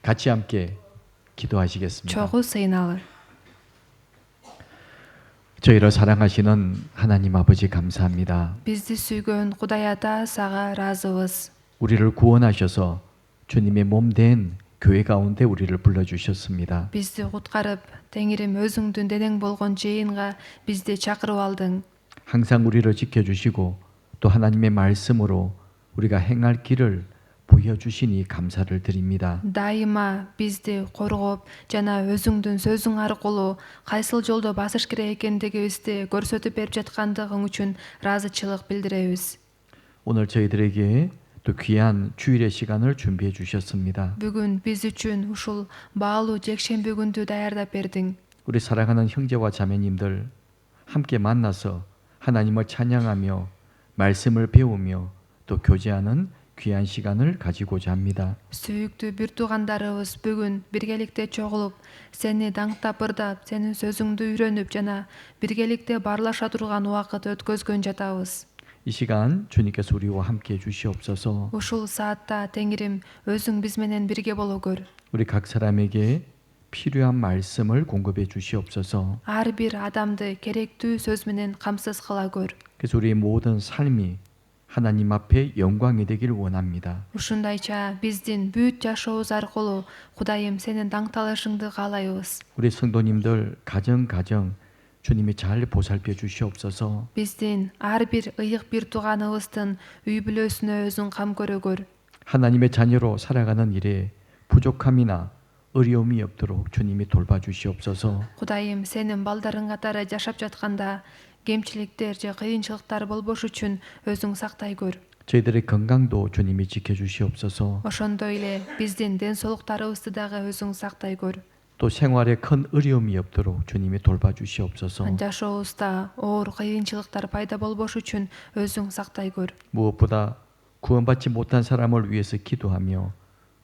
같이 함께 기도하시겠습니다. чогуу сыйналыр. 저희를 사랑하시는 하나님 아버지 감사합니다. Бизди сүйгөн Кудай Ата сага ыраазыбыз. 우리를 구원하셔서 주님의 몸 된 교회 가운데 우리를 불러주셨습니다. Бизди куткарып, Теңирим өзүңдүн денең болгон жыйынга бизди чакырып алдың. 항상 우리를 지켜주시고 또 하나님의 말씀으로 우리가 행할 길을 보여주시니 감사를 드립니다. Дайыма бизди коргоп жана өзүңдүн сөзүң аркылуу кайсыл жолдо басыш керек экендигибизди көрсөтүп берип жаткандыгың үчүн ыраазычылык билдиребиз. 오늘 저희들에게 또 귀한 주일의 시간을 준비해 주셨습니다. Бүгүн биз үчүн ушул баалуу жекшемби күндү даярдап бердиң. 우리 사랑하는 형제와 자매님들 함께 만나서 하나님을 찬양하며 말씀을 배우며 또 교제하는 귀한 시간을 가지고자 합니다. Сүйүктүү бир туугандарыбыз бүгүн биргеликте чогулуп, сени даңктап ырдап, сенин сөзүңдү үйрөнүп жана биргеликте барлаша турган убакыт өткөзгөн жатабыз. 이 시간 주님께서 우리와 함께 해 주시옵소서. Ушул саатта Теңирим өзүң биз менен бирге боло көр. 우리 각 사람에게 필요한 말씀을 공급해 주시옵소서. Ар бир адамды керектүү сөз менен камсыз кыла көр. 그래서 우리의 모든 삶이 하나님 앞에 영광이 되길 원합니다. Ушундайча биздин бүт жашообуз аркылуу Кудайым сенин даңкталышыңды каалайбыз. 우리 성도님들 가정 주님이 잘 보살펴 주시옵소서. Биздин ар бир ыйык бир тууганыбыздын үй бүлөсүнө өзүң кам көрө көр. 하나님의 자녀로 살아가는 일에 부족함이나 어려움이 없도록 주님이 돌봐주시옵소서. Кудайым сенин балдарың катары жашап жатканда кемчиликтер же кыйынчылыктар болбош үчүн өзүң сактай көр. 저희들의 건강도 주님이 지켜주시옵소서. Ошондой эле биздин ден соолуктарыбызды дагы өзүң сактай көр. 또 생활에 큰 어려움이 없도록 주님이 돌봐주시옵소서. Жашообузда оор кыйынчылыктар пайда болбош үчүн өзүң сактай көр. 무엇보다 구원받지 못한 사람을 위해서 기도하며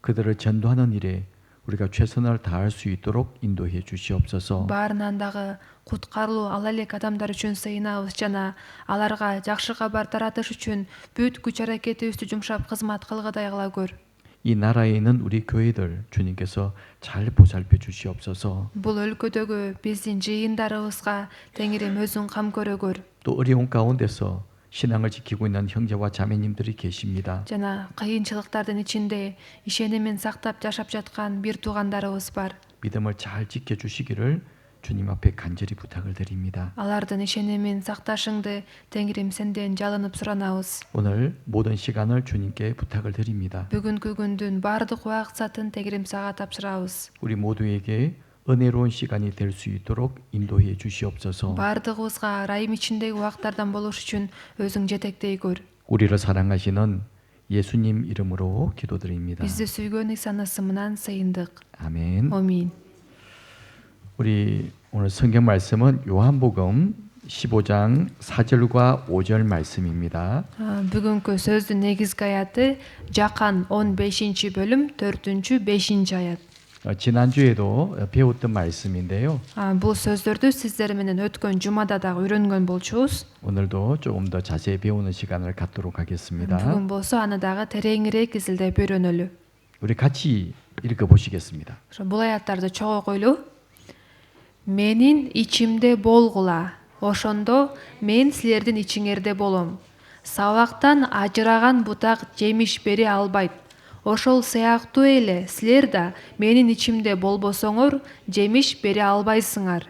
그들을 전도하는 일에 우리가 최선을 다할 수 있도록 인도해 주시옵소서. Баарынан дагы куткарылуу ала элек адамдар үчүн сыйынабыз жана аларга жакшы кабар таратыш үчүн бүт күч аракетибизди жумшап кызмат кылгыдай кыла көр. 이 나라에 있는 우리 교회들 주님께서 잘 보살펴 주시옵소서. Бул өлкөдөгү биздин жыйындарыбызга Теңирим өзүң кам көрө көр. 또 어려운 가운데서 신앙을 지키고 있는 형제와 자매님들이 계십니다. Жана кыйынчылыктардын ичинде ишенимин сактап жашап жаткан бир туугандарыбыз бар. 믿음을 잘 지켜 주시기를 주님 앞에 간절히 부탁을 드립니다. Алардын ишенимин сакташыңды Теңирим сенден жалынып суранабыз. 오늘 모든 시간을 주님께 부탁을 드립니다. Бүгүнкү күндүн баардык убакытын Теңирим сага тапшырабыз. 우리 모두에게 은혜로운 시간이 될 수 있도록 인도해 주시옵소서. Баардыгыбызга райым ичиндеги убактардан болуш үчүн өзүң жетектей көр. 우리를 사랑하시는 예수님 이름으로 기도드립니다. Бизди сүйгөн Исанын ысымынан сыйындык. 아멘. Амин. 우리 오늘 성경 말씀은 요한복음 15장 4절과 5절 말씀입니다. Бүгүнкү сөздүн негизги аяты Жакан 15-бөлүм 4-5 аят. 지난주에도 배웠던 말씀인데요. Бул сөздөрдү сиздер менен өткөн жумада дагы үйрөнгөн болчубуз. 오늘도 조금 더 자세히 배우는 시간을 갖도록 하겠습니다. Бүгүн болсо аны дагы тереңирээк изилдеп үйрөнөлү. 우리 같이 읽어 보시겠습니다. Бул аяттарды чогуу окуйлу. Менин ичимде болгула, ошондо мен силердин ичиңерде болом. Сабактан ажыраган бутак жемиш бере албайт. Ошол сыяктуу эле силер да менин ичимде болбосоңор жемиш бере албайсыңар.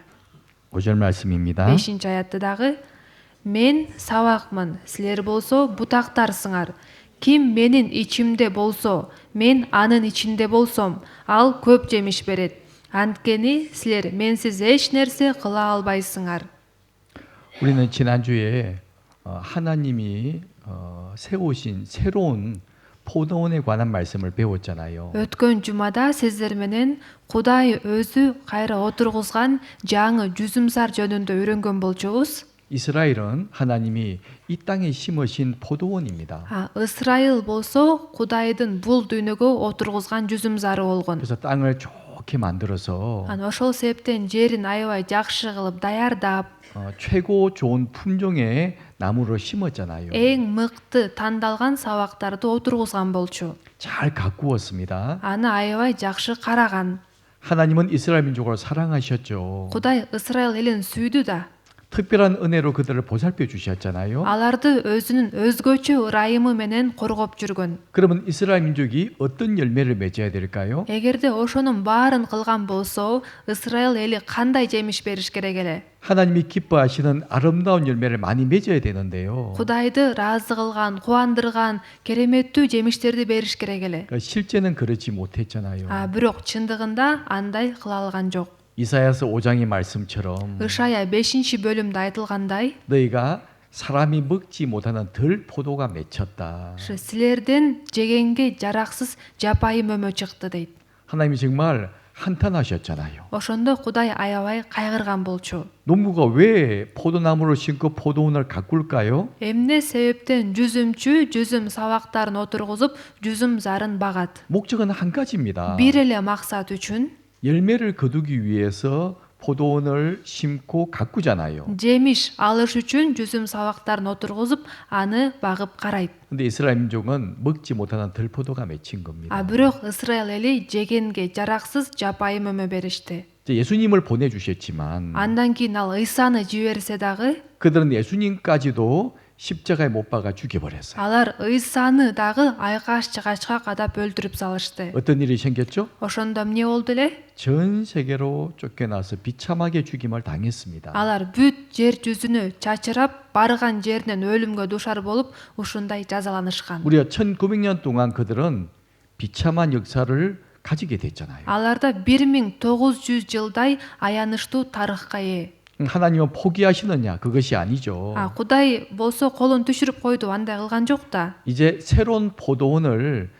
5절 말씀입니다. 5-аятты дагы мен сабакмын, силер болсо бутактарсыңар. Ким менин ичимде болсо, мен анын ичинде болсом, ал көп жемиш берет. Анткени силер менсиз эч нерсе кыла албайсыңар. 우리는 지난주에 하나님이 세우신 새로운 포도원에 관한 말씀을 배웠잖아요. Өткөн жумада сиздер менен Кудай өзү кайра отургузган жаңы жүзүмсар жөнүндө үйрөнгөн болчубуз. 이스라엘은 하나님이 이 땅에 심으신 포도원입니다. Ысрайыл болсо Кудайдын бул дүйнөгө отургузган жүзүмсары болгон. 그래서 땅을 좋게 만들어서 Аны ошол себептен жерин аябай жакшы кылып даярдап, 최고 좋은 품종의 나무를 심었잖아요. эң мыкты тандалган сабактарды отургузган болчу. 잘 가꾸었습니다. Аны аябай жакшы караган. 하나님은 이스라엘 민족을 사랑하셨죠. Кудай Ысрайыл элин сүйдү да. 특별한 은혜로 그들을 보살펴 주셨잖아요. Аларды өзүнүн өзгөчө ырайымы менен коргоп жүргөн. 그러면 이스라엘 민족이 어떤 열매를 맺어야 될까요? Эгерде ошонун баарын кылган болсо, Ысрайыл эли кандай жемиш бериш керек эле? 하나님이 기뻐하시는 아름다운 열매를 많이 맺어야 되는데요. Кудайды ыраазы кылган, кубандырган, кереметтүү жемиштерди бериш керек эле. 실제는 그렇지 못했잖아요. Бирок чындыгында андай кыла алган жок. 이사야서 5장의 말씀처럼 Ышая 5-бөлүмдө айтылгандай, 너희가 사람이 먹지 못하는 덜 포도가 맺혔다. силерден жегенге жараксыз жапайым өмө чыкты дейт. 하나님이 정말 한탄하셨잖아요. Ошондо Кудай аябай кайгырган болчу. 농부가 왜 포도나무를 심고 포도원을 가꿀까요? Эмне себептен жүзүм сабактарын отургузуп, жүзүм зарын багат? 목적은 한 가지입니다. Бир эле максат үчүн 열매를 거두기 위해서 포도원을 심고 가꾸잖아요. жемиш алыш үчүн жүзүм сабактарын отургузуп, аны багып карайт. 근데 이스라엘 민족은 먹지 못하는 덜포도가 맺힌 겁니다. Бирок Ысрайыл эли жегенге жараксыз жапайым өмө беришти. 이제 예수님을 보내주셨지만 Андан кийин ал Ыйсаны жиберсе дагы, 그들은 예수님까지도 십자가에 못 박아 죽여버렸어요. алар Ыйсаны дагы айкаш жыгачка кадап өлтүрүп салышты. 어떤 일이 생겼죠? Ошондо эмне болду эле? 전 세계로 쫓겨나서 비참하게 죽임을 당했습니다. Алар бүт жер жүзүнө чачырап, барган жеринен өлүмгө душар болуп, ушундай жазаланышкан. 무려 1900년 동안 그들은 비참한 역사를 가지게 됐잖아요. Аларда 1900 жылдай аянычтуу тарыхка ээ. 하나님은 포기하시느냐? 그것이 아니죠. Кудай болсо колун түшүрүп койду, андай кылган жок да. 이제 새로운 포도원을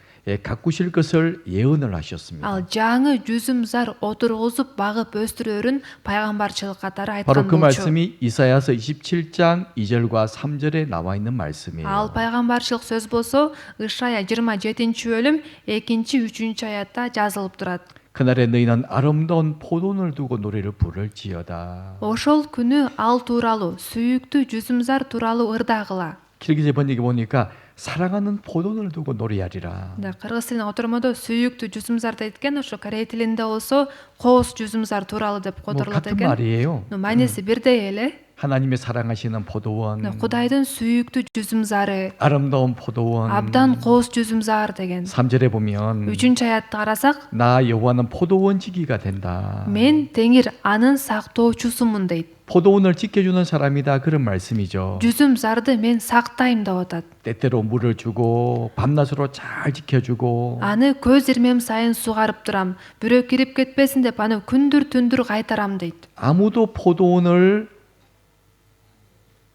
가꾸실 것을 예언을 하셨습니다. Ал жаңы жүзүм зар отургузуп, багып өстүрөрүн пайгамбарчылык катары 바로 айткан 그 болчу. 말씀이 이사야서 27장 2절과 3절에 나와 있는 말씀이에요. Ал пайгамбарчылык сөз болсо, Ышая 27-бөлүм 2-3 аятта жазылып турат. 그날에 너희는 아름다운 포도원을 두고 노래를 부를지어다. Ошол күнү ал тууралуу, сүйүктүү жүзүм зар тууралуу ырдагыла. 길기재 번역에 보니까 사랑하는 포도원을 두고 노래하리라. Кыргыз тилинин отурмодо сүйүктүү жүзүм зар дейт экен, ошо корей тилинде болсо коос жүзүм зар тууралуу деп 뭐 которулат 같은 экен. 말이에요. Маанеси бирдей эле. 하나님의 사랑하시는 포도원, Кудайдын сүйүктүү жүзүм зары, 아름다운 포도원. абдан коос жүзүм зар деген. 3절에 보면 3-аятты карасак, 나 여호와는 포도원지기가 된다. мен Теңир анын сактоочусумун дейт. 포도원을 지켜주는 사람이다 그런 말씀이죠. жүзүм зарды мен сактайм деп атат. 때때로 물을 주고 밤낮으로 잘 지켜주고 Аны көз ирмем сайын сугарып турам. Бирөө кирип кетпесин деп аны күндүр түндүр кайтарам дейт. 아무도 포도원을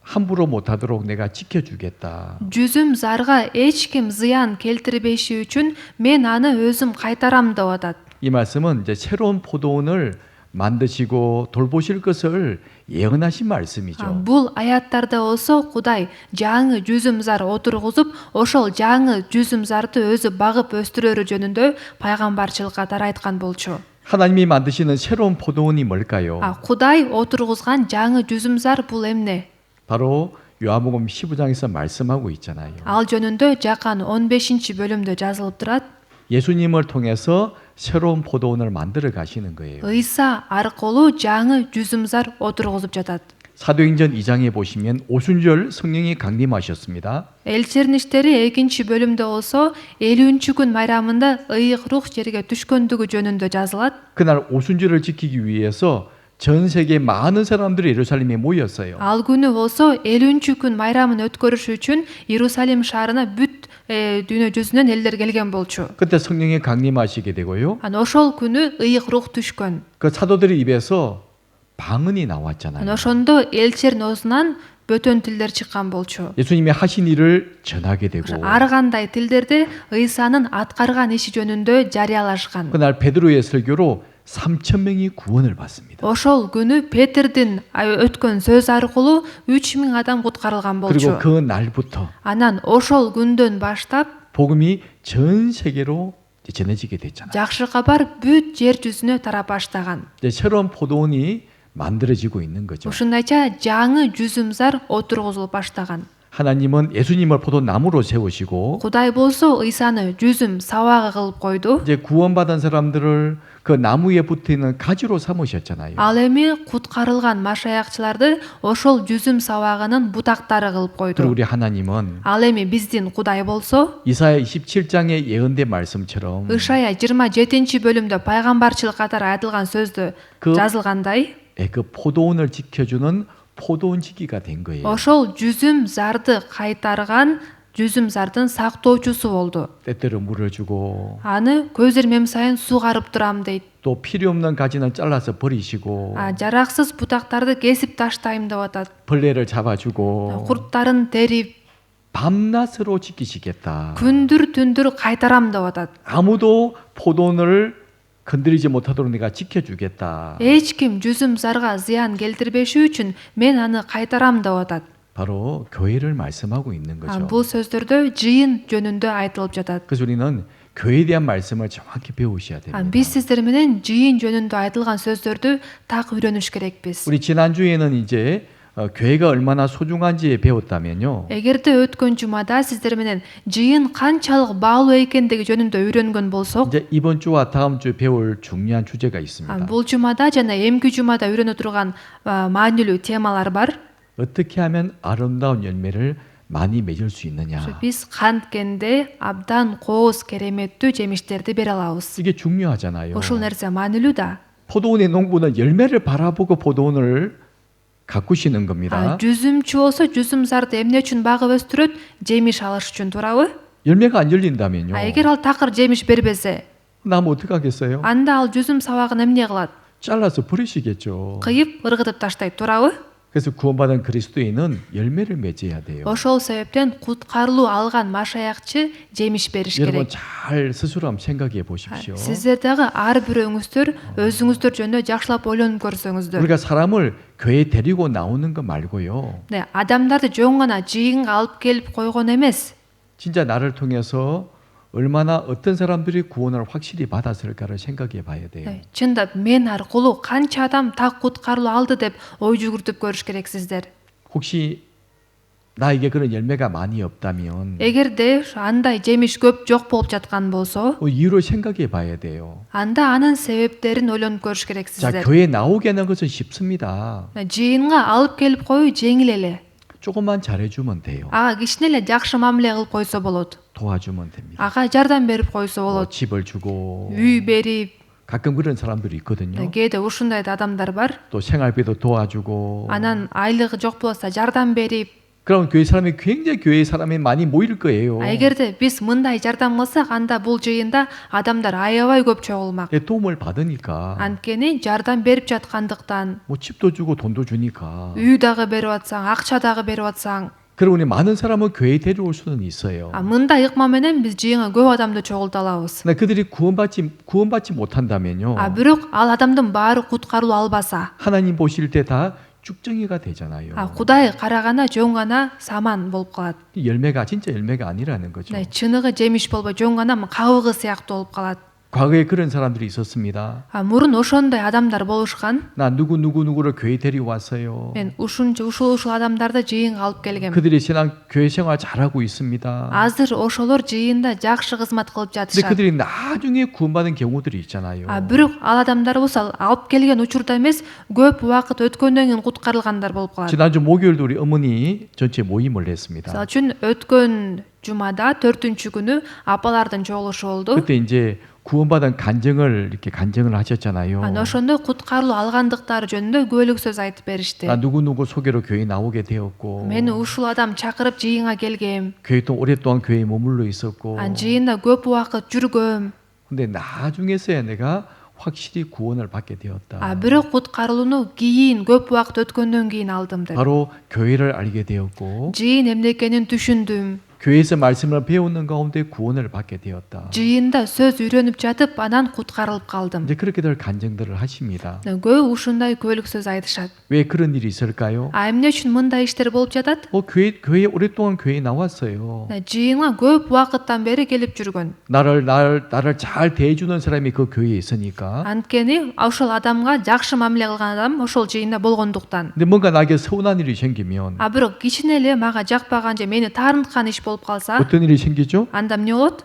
함부로 못하도록 내가 지켜주겠다. жүзүм зарга эч ким зыян келтирбеши үчүн мен аны өзүм кайтарам деп атат. 이 말씀은 이제 새로운 포도원을 만드시고 돌보실 것을 예언하신 말씀이죠. Бул аяттарда болсо Кудай жаңы жүзүм зар отургузуп, ошол жаңы жүзүм зарды өзү багып өстүрөрү жөнүндө пайгамбарчылык катары айткан болчу. 하나님이 만드시는 새로운 포도원이 뭘까요? Кудай отургузган жаңы жүзүм зар бул эмне? 바로 요한복음 15장에서 말씀하고 있잖아요. Ал жөнүндө Жакан 15-бөлүмдө жазылып турат. 예수님을 통해서 새로운 포도원을 만들어 가시는 거예요. Ыйса аркылуу жаңы жүзүм зар отургузуп жатат. 사도행전 2장에 보시면 오순절 성령이 강림하셨습니다. Элчердин иштери 2-бөлүмдө болсо 50-күн майрамында ыйык рух жерге түшкөндүгү жөнүндө жазылат. 그날 오순절을 지키기 위해서 전 세계 많은 사람들이 예루살렘에 모였어요. Ал күнү болсо 50-күн майрамын өткөрүш үчүн Иерусалим шаарына бүт дүйнө жүзүнөн элдер келген болчу. 그때 성령이 강림하시게 되고요. Ошол күнү ыйык рух түшкөн. 그 사도들의 입에서 방언이 나왔잖아요. Ошондо элчердин оозунан бөтөн тилдер чыккан болчу. 예수님이 하신 일을 전하게 되고 Ар кандай тилдерде Ыйсанын аткарган иши жөнүндө жарыялашкан. 그날 베드로의 설교로 3,000명이 구원을 받습니다. Ошол күнү Петрдин өткөн сөз аркылуу 3000 адам куткарылган болчу. 그리고 그 날부터 Анан ошол күндөн баштап 복음이 전 세계로 전해지게 됐잖아요. Жакшы кабар бүт жер жүзүнө тарап баштаган. 이제 새로운 포도원이 만들어지고 있는 거죠. Ушундайча жаңы жүзүмзар отургузулуп баштаган. 하나님은 예수님을 포도나무로 세우시고 Кудай болсо Ыйсаны жүзүм сабагы кылып койду. 이제 구원받은 사람들을 그 나무에 붙어 있는 가지로 삼으셨잖아요. Ал эми куткарылган машаякчыларды ошол жүзүм сабагынын бутактары кылып 그리고 койду. 우리 하나님은 Ал эми биздин Кудай болсо 이사야 27장의 예언된 말씀처럼 Ышая 27-бөлүмдө пайгамбарчылык катары айтылган сөздө 그- жазылгандай 그 포도원을 지켜주는 포도원지기가 된 거예요. ошол жүзүм зарды кайтарган жүзүм зардын сактоочусу болду. 때때로 물을 주고 Аны көз ирмем сайын сугарып турам дейт. 또 필요 없는 가지는 잘라서 버리시고 Жараксыз бутактарды кесип таштайм деп атат. 벌레를 잡아주고 Курттарын терип, 밤낮으로 지키시겠다. күндүр түндүр кайтарам деп атат. 아무도 포도원을 건드리지 못하도록 내가 지켜주겠다. Эч ким жүзүм зарга зыян келтирбеши үчүн мен аны кайтарам деп атат. 바로 교회를 말씀하고 있는 거죠. Бул сөздөрдө жыйын жөнүндө айтылып жатат. 그래서 우리는 교회에 대한 말씀을 정확히 배우셔야 됩니다. Биз сиздер менен жыйын жөнүндө айтылган сөздөрдү так үйрөнүш керекпиз. 우리 지난주에는 이제 교회가 얼마나 소중한지 배웠다면요. Эгерде өткөн жумада сиздер менен жыйын канчалык баалуу экендиги жөнүндө үйрөнгөн болсок, 이제 이번 주와 다음 주 배울 중요한 주제가 있습니다. бул жумада жана эмки жумада үйрөнө турган маанилүү темалар бар. 어떻게 하면 아름다운 열매를 많이 맺을 수 있느냐. Биз канткенде абдан кооз кереметтүү жемиштерди бере алабыз. 이게 중요하잖아요. Ошол нерсе маанилүү да. 포도원의 농부는 열매를 바라보고 포도원을 가꾸시는 겁니다. Жүзүмчү болсо жүзүм зарды эмне үчүн багып өстүрөт? Жемиш алыш үчүн, туурабы? 열매가 안 열린다면요. Эгер ал такыр жемиш бербесе, 나무 어떻게 하겠어요? анда ал жүзүм сабагын эмне кылат? 잘라서 버리시겠죠. Кыйып, ыргытып таштайт, туурабы? 그래서 구원받은 그리스도인은 열매를 맺어야 돼요. Ошол себептен куткарылуу алган машаякчы жемиш бериш 여러분 керек. 잘 스스로 한번 생각해 보십시오. Сиздер дагы ар бирөөңүздөр өзүңүздөр жөнүндө жакшылап ойлонуп көрсөңүздөр. 우리가 사람을 교회에 데리고 나오는 거 말고요. 네, адамдарды жөн гана жыйынга алып келип койгон эмес. 진짜 나를 통해서 얼마나 어떤 사람들이 구원을 확실히 받았을까를 생각해 봐야 돼요. 네, чындап мен аркылуу канча адам так куткарылуу алды деп ой жүгүртүп көрүш керек сиздер. 혹시 나에게 그런 열매가 많이 없다면 Эгерде андай жемиш көп жок болуп жаткан болсо, 이유를 생각해 봐야 돼요. анда анын себептерин ойлонуп көрүш керек 자, сиздер. 교회에 나오게 하는 것은 쉽습니다. Жыйынга алып келип коюу жеңил эле. 조금만 잘해주면 돼요. Ага кичине эле жакшы мамиле кылып койсо болот. 도와주면 됩니다. Ага жардам берип койсо болот. 집을 주고 Үй берип, 가끔 그런 사람들이 있거든요. кээде ушундай да адамдар бар. 또 생활비도 도와주고 Анан айлыгы жок болса жардам берип, 그럼 교회 사람이 굉장히 교회 사람이 많이 모일 거예요. эгерде биз мындай жардам кылсак, анда бул жыйында адамдар аябай көп чогулмак. 도움을 받으니까 Анткени жардам берип жаткандыктан, 뭐 집도 주고 돈도 주니까 үй дагы берип атсаң, акча дагы берип атсаң, 그러고 우리 많은 사람은 교회에 데려올 수는 있어요. мындай ыкма менен биз жыйынга көп адамды чогулта алабыз. 근데 그들이 구원받지 못한다면요. Бирок ал адамдын баары куткарылуу албаса, 하나님 보실 때 다 쭉정이가 되잖아요. Кудай караганда жөн гана саман болуп калат. 열매가 진짜 열매가 아니라는 거죠. Чыныгы жемиш болбой жөн гана кабыгы сыяктуу болуп калат. 과거에 그런 사람들이 있었습니다. Мурун ошондой адамдар болушкан. 나 누구를 교회 데려왔어요. Мен ушул адамдарды жыйынга алып келгем. 그들이 교회 생활 잘하고 있습니다. Азыр ошолор жыйында жакшы кызмат кылып 근데 жатышат. 그들이 나중에 구원받은 경우들이 있잖아요. Бирок ал адамдар болсо алып келген учурда эмес, көп убакыт өткөндөн кийин куткарылгандар болуп калат. 지난주 목요일도 우리 어머니 전체 모임을 했습니다. Мисалы үчүн өткөн жумада 4-күнү күнү апалардын чогулушу болду. 그때 이제 구원받은 간증을 하셨잖아요. Ошондо куткарылуу алгандыктары жөнүндө күбөлүк сөз айтып беришти. 나 누구 소개로 교회 나오게 되었고, Мени ушул адам чакырып жыйынга келгем. 교회 또 오랫동안 교회에 머물러 있었고, жыйында көп убакыт жүргөм. 근데 나중에서야 내가 확실히 구원을 받게 되었다. Бирок куткарылууну кийин көп убакыт өткөндөн кийин алдым деп. 바로 교회를 알게 되었고, Жыйын эмне экенин түшүндүм. 교회에서 말씀을 배우는 가운데 구원을 받게 되었다. жыйында сөз үйрөнүп жатып анан куткарылып калдым. 이제 그렇게들 간증들을 하십니다. көп ушундай күбөлүк сөз айтышат. 왜 그런 일이 있을까요? Эмне үчүн мындай иштер болуп жатат? 교회 오랫동안 교회에 나왔어요. жыйынга көп убакыттан бери келип жүргөн. 나를 잘 대해주는 사람이 그 교회에 있으니까. Анткени ошол адамга жакшы мамиле кылган адам ошол жыйында болгондуктан. 근데 뭔가 나에게 서운한 일이 생기면 Бирок кичине эле мага жакпаган же мени таарынткан иш болуп калса, 어떤 일이 생기죠? анда эмне болот?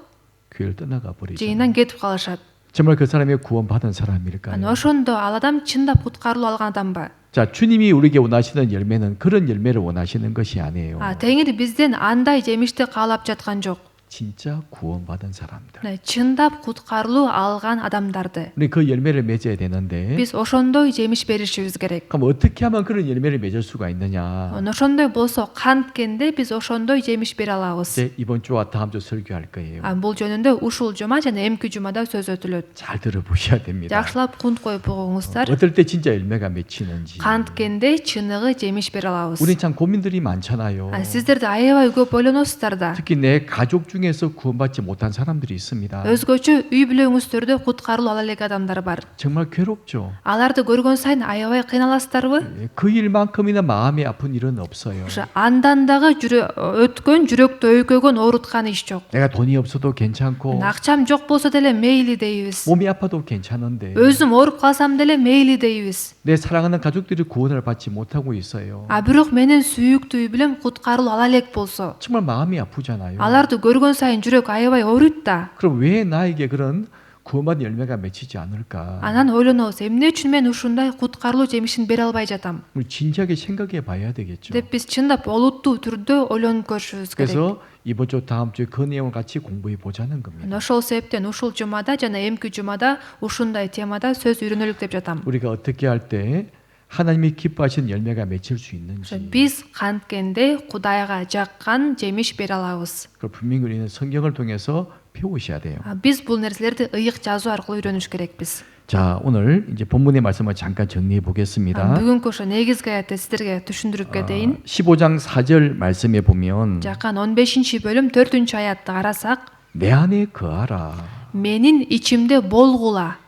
교회를 떠나가 버리죠. жыйындан кетип калышат. 정말 그 사람이 구원받은 사람일까요? ошондо ал адам чындап куткарылуу алган адамбы? 자, 주님이 우리에게 원하시는 열매는 그런 열매를 원하시는 것이 아니에요. Теңир бизден андай жемишти каалап жаткан жок. 진짜 구원받은 사람들. чындап куткарылуу алган адамдарды. 우리 그 열매를 맺어야 되는데 Биз ошондой жемиш беришибиз керек. 그럼 어떻게 하면 그런 열매를 맺을 수가 있느냐? ошондой болсо канткенде биз ошондой жемиш бере алабыз. 이제 이번 주와 다음 주 설교할 거예요. Бул жөнүндө ушул жума жана эмки жумада сөз өтүлөт. 잘 들어보셔야 됩니다. Жакшылап кунт коюп бугуңуздар. 어떨 때 진짜 열매가 맺히는지. канткенде чыныгы жемиш бере алабыз. 우리 참 고민들이 많잖아요. Сиздерде аябай көп ойлоносуздар да. 특히 내 가족 중에서 구원받지 못한 사람들이 있습니다. өзгөчө үй бүлөңүздөрдө куткарылуу ала элек адамдар бар. 정말 괴롭죠. аларды көргөн сайын аябай кыйналасыздарбы? 그 일만큼이나 마음이 아픈 일은 없어요. андан дагы өткөн жүрөктү өйкөгөн ооруткан иш жок. 내가 돈이 없어도 괜찮고 акчам жок болсо деле мейли дейбиз. 몸이 아파도 괜찮은데 өзүм ооруп калсам деле мейли дейбиз. 내 사랑하는 가족들이 구원을 받지 못하고 있어요. бирок менин сүйүктүү үй бүлөм куткарылуу ала элек болсо, 정말 마음이 아프잖아요. аларды көргөн сайын жүрөк аябай ооруйт да. 그럼 왜 나에게 그런 구원받은 열매가 맺히지 않을까? анан ойлонобуз, эмне үчүн мен ушундай куткарылуу жемишин бере албай жатам 우리 진지하게 생각해 봐야 되겠죠. деп биз чындап олуттуу түрдө ойлонуп көрүшүбүз керек. 그래서 이번 주 다음 주에 그 내용을 같이 공부해 보자는 겁니다. ошол себептен ушул жумада жана эмки жумада ушундай темада сөз үйрөнөлүк деп жатам. 우리가 어떻게 할 때 하나님이 기뻐하시는 열매가 맺힐 수 있는지 биз канткенде Кудайга жаккан жемиш бере алабыз. 그 분명히 우리는 성경을 통해서 배우셔야 돼요. биз бул нерселерди ыйык жазуу аркылуу үйрөнүш керекпиз. 자, 오늘 이제 본문의 말씀을 잠깐 정리해 보겠습니다. бүгүнкү ошо негизги аятты сиздерге түшүндүрүп кетейин. 15장 4절 말씀에 보면 Жакан 15-бөлүм 4-аятты карасак, 내 안에 거하라. менин ичимде болгула.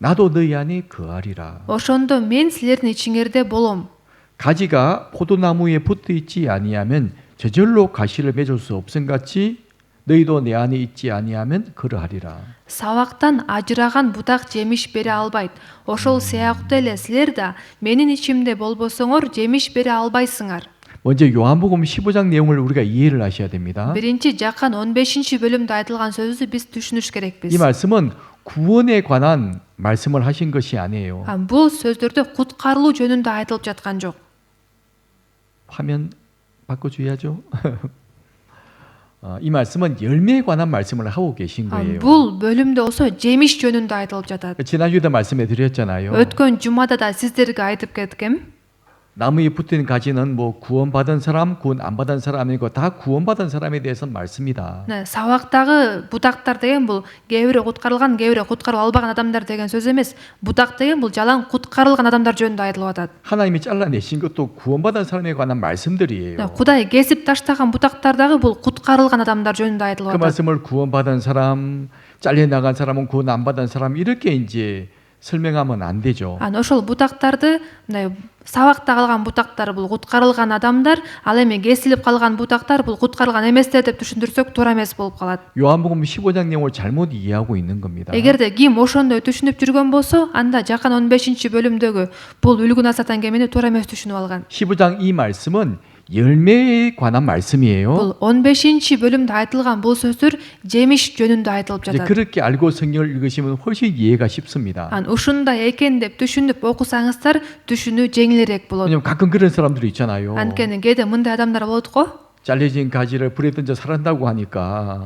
나도 너희 안에 거하리라. ошондо мен силердин ичиңерде болом. 가지가 포도나무에 붙어 있지 아니하면 저절로 가시를 맺을 수 없음 같이 너희도 내 안에 있지 아니하면 그러하리라. Сабактан ажыраган бутак жемиш бере албайт. Ошол сыяктуу эле силер да менин ичимде болбосоңор жемиш бере албайсыңар. 먼저 요한복음 15장 내용을 우리가 이해를 하셔야 됩니다. Биринчи Жакан 15-бөлүмдө айтылган сөздү биз түшүнүш керекпиз. 이 말씀은 구원에 관한 말씀을 하신 것이 아니에요. Бул сөздөрдө куткарылуу жөнүндө айтылып жаткан жок. 화면 바꿔줘야죠. 이 말씀은 열매에 관한 말씀을 하고 계신 거예요. Бул бөлүмдө болсо жемиш жөнүндө айтылып жатат. 지난주에도 말씀해 드렸잖아요. Өткөн жумада да сиздерге айтып кеткем. 나무에 붙은 가지는 뭐 구원받은 사람, 구원 안 받은 사람이고 다 구원받은 사람에 대해서 말씀이다. Сабактагы бутактар деген бул кээ бири куткарылган, кээ бири куткарып албаган адамдар деген сөз эмес. Бутак деген бул жалаң куткарылган адамдар жөнүндө айтылып атат. 하나님이 잘라내신 것도 구원받은 사람에 관한 말씀들이에요. Кудай кесип таштаган бутактар дагы бул куткарылган адамдар жөнүндө айтылып 그 атат. 말씀을 구원받은 사람, 잘려나간 사람은 구원 안 받은 사람 이렇게 이제 설명하면 안 되죠. Ошол бутактарды мындай сабакта калган бутактар бул куткарылган адамдар, ал эми кесилип калган бутактар бул куткарылган эместер деп түшүндүрсөк туура эмес болуп калат. 요한복음 15장 내용을 잘못 이해하고 있는 겁니다. Эгерде ким ошондой түшүнүп жүргөн болсо, анда Жакан 15-бөлүмдөгү бул үлгү насатан кемени туура эмес түшүнүп алган. 15장 이 말씀은 열매에 관한 말씀이에요. Бул 15-бөлүмдө айтылган бул сөздөр жемиш жөнүндө айтылып 이제 жатат. 그렇게 알고 성경을 읽으시면 훨씬 이해가 쉽습니다. Ушундай экен деп түшүнүп окусаңыздар, түшүнүү жеңилирээк болот. 왜냐면 가끔 그런 사람들이 있잖아요. Анткени кээде мындай адамдар болот го. 잘려진 가지를 불에 던져 살한다고 하니까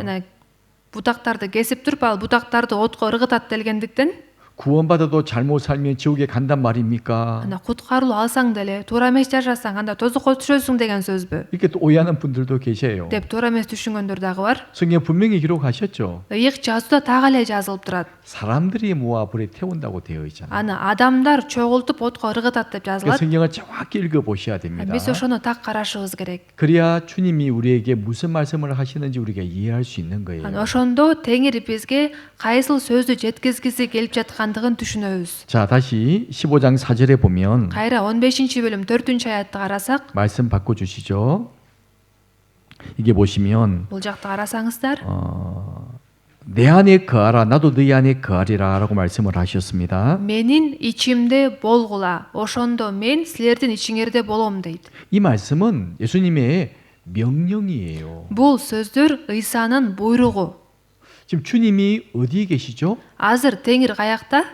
Бутактарды кесип туруп, ал бутактарды отко ыргытат делгендиктен 구원받아도 잘못 살면 지옥에 간단 말입니까? анда куткарылуу алсаң деле туура эмес жашасаң анда тозокко түшөсүң деген сөзбү 이렇게 또 오해하는 분들도 계세요. деп туура эмес түшүнгөндөр дагы бар. 성경 분명히 기록하셨죠. ыйык жазууда так эле жазылып турат. 사람들이 모아 불에 태운다고 되어 있잖아요. аны адамдар чогултуп отко ыргытат деп 그 жазылат. 성경을 정확히 읽어보셔야 됩니다. биз ошону так карашыбыз керек. 그래야 주님이 우리에게 무슨 말씀을 하시는지 우리가 이해할 수 있는 거예요. ошондо теңир бизге кайсыл сөздү жеткизгиси келип жаткандыгын түшүнөбүз. 자, 다시 15장 4절에 보면 кайра 15-бөлүм 4-аятты карасак, 말씀 바꿔주시죠. 이게 보시면 бул жакты карасаңыздар, 내 안에 거하라 나도 너희 안에 거하리라 라고 말씀을 하셨습니다. менин ичимде болгула, ошондо мен силердин ичиңерде болом дейт. 이 말씀은 예수님의 명령이에요. бул сөздөр ыйсанын буйругу. 지금 주님이 어디에 계시죠? азыр теңир каякта?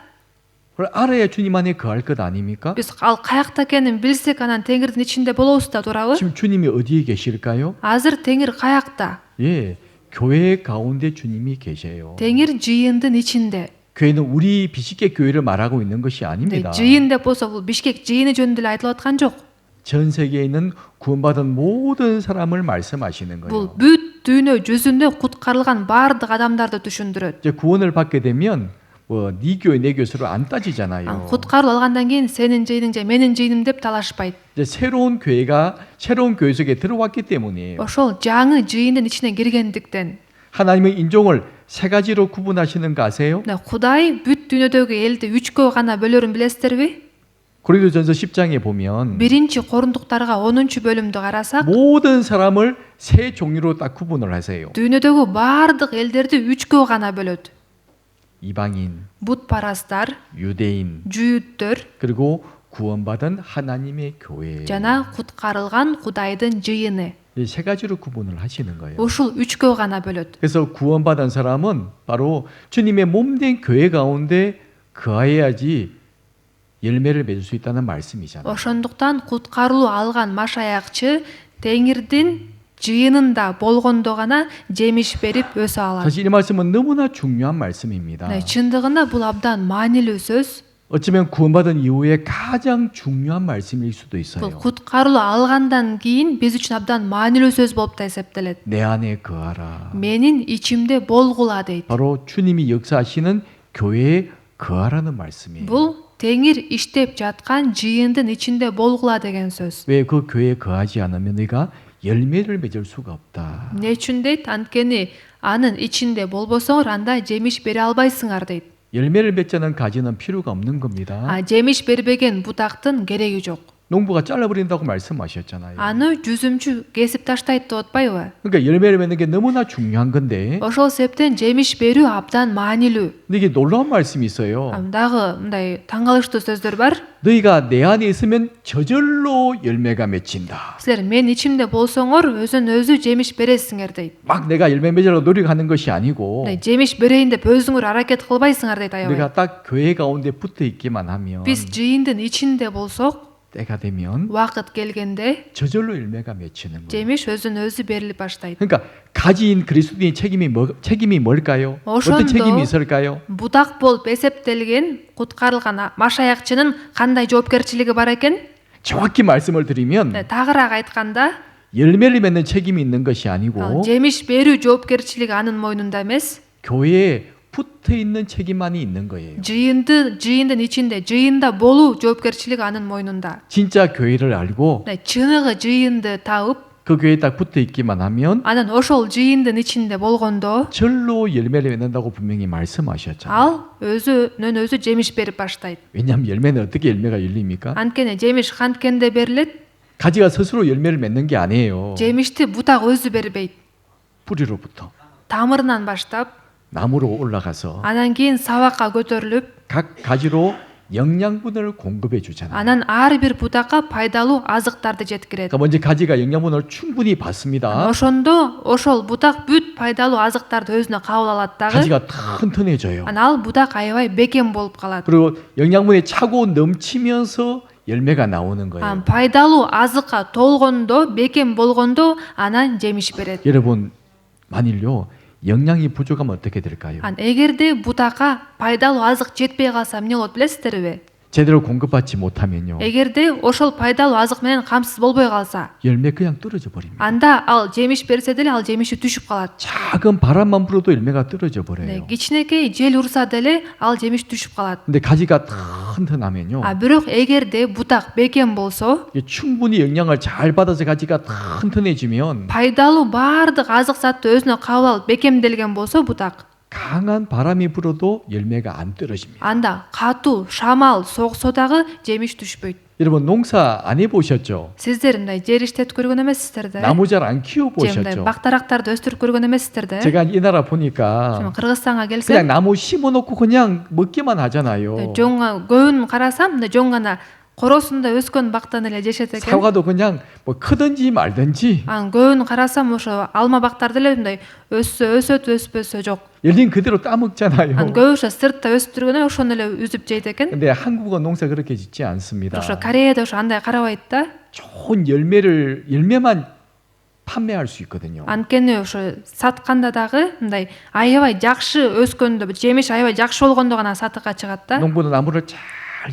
그걸 알아야 주님 안에 거할 것 아닙니까? биз ал каякта экенин билсек анан теңирдин ичинде болобуз да, туурабы? 지금 주님이 어디에 계실까요? азыр теңир каякта? 예, 교회 가운데 주님이 계세요. теңир жыйындын ичинде. 교회는 우리 비식계 교회를 말하고 있는 것이 아닙니다. жыйын деп болсо бул бишкек жыйыны жөнүндө эле айтылып аткан жок. 전 세계에 있는 구원받은 모든 사람을 말씀하시는 бул 거예요. бүт дүйнө жүзүндө куткарылган баардык адамдарды түшүндүрөт. 이제 구원을 받게 되면 네 교회 내 교회로 안 따지잖아요. куткарылып алгандан кийин сенин жыйының же менин жыйыным деп талашпайт. 이제 새로운 교회 속에 들어왔기 때문이에요. ошол жаңы жыйындын ичине киргендиктен. 하나님의 인종을 세 가지로 구분하시는 거 아세요? Кудай бүт дүйнөдөгү элди 3кө гана бөлөрүн билесиздерби? 고린도전서 10장에 보면 биринчи корундуктарга 10-бөлүмдү карасак, 모든 사람을 세 종류로 딱 구분을 하세요. дүйнөдөгү баардык элдерди 3кө гана бөлөт. 이방인, бутпарастар, 유대인, жүйүттөр 그리고 구원받은 하나님의 교회. жана куткарылган Кудайдын жыйыны. 이 세 가지로 구분을 하시는 거예요. ушул 3кө гана бөлөт. 그래서 구원받은 사람은 바로 주님의 몸된 교회 가운데 거해야지 열매를 맺을 수 있다는 말씀이잖아요. ошондуктан куткарылуу алган машаякчы теңирдин жыйынында болгондо гана жемиш берип өсө алат. 사실 이 말씀은 너무나 중요한 말씀입니다. чындыгында бул абдан маанилүү сөз. 어쩌면 구원받은 이후에 가장 중요한 말씀일 수도 бул 있어요. куткарылуу алгандан кийин биз үчүн абдан маанилүү сөз болуп да эсептелет. 내 안에 거하라. менин ичимде болгула дейт. 바로 주님이 역사하시는 교회에 거하라는 말씀이에요. бул теңир иштеп жаткан жыйындын ичинде болгула деген сөз. 왜 그 교회에 거하지 않으면 네가 열매를 맺을 수가 없다. эмне үчүн дейт? анткени анын ичинде болбосоңор анда жемиш бере албайсыңар дейт. 열매를 맺자는 가지는 필요가 없는 겁니다. жемиш бербеген бутактын кереги жок. 농부가 잘라버린다고 말씀하셨잖아요. аны жүзүмчү кесип таштайт деп атпайбы? 그러니까 열매를 맺는 게 너무나 중요한 건데 ошол себептен жемиш берүү абдан маанилүү. 근데 이게 놀라운 말씀이 있어요. дагы мындай таң калыштуу сөздөр бар. 너희가 내 안에 있으면 저절로 열매가 맺힌다. силер мен ичимде болсоңор өзүн өзү жемиш бересиңер дейт. 막 내가 열매 맺으려고 노력하는 것이 아니고 жемиш берейин деп өзүңөр аракет кылбайсыңар дейт аябай. 내가 딱 교회 가운데 붙어 있기만 하면 биз жыйындын ичинде болсок, 때가 되면 убакыт келгенде 저절로 열매가 맺히는 거예요. жемиш өзүн өзү берилип баштайт. 그러니까 가지인 그리스도인의 책임이 뭘까요? 어떤 책임이 있을까요? бутак болуп эсептелген куткарылган машаякчынын кандай жоопкерчилиги бар экен? 정확히 말씀을 드리면 тагыраак айтканда, 열매를 맺는 책임이 있는 것이 아니고 жемиш берүү жоопкерчилиги анын мойнунда эмес, 교회에 붙어 있는 책임만이 있는 거예요. жыйындын ичинде жыйында болуу жоопкерчилиги анын мойнунда. 진짜 교회를 알고 чыныгы жыйынды таып, 그 교회에 딱 붙어 있기만 하면 анан ошол жыйындын ичинде болгондо 절로 열매를 맺는다고 분명히 말씀하셨잖아요. ал өзүнөн өзү жемиш берип баштайт. 왜냐하면 열매는 어떻게 열매가 열립니까? анткени жемиш канткенде берилет? 가지가 스스로 열매를 맺는 게 아니에요. жемишти бутак өзү бербейт. 뿌리로부터 тамырынан баштап, 나무로 올라가서 анан кийин сабакка көтөрүлүп, 각 가지로 영양분을 공급해 주잖아요. анан ар бир бутакка пайдалуу азыктарды жеткирет. 그러니까 먼저 가지가 영양분을 충분히 받습니다. ошондо ошол бутак бүт пайдалуу азыктарды өзүнө кабыл алат дагы. 가지가 튼튼해져요. анан ал бутак аябай бекем болуп калат. 그리고 영양분이 차고 넘치면서 열매가 나오는 거예요. пайдалуу азыкка толгондо, бекем болгондо анан жемиш берет. 여러분, 만일요 영양이 부족하면 어떻게 될까요? эгерде бутакка пайдалуу азык жетпей калса эмне болот билесиздерби? 제대로 공급받지 못하면요. эгерде ошол пайдалуу азык менен камсыз болбой калса, 열매 그냥 떨어져 버립니다. анда ал жемиш берсе деле ал жемиши түшүп калат. 작은 바람만 불어도 열매가 떨어져 버려요. кичинекей жел урса деле ал жемиш түшүп калат. 근데 가지가 튼튼하면요. бирок эгерде бутак бекем болсо, 이게 충분히 영양을 잘 받아서 가지가 튼튼해지면 пайдалуу баардык азык затты өзүнө кабыл алып бекемделген болсо бутак, 강한 바람이 불어도 열매가 안 떨어집니다. анда катуу шамал согсо дагы жемиш түшпөйт. 여러분 농사 안 해보셨죠? Сиздер мындай жер иштетип көргөн эмессиздер да? 나무 잘 안 же мындай 키워보셨죠? бактарактарды өстүрүп көргөн эмессиздер да? 제가 이 나라 보니까 кыргызстанга 그냥 келсем, 나무 심어놓고 그냥 먹기만 하잖아요. жоң көбүн карасам, мындай жоң гана коросунда өскөн бактан эле жешет экен. 사과도 그냥 뭐 크든지 말든지 анын көбүн карасам ошо алма бактар деле мындай өсөт өспөсө жок. 열린 그대로 따먹잖아요. анын көбү ошо сыртта өсүп жүргөн ошону эле үзүп жейт экен. 근데 한국은 농사 그렇게 짓지 않습니다. ошо Кореяда ошо андай карабайт да. 좋은 열매만 판매할 수 있거든요. анткени ошо сатканда дагы мындай аябай жакшы өскөндө, жемиш аябай жакшы болгондо гана сатыкка чыгат да. 농부는 나무를 잘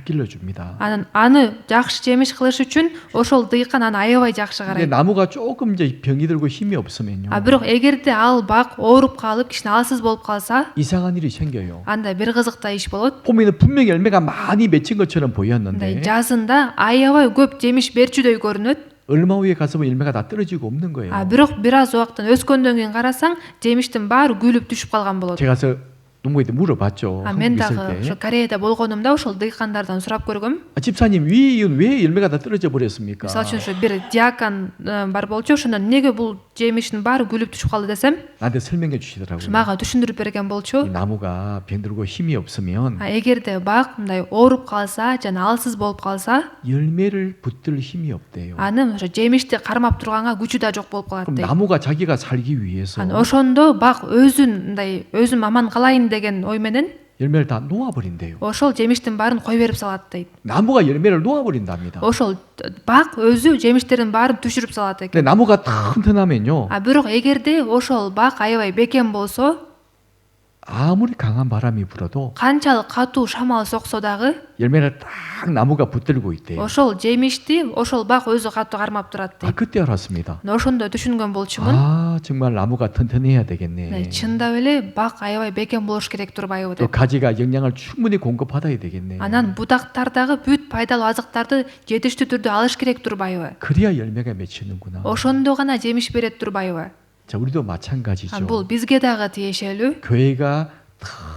길러줍니다. аны жакшы жемиш кылыш үчүн ошол дыйкан аны аябай жакшы 근데 карайт. 나무가 조금 이제 병이 들고 힘이 없으면요. бирок эгерде ал бак ооруп калып кичине алсыз болуп калса, 이상한 일이 생겨요. анда бир кызыктай иш болот. 봄에는 분명히 열매가 많이 맺힌 것처럼 мындай 보였는데 жазында аябай көп жемиш берчүдөй көрүнөт. 얼마 후에 가서 보면 열매가 다 떨어지고 없는 거예요. бирок бир аз убакыттан өскөндөн кийин карасаң, жемиштин баары күлүп түшүп калган болот. 제가 가서 농부한테 물어봤죠. мен 한국 있을 дагы 때. ошо Кореяда болгонумда ошол дыйкандардан сурап көргөм. 집사님 왜 열매가 다 떨어져 버렸습니까? мисалы үчүн ошо бир диакон бар болчу, ошондон эмнеге бул жемиштин баары күлүп түшүп калды десем, 나한테 설명해 주시더라고요. мага түшүндүрүп берген 이 болчу. 나무가 병들고 힘이 없으면 эгерде бак мындай ооруп калса жана алсыз болуп калса, 열매를 붙들 힘이 없대요. анын ошо жемишти кармап турганга күчү да жок болуп калат 그럼 дейт. 나무가 자기가 살기 위해서 ошондо бак өзүм аман калайын деген ой менен 열매를 다 놓아버린대요. ошол жемиштин баарын кое берип салат дейт. 나무가 열매를 놓아버린답니다. ошол бак өзү жемиштердин баарын түшүрүп салат экен. 근데 나무가 튼튼하면요. бирок эгерде ошол бак аябай бекем болсо, 아무리 강한 바람이 불어도 канчалык катуу шамал соксо дагы 열매를 딱 나무가 붙들고 있대요. ошол жемишти ошол бак өзү катуу кармап турат дейт. 그때 알았습니다. ошондо түшүнгөн болчумун. 정말 나무가 튼튼해야 되겠네. чындап эле бак аябай бекем болуш керек турбайбы 또 деп. 가지가 영양을 충분히 공급받아야 되겠네. анан бутактар дагы бүт пайдалуу азыктарды жетиштүү түрдө алыш керек турбайбы. 그래야 열매가 맺히는구나. ошондо гана жемиш берет турбайбы. 자, 우리도 마찬가지죠. бул бизге дагы тиешелүү. 교회가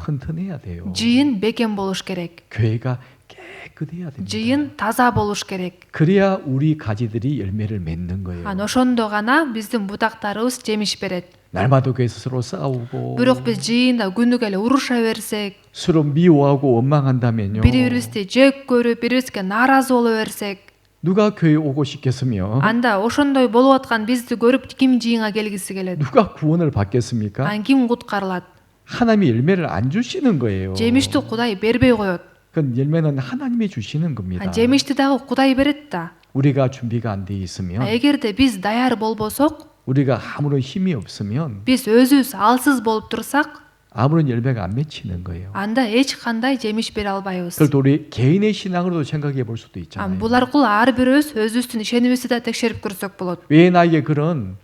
튼튼해야 돼요. жыйын бекем болуш керек. 교회가 깨끗해야 됩니다. жыйын таза болуш керек. 그래야 우리 가지들이 열매를 맺는 거예요. ошондо гана биздин бутактарыбыз жемиш берет. 날마다 교회에서 서로 싸우고 бирок биз жыйында күнүгө эле уруша берсек, 서로 미워하고 원망한다면요. бири бирибизди жек көрүп, бири бирибизге нааразы боло берсек, 누가 교회 오고 싶겠으며 анда ошондой болуп аткан бизди көрүп ким жыйынга келгиси келет? 누가 구원을 받겠습니까? ким куткарылат? 하나님이 열매를 안 주시는 거예요. жемишти Кудай бербей коет. 그 열매는 하나님이 주시는 겁니다. жемишти дагы Кудай берет да. 우리가 준비가 안 돼 있으면 эгерде биз даяр болбосок, 우리가 아무런 힘이 없으면 биз өзүбүз алсыз болуп турсак, 아무런 열매가 안 맺히는 거예요. анда эч кандай жемиш бере албайбыз. 그걸 또 우리 개인의 신앙으로도 생각해 볼 수도 있잖아요. бул аркылуу ар бирөөбүз өзүбүздүн ишенимибизди да текшерип көрсөк болот. 왜 나에게 그런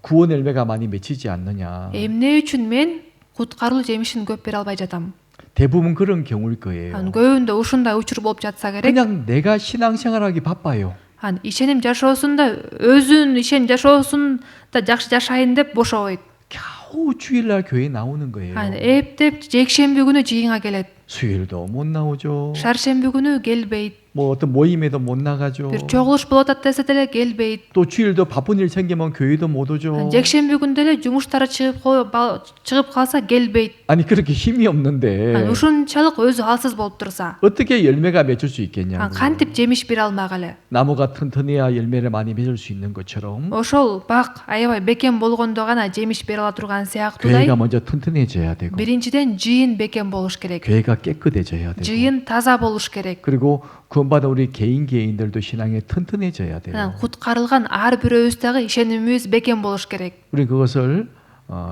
구원 열매가 많이 맺히지 않느냐? эмне үчүн мен куткаруу жемишин көп бере албай жатам? 대부분 그런 경우일 거예요. көбүндө ушундай учур болуп жатса керек. 그냥 내가 신앙생활하기 바빠요. ишеним жашоосунда өзүнүн ишеним жашоосунда жакшы жашайын деп бошобойт. 겨우 주일날 교회 나오는 거예요. эптеп жекшемби күнү жыйынга келет. 수요일도 못 나오죠. шаршемби күнү келбейт. 뭐 어떤 모임에도 못 나가죠. бир чогулуш болуп атат десе деле келбейт. 또 주일도 바쁜 일 생기면 교회도 못 오죠. жекшемби күндө эле жумуштары чыгып калса келбейт. 아니 그렇게 힘이 없는데 ушунчалык өзү алсыз болуп турса, 어떻게 열매가 맺을 수 있겠냐고. кантип жемиш бере алмак эле? 나무가 튼튼해야 열매를 많이 맺을 수 있는 것처럼 ошол бак аябай бекем болгондо гана жемиш бере ала турган сыяктуудай, 교회가 먼저 튼튼해져야 되고 биринчиден жыйын бекем болуш керек. 교회가 깨끗해져야 되고 жыйын таза болуш керек. 그리고 구원받은 우리 개인들도 신앙에 튼튼해져야 돼요. куткарылган ар бирөөбүз дагы ишенимибиз бекем болуш керек. 우리 그것을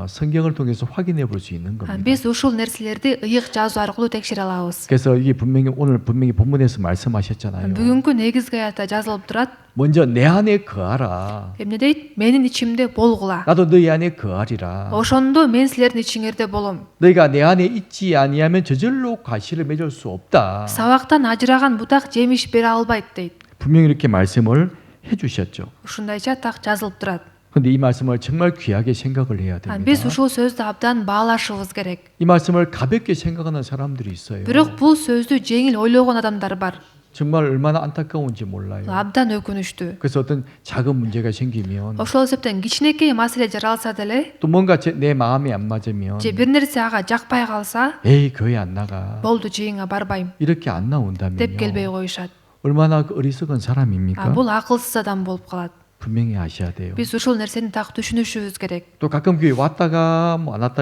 성경을 통해서 확인해 볼 수 있는 겁니다. Биз ушул нерселерди ыйык жазуу аркылуу текшере алабыз. 그래서 이게 오늘 분명히 본문에서 말씀하셨잖아요. Бүгүнкү негизги аятта жазылып турат. 먼저 내 안에 거하라. Эмне дейт? Менин ичимде болгула. 나도 너희 안에 거하리라. Ошондо мен силердин ичиңерде болом. 너희가 내 안에 있지 아니하면 저절로 과실을 맺을 수 없다. Сабактан ажыраган бутак жемиш бере албайт дейт. 분명히 이렇게 말씀을 해주셨죠. Ушундайча так жазылып турат. 그런데 이 말씀을 정말 귀하게 생각을 해야 됩니다. Биз ушул сөздү абдан баалашыбыз керек. 이 말씀을 가볍게 생각하는 사람들이 있어요. Бирок бул сөздү жеңил ойлогон адамдар бар. 정말 얼마나 안타까운지 몰라요. Абдан өкүнүчтүү. 그래서 어떤 작은 문제가 생기면 Ошол эсептен кичинекей маселе жаралса деле, 또 뭔가 내 마음에 안 맞으면 же бир нерсе ага жакпай калса, 에이 교회 안 나가 болду жыйынга барбайм 이렇게 안 деп келбей 나온다면요. коюшат. 얼마나 어리석은 사람입니까? Бул акылсыз адам болуп калат. 분명히 아셔야 돼요. Биз ушул нерсени так түшүнүшүбүз керек. 또 가끔 교회 왔다가 뭐 안 왔다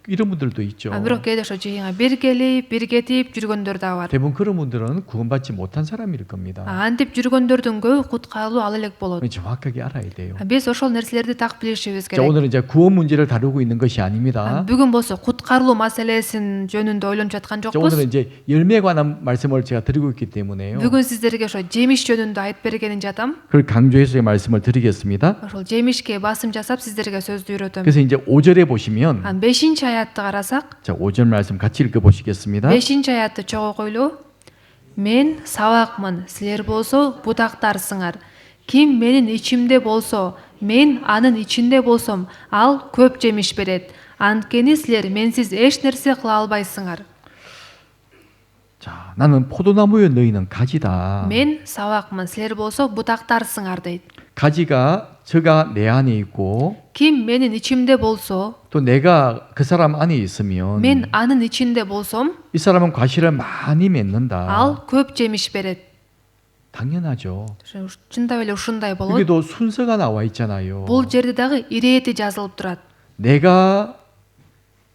이런 분들도 있죠. Бирок кээде ошо жыйынга бир келип, бир кетип жүргөндөр да бар. 대부분 그런 분들은 구원받지 못한 사람일 겁니다. Антип жүргөндөрдүн көбү куткарылуу ала элек болот. 정확하게 알아야 돼요. Биз ошол нерселерди так билишибиз 자, керек. 오늘은 이제 구원 문제를 다루고 있는 것이 아닙니다. Бүгүн болсо куткарылуу маселесин жөнүндө ойлонуп жаткан 자, жокпуз. 오늘은 이제 열매에 관한 말씀을 제가 드리고 있기 때문에요. Бүгүн сиздерге ошо жемиш жөнүндө айтып бергенин жатам. 그걸 강조해서 이 말씀을 드리겠습니다. Ошол жемишке басым жасап сиздерге сөздү үйрөтөм. 그래서 이제 5절에 보시면 5 аятты карасак, 자, 5절 말씀 같이 읽어 보시겠습니다. 5 аятты чогуу койлуу. Мен сабакмын, силер болсо бутактарсыңар. Ким менин ичимде болсо, мен анын ичинде болсом, ал көп жемиш берет. Анткени силер менсиз эч нерсе кыла албайсыңар. 자, 나는 포도나무여 너희는 가지다. Мен сабакмын, силер болсо бутактарсыңар дейт. 가지가 저가 내 안에 있고 Ким менин ичимде болсо, 또 내가 그 사람 안에 있으면 мен анын ичинде болсом, 이 사람은 과실을 많이 맺는다. ал көп жемиш берет. 당연하죠. Чындап эле ушундай болот. 여기도 순서가 나와 있잖아요. Бул жерде дагы ирети жазылып турат.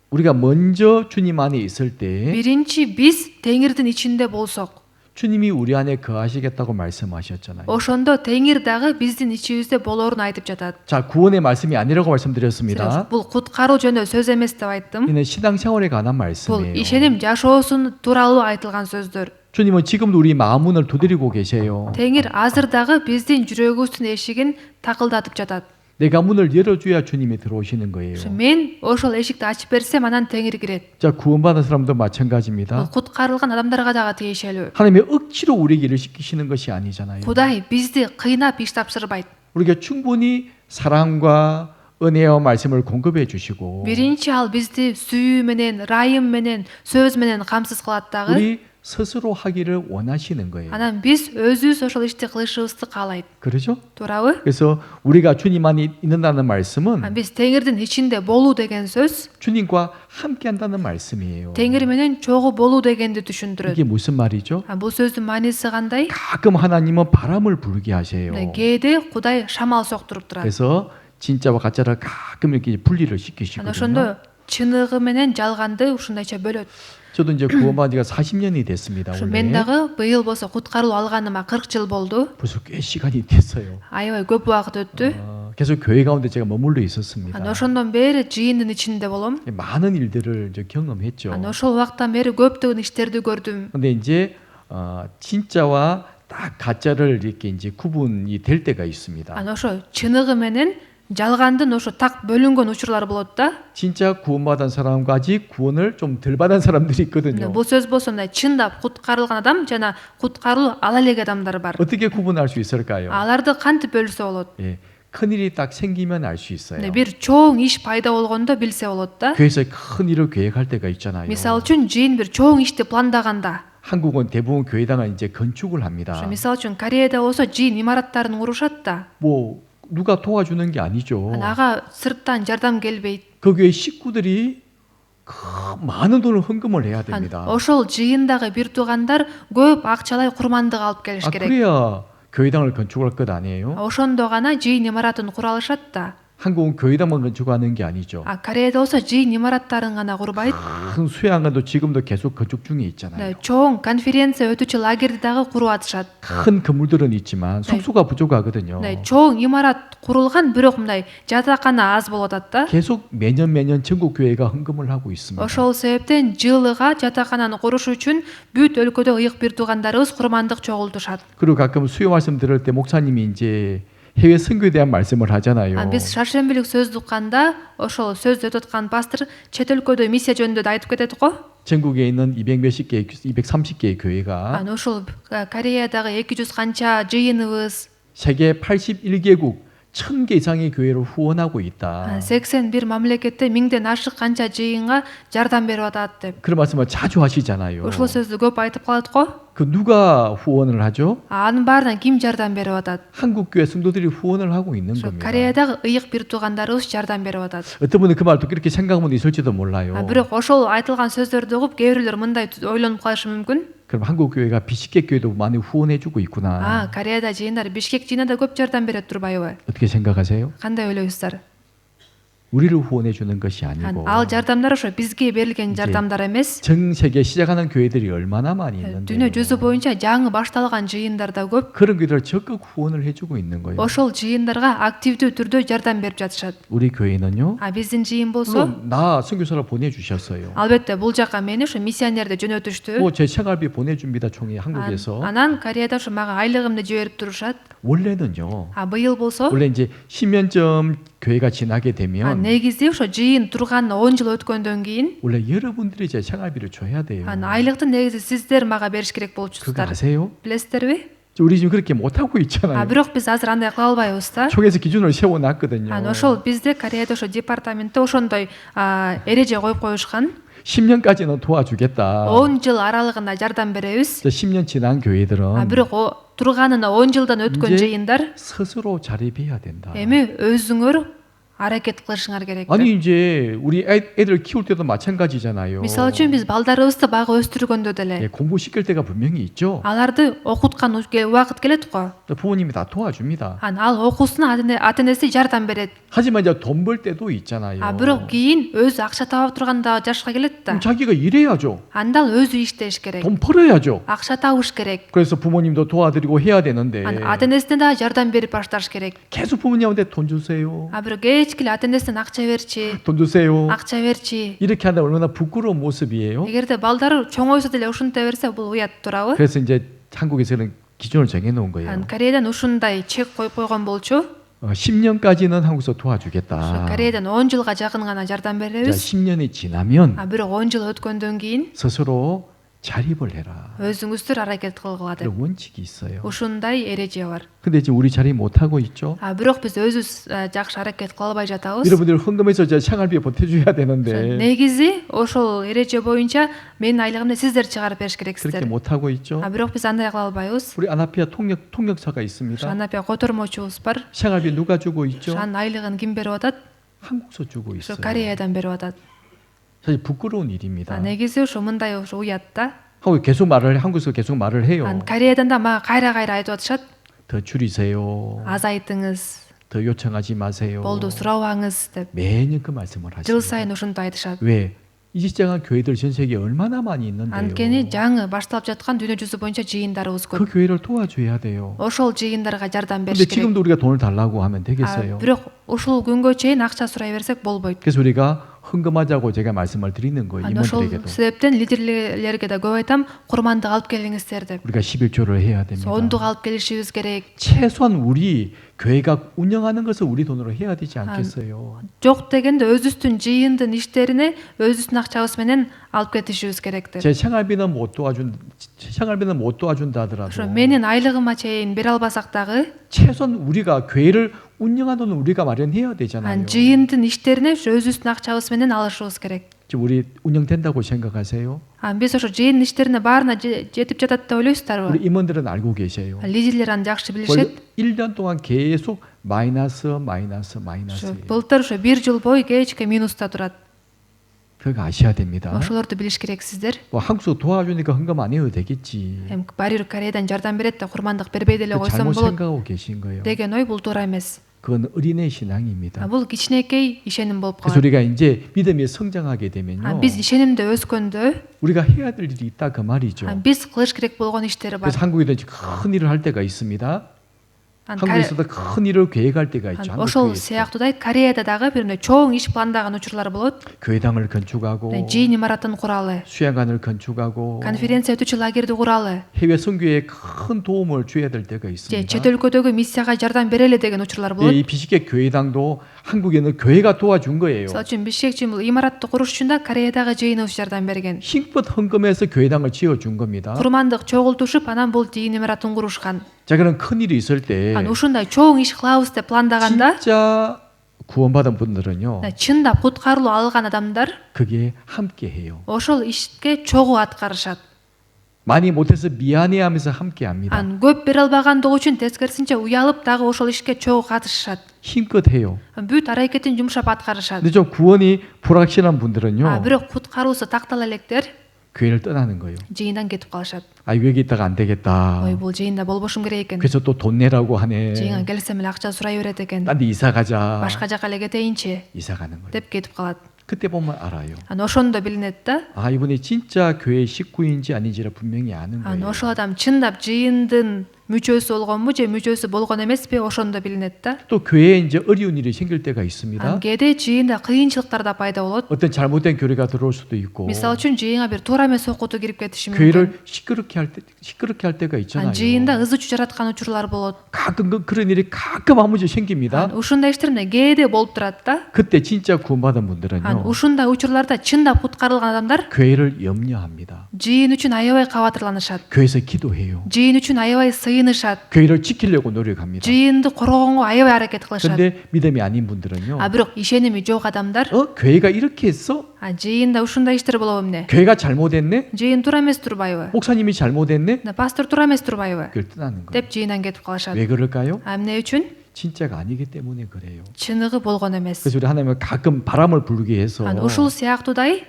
우리가 먼저 주님 안에 있을 때 Биринчи биз Теңирдин ичинде болсок, 주님이 우리 안에 거하시겠다고 말씀하셨잖아요. ошондо Теңир дагы биздин ичибизде болорун айтып жатат. 자, 구원의 말씀이 아니라고 말씀드렸습니다. Бул куткаруу жөнүндө сөз эмес деп айттым. 이는 신앙생활에 관한 Бул 말씀이에요. ишеним жашоосун тууралуу айтылган сөздөр. 주님은 지금도 우리 마음 문을 두드리고 계세요. Теңир азыр дагы биздин жүрөгүбүздүн эшигин такылдатып жатат. 내가 문을 열어줘야 주님이 들어오시는 거예요. Мен ошол эшикти ачып берсем анан Теңир кирет. 자, 구원받은 사람도 Бул 마찬가지입니다. куткарылган адамдарга дагы тиешелүү. 하나님이 억지로 우리에게 일을 시키시는 것이 아니잖아요. Кудай бизди кыйнап иш тапшырбайт. 우리가 충분히 사랑과 은혜와 말씀을 공급해 주시고 Биринчи ал бизди сүйүү менен, ырайым менен, сөз менен камсыз кылат дагы. 우리 스스로 하기를 원하시는 거예요. Анан биз өзүбүз ошол ишти кылышыбызды каалайт. 그렇죠? Туурабы? 그래서 우리가 주님 안에 있는다는 말씀은 Биз Теңирдин ичинде болуу деген сөз 주님과 함께 한다는 말씀이에요. Теңир менен чогуу болуу дегенди түшүндүрөт. 이게 무슨 말이죠? Бул сөздүн мааниси кандай? 가끔 하나님은 바람을 불게 하세요. Кээде Кудай шамал соктуруп турат. 그래서 진짜와 가짜를 가끔 이렇게 분리를 Анан 시키시거든요. ошондо чыныгы менен жалганды ушундайча бөлөт. 저도 이제 구원받은 지가 40년이 됐습니다. Мен 원래 дагы быйыл болсо куткарылуу алганыма 40 жыл болду. 벌써 꽤 시간이 됐어요. Аябай көп убакыт өттү. 계속 교회 가운데 제가 머물러 있었습니다. Анан ошондон бери жыйындын ичинде болом. 많은 일들을 이제 경험했죠. Анан ошол убактан бери көптөгөн иштерди көрдүм. 근데 이제 진짜와 딱 가짜를 이렇게 이제 구분이 될 때가 있습니다. Анан ошо чыныгы менен жалгандын ошо так бөлүнгөн учурлар болот да. 진짜 구원받은 사람과 아직 구원을 좀 덜 받은 사람들이 있거든요. Бул сөз болсо мындай чындап куткарылган адам жана куткарылуу ала элек адамдар бар. 어떻게 구분할 수 있을까요? Аларды кантип бөлсө болот? 예, 큰일이 딱 생기면 알 수 있어요. Бир чоң иш пайда болгондо билсе болот да. 교회에서 큰 일을 계획할 때가 있잖아요. Мисалы үчүн жыйын бир чоң ишти пландаганда, 한국은 대부분 교회당은 이제 건축을 합니다. мисалы үчүн Кореяда болсо жыйын имараттарын курушат да. 뭐 누가 도와주는 게 아니죠. Ага сырттан жардам келбейт. 그 교회 식구들이 많은 돈을 헌금을 해야 됩니다. Ошол жыйындагы бир туугандар көп акчалай курмандык алып келиш керек. 그래야 교회당을 건축할 것 아니에요? Ошондо гана жыйын имаратын кура алышат да. 한국은 교회당만 건축하는 게 아니죠. Кореяда болсо жыйын имараттарын гана курбайт. 큰 수양관도 지금도 계속 건축 중에 있잖아요. чоң конференция өтүүчү лагерди дагы куруп атышат. 큰 건물들은 있지만 숙소가 부족하거든요. чоң имарат курулган, бирок мындай жатакана аз болуп атат да. 계속 매년 전국 교회가 헌금을 하고 있습니다. ошол себептен жылыга жатакананы куруш үчүн бүт өлкөдө ыйык бир туугандарыбыз курмандык чогултушат. 그리고 가끔 수요 말씀 들을 때 목사님이 이제 해외 선교에 대한 말씀을 하잖아요. Биз шаршембилик сөз укканда ошол сөз өтүп аткан пастор чет өлкөдө миссия жөнүндө да айтып кетет го. 전국에 있는 230개의 교회가 ошол Кореядагы 200 канча жыйыныбыз, 세계 81개국 1000개 이상의 교회를 후원하고 있다. 81 мамлекетте 1000ден ашык канча жыйынга жардам берип атат деп. 그런 말씀을 자주 하시잖아요. ошол сөздү көп айтып калат го. 그 누가 후원을 하죠? анын баарына ким жардам берип атат? 한국 교회 성도들이 후원을 하고 있는 겁니다. Кореядагы ыйык бир туугандарыбыз жардам берип атат. 어떤 분은 그 말 듣고 이렇게 생각하는 분도 있을지도 몰라요. бирок ошол айтылган сөздөрдү угуп кээ бирлер мындай ойлонуп калышы мүмкүн. 그럼 한국 교회가 비식계 교회도 많이 후원해주고 있구나. Кореяда жыйындар Бишкек жыйынында көп жардам берет турбайбы? 어떻게 생각하세요? Кандай ойлойсуздар? 우리를 후원해 주는 것이 아니고 ал жардамдар ошо бизге берилген жардамдар эмес. 전 세계 시작하는 교회들이 얼마나 많이 있는데 дүйнө жүзү боюнча жаңы башталган жыйындар да көп. 그런 교회들 적극 후원을 해주고 있는 거예요. ошол жыйындарга активдүү түрдө жардам берип жатышат. 우리 교회는요. биздин жыйын болсо, 나 선교사를 보내주셨어요. албетте бул жака мени ошо миссионерди жөнөтүштү. 제 생활비 보내줍니다. 총회 한국에서. анан Кореяда ошо мага айлыгымды жиберип турушат. 원래는요. быйыл болсо, 원래 이제 10년쯤 교회가 지나게 되면 негизи ошо жыйын турган 10 жыл өткөндөн кийин 원래 여러분들이 제 생활비를 줘야 돼요. айлыкты негизи сиздер мага бериш керек 그거 болчусуздар. 아세요? билесиздерби? 우리 지금 그렇게 못 하고 있잖아요. бирок биз азыр андай кыла албайбыз да. 총회에서 기준을 세워놨거든요. ошол бизде Кореяда ошо департаментте ошондой эреже коюп коюшкан. 10년까지는 도와주겠다. 10 жыл аралыгында жардам беребиз. 10년 지난 교회들은 бирок турганына 10 жылдан өткөн 이제 жыйындар 스스로 자립해야 된다. эми өзүңөр аракет кылышыңар керек. 아니 이제 우리 애들 키울 때도 마찬가지잖아요. мисалы үчүн биз балдарыбызды бага өстүргөндө деле 공부시킬 때가 분명히 있죠. аларды окуткан убакыт келет го. 부모님이 다 도와줍니다. ал окуусун ата энеси жардам берет. 하지만 이제 돈 벌 때도 있잖아요. бирок кийин өзү акча таба турганда жашка келет да. 자기가 일해야죠. анда ал өзү иштеш керек. 돈 벌어야죠. акча табыш керек. 그래서 부모님도 도와드리고 해야 되는데 ата энесине да жардам берип башташ керек. 계속 부모님한테 돈 주세요. бирок кечкиле ата энесинен акча берчи, 돈 주세요. акча берчи. 이렇게 하다 얼마나 부끄러운 모습이에요. эгерде балдары чоңойсо деле ушинте берсе бул уят турабы? 그래서 이제 한국에서는 기준을 정해놓은 거예요. Кореядан ушундай чек коюп койгон болчу. 10년까지는 한국에서 도와주겠다. Кореядан 10 жылга жакын гана жардам 자, беребиз. 10년이 지나면 бирок 10 жыл өткөндөн кийин 스스로 자립을 해라. өзүңүздөр аракет кылгыла деп. 그런 원칙이 있어요. ушундай эреже бар. 근데 지금 우리 자립 못 하고 있죠. бирок биз өзүбүз жакшы аракет кыла албай жатабыз. 여러분들 헌금해서 제 생활비 보태줘야 되는데 негизи ошол эреже боюнча менин айлыгымды сиздер чыгарып бериш 그렇게 керексиздер. 못 하고 있죠. бирок биз андай кыла албайбыз. 우리 아나피아 통역사가 있습니다. анапия котормочубуз бар. 생활비 누가 주고 있죠? анын айлыгын ким берип атат? 한국서 주고 있어요. Кореядан берип атат. 사실 부끄러운 일입니다. негизи ошо мындай ошо уят да. 한국에서 계속 말을 해요. Кореядан да мага кайра айтып атышат. 더 줄이세요. азайтыңыз, 더 요청하지 마세요. болду сурабаңыз деп. 매년 그 말씀을 жыл 하시죠. сайын ушинтип айтышат. 왜? 이제 시작한 교회들 전 세계에 얼마나 많이 있는데요. анткени жаңы башталып жаткан дүйнө жүзү боюнча жыйындарыбыз 그 көп. 교회를 도와줘야 돼요. ошол жыйындарга жардам 근데 бериш керек. 지금도 우리가 돈을 달라고 하면 되겠어요. бирок ушул күнгө чейин акча сурай берсек болбойт. 그래서 우리가 헌금하자고 제가 말씀을 드리는 거예요. ошол 임원들에게도. себептен лидерлерге да көп айтам, курмандык алып келиңиздер деп. 우리가 11조를 해야 됩니다. ондук алып келишибиз керек. 최소한 우리 교회가 운영하는 것을 우리 돈으로 해야 되지 않겠어요. жок дегенде өзүбүздүн жыйындын иштерине өзүбүздүн акчабыз менен алып кетишибиз керек деп. 제 생활비는 못 도와준다 하더라도 ошо менин айлыгыма чейин бере албасак дагы 최소한 우리가 교회를 운영하는 돈은 우리가 마련해야 되잖아요. жыйындын иштерине ошо өзүбүздүн акчабыз менен алышыбыз керек. 지금 우리 운영된다고 생각하세요? биз ошо жыйындын иштерине баарына жетип жатат деп 우리 ойлойсуздарбы? 임원들은 알고 계세요. лидерлер аны жакшы 원래 билишет. 1년 동안 계속 마이너스. былтыр ошо 1 жыл бою кечке минуста турат. 그거 아셔야 됩니다. ошолорду билиш керексиздер. 한국에서 도와주니까 헌금 안 해도 되겠지. баары Кореядан жардам берет да курмандык бербей деле койсом 잘못 болот 생각하고 계신 거예요. деген ой бул туура эмес. 그건 어린애 신앙입니다. бул кичинекей ишеним болуп 그래서 калат. 우리가 이제 믿음이 성장하게 되면요, биз ишенимде өскөндө 우리가 해야 될 일이 있다 그 말이죠. биз кылыш керек болгон иштери бар. 그래서 한국에도 큰 일을 할 때가 있습니다. ан 한국에서도 큰 일을 계획할 때가 있죠. 한국 ошол 교회에서. сыяктуудай Кореяда дагы бир чоң иш пландаган учурлар болот. 교회당을 건축하고 жыйын имаратын куралы, 수양관을 건축하고 конференция өтүүчү лагерди куралы, 해외 선교에 큰 도움을 줘야 될 때가 же 있습니다. чет өлкөдөгү миссияга жардам берели деген учурлар 예, болот. 이 비식계 교회당도 한국에는 교회가 도와준 거예요. мисалы үчүн бишкек бул имаратты куруш үчүн да Кореядагы жыйыныбыз жардам берген. 힘껏 헌금해서 교회당을 지어준 겁니다. курмандык чогултушуп анан бул жыйын имаратын курушкан. 자, 그런 큰 일이 있을 때 ан ушундай чоң иш кылабыз деп пландаганда 진짜 구원받은 분들은요, чындап куткарылуу алган адамдар 그게 함께 해요. ошол ишке чогуу аткарышат. 많이 못해서 미안해하면서 함께 합니다. ан көп бере албагандыгы үчүн тескерисинче уялып дагы ошол ишке чогуу катышышат. 힘껏 해요. бүт аракетин жумшап аткарышат. 근데 좀 구원이 불확실한 분들은요, бирок куткаруусу тактала электер 교회를 떠나는 거예요. жыйындан кетип калышат. 아, 여기 있다가 안 되겠다. ой бул жыйында болбошум керек экен. 그래서 또 돈 내라고 하네. жыйынга келсем эле акча сурай берет экен. 딴 데 이사 가자. башка жака эле кетейинчи 이사 가는 거예요. деп кетип калат. 그때 보면 알아요. ан ошондо билинет да. 아, 이분이 진짜 교회 식구인지 아닌지를 분명히 아는 ан 거예요. ошол адам чындап жыйындын мүчөсү болгонбу же мүчөсү болгон эмеспи ошондо билинет да. 또 교회에 이제 어려운 일이 생길 때가 ан 있습니다. кээде жыйында кыйынчылыктар да пайда болот. 어떤 잘못된 교리가 들어올 수도 있고, мисалы үчүн жыйынга бир туура эмес окутуу кирип кетиши мүмкүн. 교회를 시끄럽게 할 때가 있잖아요. ан жыйында ызы чуу жараткан учурлар болот. 가끔 그런 일이 가끔 한 번씩 생깁니다. ан ушундай иштер кээде болуп турат да. 그때 진짜 구원받은 ан 분들은요, ушундай учурларда чындап куткарылган адамдар 교회를 염려합니다. жыйын үчүн аябай кабатырланышат. 교회에서 기도해요. жыйын үчүн аябай сыйынышат. 교회를 지키려고 노력합니다. жыйынды коргонго аябай аракет кылышат. 근데 믿음이 아닌 분들은요, бирок ишеними жок адамдар 교회가 이렇게 했어? жыйында ушундай иштер болобу эмне? 교회가 잘못했네? жыйын туура эмес турбайбы? 목사님이 잘못했네? пастор туура эмес турбайбы? 그걸 떠나는 거예요. деп жыйындан кетип калышат. 왜 그럴까요? эмне үчүн? 진짜가 아니기 때문에 그래요. чыныгы болгон эмес. 그래서 우리 하나님은 가끔 바람을 불게 해서 ан ушул сыяктуудай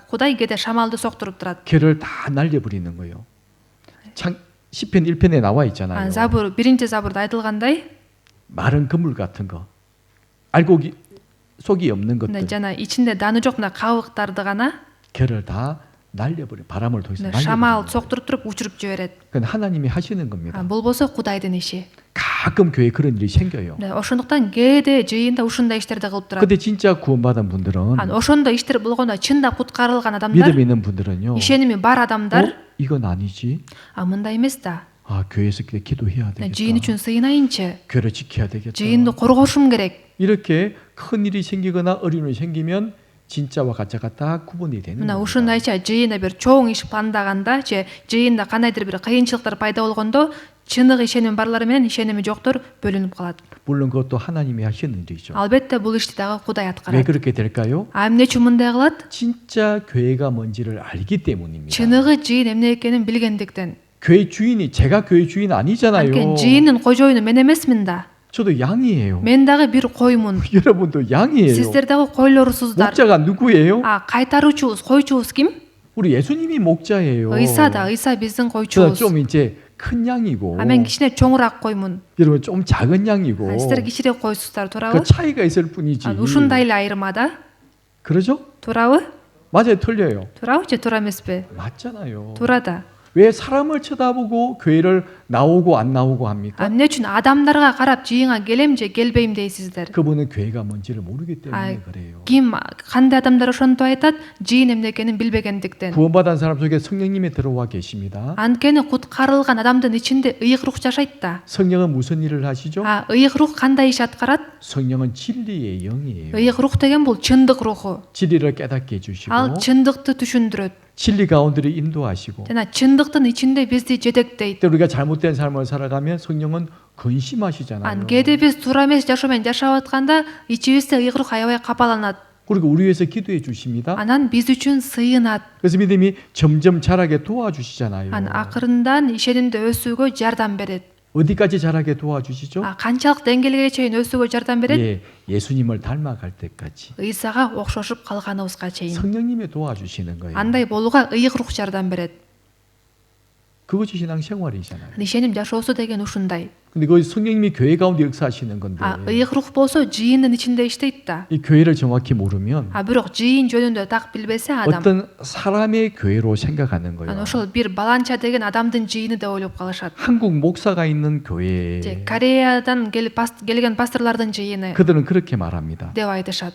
Кудай кээде шамалды соктуруп турат. 교회를 다 날려버리는 거예요. 시편 1편에 나와 있잖아요. ан забур биринчи забурда айтылгандай, 마른 그물 같은 거, 알고 속이 없는 것들, жана ичинде даны жок мына кабыктарды гана 교회를 다 날려버려. 바람을 통해서 шамал 날려버려. соктуруп туруп учуруп жиберет. 그건 하나님이 하시는 겁니다. болбосо Кудайдын иши. 가끔 교회에 그런 일이 생겨요. ошондуктан кээде жыйында ушундай иштерди кылып турат. 근데 진짜 구원받은 분들은, ан ошондой иштер болгондо чындап куткарылган адамдар, 믿음 있는 분들은요, ишеними бар адамдар, 이건 아니지. мындай эмес да. 아, 교회에서 기도해야 жыйын 되겠다. үчүн сыйынайынчы. 교회를 지켜야 되겠다. жыйынды коргошум керек. 이렇게 큰 일이 생기거나 어려운 일이 생기면 진짜와 가짜가 딱 구분이 되는 мына 겁니다. ушундайча жыйында бир чоң иш пландаганда же жыйында кандайдыр бир кыйынчылыктар пайда болгондо чыныгы ишеним барлар менен ишеними жоктор бөлүнүп калат. 물론 그것도 하나님이 하시는 일이죠. албетте бул ишти дагы Кудай 왜 аткарат. 그렇게 될까요? эмне үчүн мындай кылат? 진짜 교회가 뭔지를 알기 때문입니다. чыныгы жыйын эмне экенин билгендиктен. 교회 주인이 제가 교회 주인 아니잖아요. анткени жыйындын кожоюну мен эмесмин да. 저도 양이에요. мен дагы бир коймун. 여러분도 양이에요. сиздер дагы койлорусуздар. 목자가 누구예요? кайтаруучубуз, койчубуз ким? 우리 예수님이 목자예요. ыйса да, ыйса биздин 저는 койчубуз. 좀 이제 큰 양이고, мен кичине чоңураак коймун. 여러분 좀 작은 양이고, сиздер кичирээк койсуздар, 그 туурабы? 차이가 있을 뿐이지. ушундай эле айырма да. 그러죠? туурабы? 맞아요, 틀려요. туурабы же туура эмеспи? 맞잖아요. туура да. 왜 사람을 쳐다보고 교회를 나오고 안 나오고 합니까? эмне үчүн адамдарга карап жыйынга келем же келбейм дейсиздер? 그분은 교회가 뭔지를 모르기 때문에 그래요. ким кандай адамдар ошентип айтат? жыйын эмне экенин билбегендиктен. 구원받은 사람 속에 성령님이 들어와 계십니다. анткени куткарылган адамдын ичинде ыйык рух жашайт да. 성령은 무슨 일을 하시죠? ыйык рух кандай иш аткарат? 성령은 진리의 영이에요. ыйык рух деген бул чындык руху. 진리를 깨닫게 해주시고, ал чындыкты түшүндүрөт. 진리 가운데를 인도하시고, жана чындыктын ичинде бизди жетектейт. 또 우리가 잘못된 삶을 살아가면 성령은 근심하시잖아요. кээде биз туура эмес жашоо менен жашап атканда ичибизде ыйык рух аябай капаланат. 그리고 우리 위해서 기도해 주십니다. анан биз үчүн сыйынат. 그래서 믿음이 점점 자라게 도와주시잖아요. акырындан ишенимде өсүүгө жардам берет. 어디까지 자라게 도와주시죠? канчалык деңгээлге чейин өсүүгө жардам берет? 예, 예수님을 닮아갈 때까지 ыйсага окшошуп калганыбызга чейин. 성령님이 도와주시는 거예요. андай болууга ыйык рух жардам берет. 그것이 신앙생활이잖아요. ишеним жашоосу деген ушундай. 근데 그 성령님이 교회 가운데 역사하시는 건데 ыйык рух болсо жыйындын ичинде иштейт да. 이 교회를 정확히 모르면 Бирок жыйын жөнүндө так билбесе адам, 어떤 사람의 교회로 생각하는 аны 거예요. ошол бир баланча деген адамдын жыйыны деп ойлоп калышат. 한국 목사가 있는 Же 교회 Кореядан келген пасторлордун жыйыны 그들은 그렇게 말합니다. деп айтышат.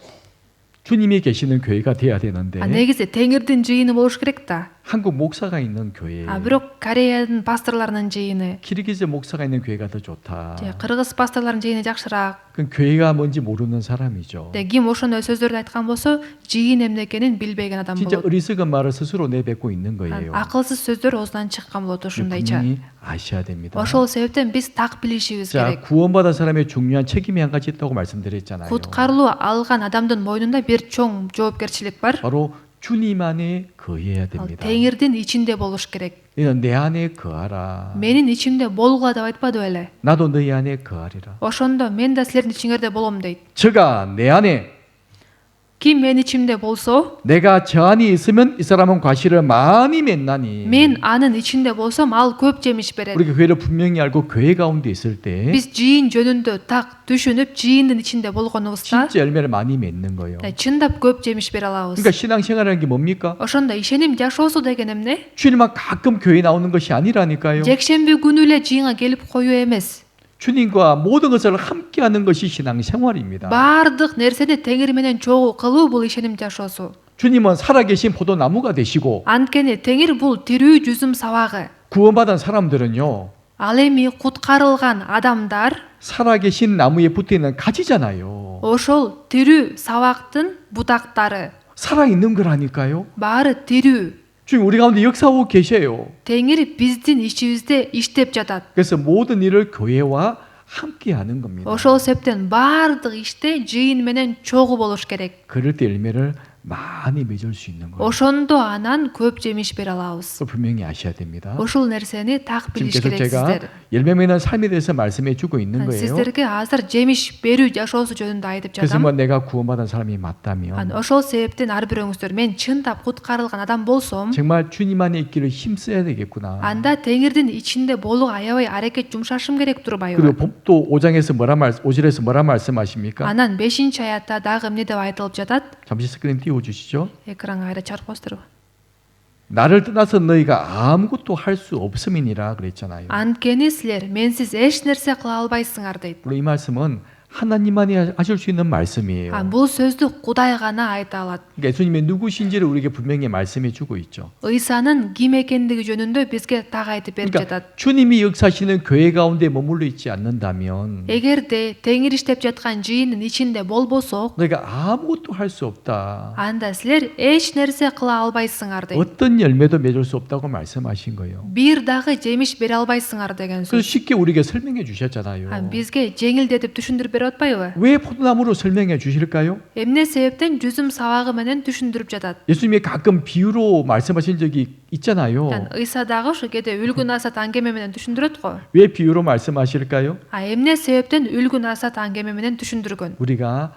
주님이 계시는 교회가 돼야 되는데 негизи Теңирдин жыйыны болуш керек да. 한국 목사가 있는 교회, Бирок Кореянын пасторлорунун жыйыны, 키르기즈 목사가 있는 교회가 더 좋다. же кыргыз пасторлорунун жыйыны жакшыраак. 그 교회가 뭔지 모르는 사람이죠. Ким ошондой сөздөрдү айткан болсо, жыйын эмне экенин билбеген адам 진짜 болот. 어리석은 말을 스스로 내뱉고 있는 거예요. Акылсыз сөздөр оозунан чыккан болот ушундайча. 분명히 아셔야 됩니다. Ошол себептен биз так билишибиз 자, керек. 구원받은 사람의 중요한 책임이 한 가지 있다고 말씀드렸잖아요. Куткарылуу алган адамдын мойнунда бир чоң жоопкерчилик бар. 바로 주님 안에 거해야 Ал 됩니다. Теңирдин ичинде болуш керек. 이는 내 안에 거하라. Менин ичимде болгула деп айтпады беле? 나도 너희 안에 거하리라. Ошондо мен да силердин ичиңерде болом дейт. 저가 내 안에 Ким мен ичимде болсо, 내가 저 안에 있으면 이 사람은 과실을 많이 맺나니. мен анын ичинде болсом ал көп жемиш берет. 우리가 교회를 분명히 알고 교회 가운데 있을 때 Биз жыйын жөнүндө так түшүнүп, жыйындын ичинде болгонубузда 진짜 열매를 많이 맺는 거예요. чындап көп жемиш бере алабыз. 그러니까 신앙생활이라는 게 뭡니까? Ошондо ишеним жашоосу деген эмне? 주님만 가끔 교회 나오는 것이 아니라니까요. Жекшемби күнү эле жыйынга келип коюу эмес. 주님과 모든 것을 함께하는 것이 신앙생활입니다. Баардык нерсени Теңир менен чогуу кылуу бул ишеним жашоосу. 주님은 살아계신 포도나무가 되시고 Анткени Теңир бул тирүү жүзүм сабагы. 구원받은 사람들은요 Ал эми куткарылган адамдар 살아계신 나무에 붙어있는 가지잖아요. ошол тирүү сабактын бутактары. 살아있는 거라니까요. Баары тирүү. 주님 우리 가운데 역사하고 계셔요. Теңир биздин ичибизде иштеп жатат. 그래서 모든 일을 교회와 함께하는 겁니다. Ошол себептен баардык иште жыйын менен чогуу болуш керек. 그럴 때 열매를 많이 맺을 수 있는 거예요. Ошондо анан көп жемиш бере алабыз. 그걸 분명히 아셔야 됩니다. Ошол нерсени так 지금 билиш 계속 керек 제가 сиздер. 열매 맺는 삶에 대해서 말씀해 주고 있는 거예요. Сиздерге азыр жемиш берүү жашоосу жөнүндө айтып 그래서 жатам. 뭐 내가 구원받은 사람이 맞다면 Ошол себептен ар бирөөңүздөр мен чындап куткарылган адам болсом, 정말 주님 안에 있기를 힘써야 되겠구나. анда Теңирдин ичинде болууга аябай аракет жумшашым керек турбайбы? 그리고 또 5장에서 5절에서 뭐라 말씀하십니까? Анан 5-аятта дагы эмне деп айтылып жатат? 잠시 스크린 띄워 주시죠. Экранга кайра чыгарып коюңуздарбы? 나를 떠나서 너희가 아무것도 할 수 없음이니라 그랬잖아요. Анткени силер менсиз эч нерсе кыла албайсыңар дейт. 물론 이 말씀은 하나님만이 하실 수 있는 말씀이에요. Бул сөздү Кудай гана айта алат. 그러니까 예수님의 누구신지를 우리에게 분명히 말씀해 주고 있죠. Ыйсанын ким экендиги жөнүндө бизге так айтып берип 그러니까 жатат. 주님이 역사하시는 교회 가운데 머물러 있지 않는다면 Эгерде Теңир иштеп жаткан жыйындын ичинде болбосок, 너희가 아무것도 할 수 없다. анда силер эч нерсе кыла албайсыңар дейт. 어떤 열매도 맺을 수 없다고 말씀하신 거예요. Бир дагы жемиш бере албайсыңар деген 그래서 сөз. 쉽게 우리에게 설명해 주셨잖아요. Бизге жеңилдетип түшүндүрүп берип атпайбы? 왜 포도나무로 설명해 주실까요? Эмне себептен жүзүм сабагы менен түшүндүрүп жатат? 예수님이 가끔 비유로 말씀하신 적이 있잖아요. Ыйса дагы ошо кээде үлгү насат аңгеме менен түшүндүрөт го. 왜 비유로 말씀하실까요? Эмне себептен үлгү насат аңгеме менен түшүндүргөн? 우리가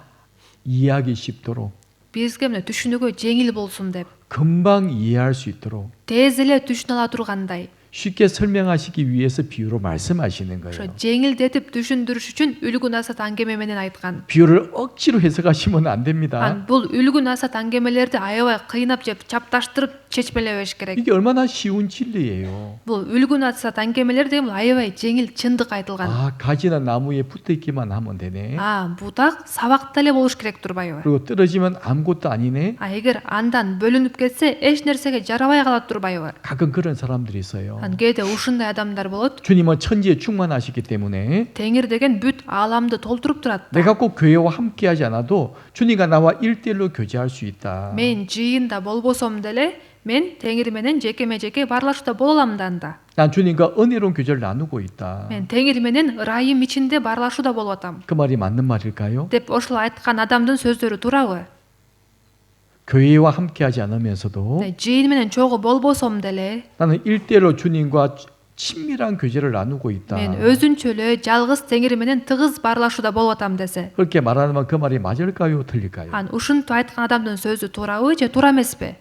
이해하기 쉽도록 Бизге эмне түшүнүүгө жеңил болсун деп. 금방 이해할 수 있도록 Тез эле түшүнө ала тургандай. 쉽게 설명하시기 위해서 비유로 말씀하시는 Ошо 거예요. жеңилдетип түшүндүрүш үчүн үлгү насат аңгеме менен айткан. 비유를 억지로 해석하시면 안 됩니다. Бул үлгү насат аңгемелерди аябай кыйнап же чапташтырып чечмелебеш керек. 이게 얼마나 쉬운 진리예요. Бул үлгү насат аңгемелер деген бул аябай жеңил чындык айтылган. 아, 가지는 나무에 붙어 있기만 하면 되네. Бутак сабакта эле болуш керек турбайбы? 그리고 떨어지면 아무것도 아니네. Эгер андан бөлүнүп кетсе эч нерсеге жарабай калат турбайбы? 가끔 그런 사람들이 있어요. Кээде ушундай адамдар болот. 주님은 천지에 충만하시기 때문에 Теңир деген бүт ааламды толтуруп турат. 내가 꼭 교회와 함께하지 않아도 주님과 나와 1대1로 교제할 수 있다. Мен жыйында болбосом деле мен Теңир менен жекеме жеке баарлашууда боло алам да анда. 난 주님과 은혜로운 교제를 나누고 있다. Мен Теңир менен ырайым ичинде баарлашууда болуп атам. 그 말이 맞는 말일까요? деп ошол айткан адамдын сөздөрү туурабы? 교회와 함께하지 않으면서도 жыйын менен чогуу болбосом деле 나는 1대1로 주님과 친밀한 교제를 나누고 있다. мен өзүнчөлө жалгыз Теңир менен тыгыз баарлашууда болуп атам десе, 그렇게 말하면 그 말이 맞을까요? 틀릴까요? ушинтип айткан адамдын сөзү туурабы же туура эмеспи?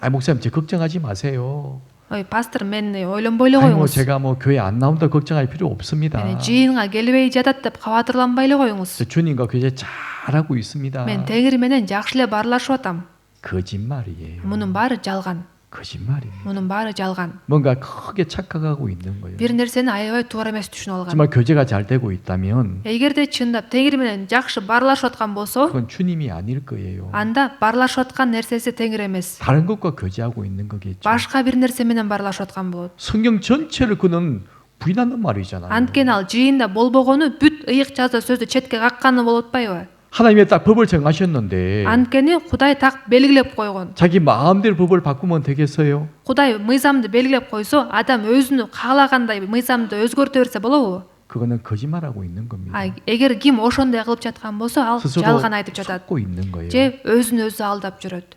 목사님, 저 걱정하지 마세요. Ой, пастор, мен ойлонбой эле 아니 뭐 коюңуз. 제가 뭐 교회 안 나온다 걱정할 필요 없습니다. Жыйынга келбей жатат деп кабатырланбай эле коюңуз. 주님과 교제 잘하고 있습니다. Мен Теңир менен жакшы эле баарлашып атам. 거짓말이에요. Мунун баары жалган. 거짓말입니다. Мунун баары жалган. 뭔가 크게 착각하고 있는 거예요. Бир нерсени аябай туура эмес түшүнүп алган. 정말 교제가 잘 되고 있다면 Эгерде чындап Теңир менен жакшы баарлашып аткан болсо, 그건 주님이 아닐 거예요. анда баарлашып аткан нерсеси Теңир эмес. 다른 것과 교제하고 있는 거겠죠. Башка бир нерсе менен баарлашып аткан болот. 성경 전체를 그는 부인하는 말이잖아요. Анткени ал жыйында болбогону бүт ыйык жазда сөздү четке какканы болуп атпайбы? 하나님이 딱 법을 정하셨는데 Анткени Кудай так белгилеп койгон. 자기 마음대로 법을 바꾸면 되겠어요? Кудай мыйзамды белгилеп койсо, адам өзүнүн каалагандай мыйзамды өзгөртө берсе болобу? 그거는 거짓말하고 있는 겁니다. Эгер ким ошондой кылып жаткан болсо, ал 스스로 жалган айтып жатат. 속고 있는 거예요. Же өзүн өзү алдап жүрөт.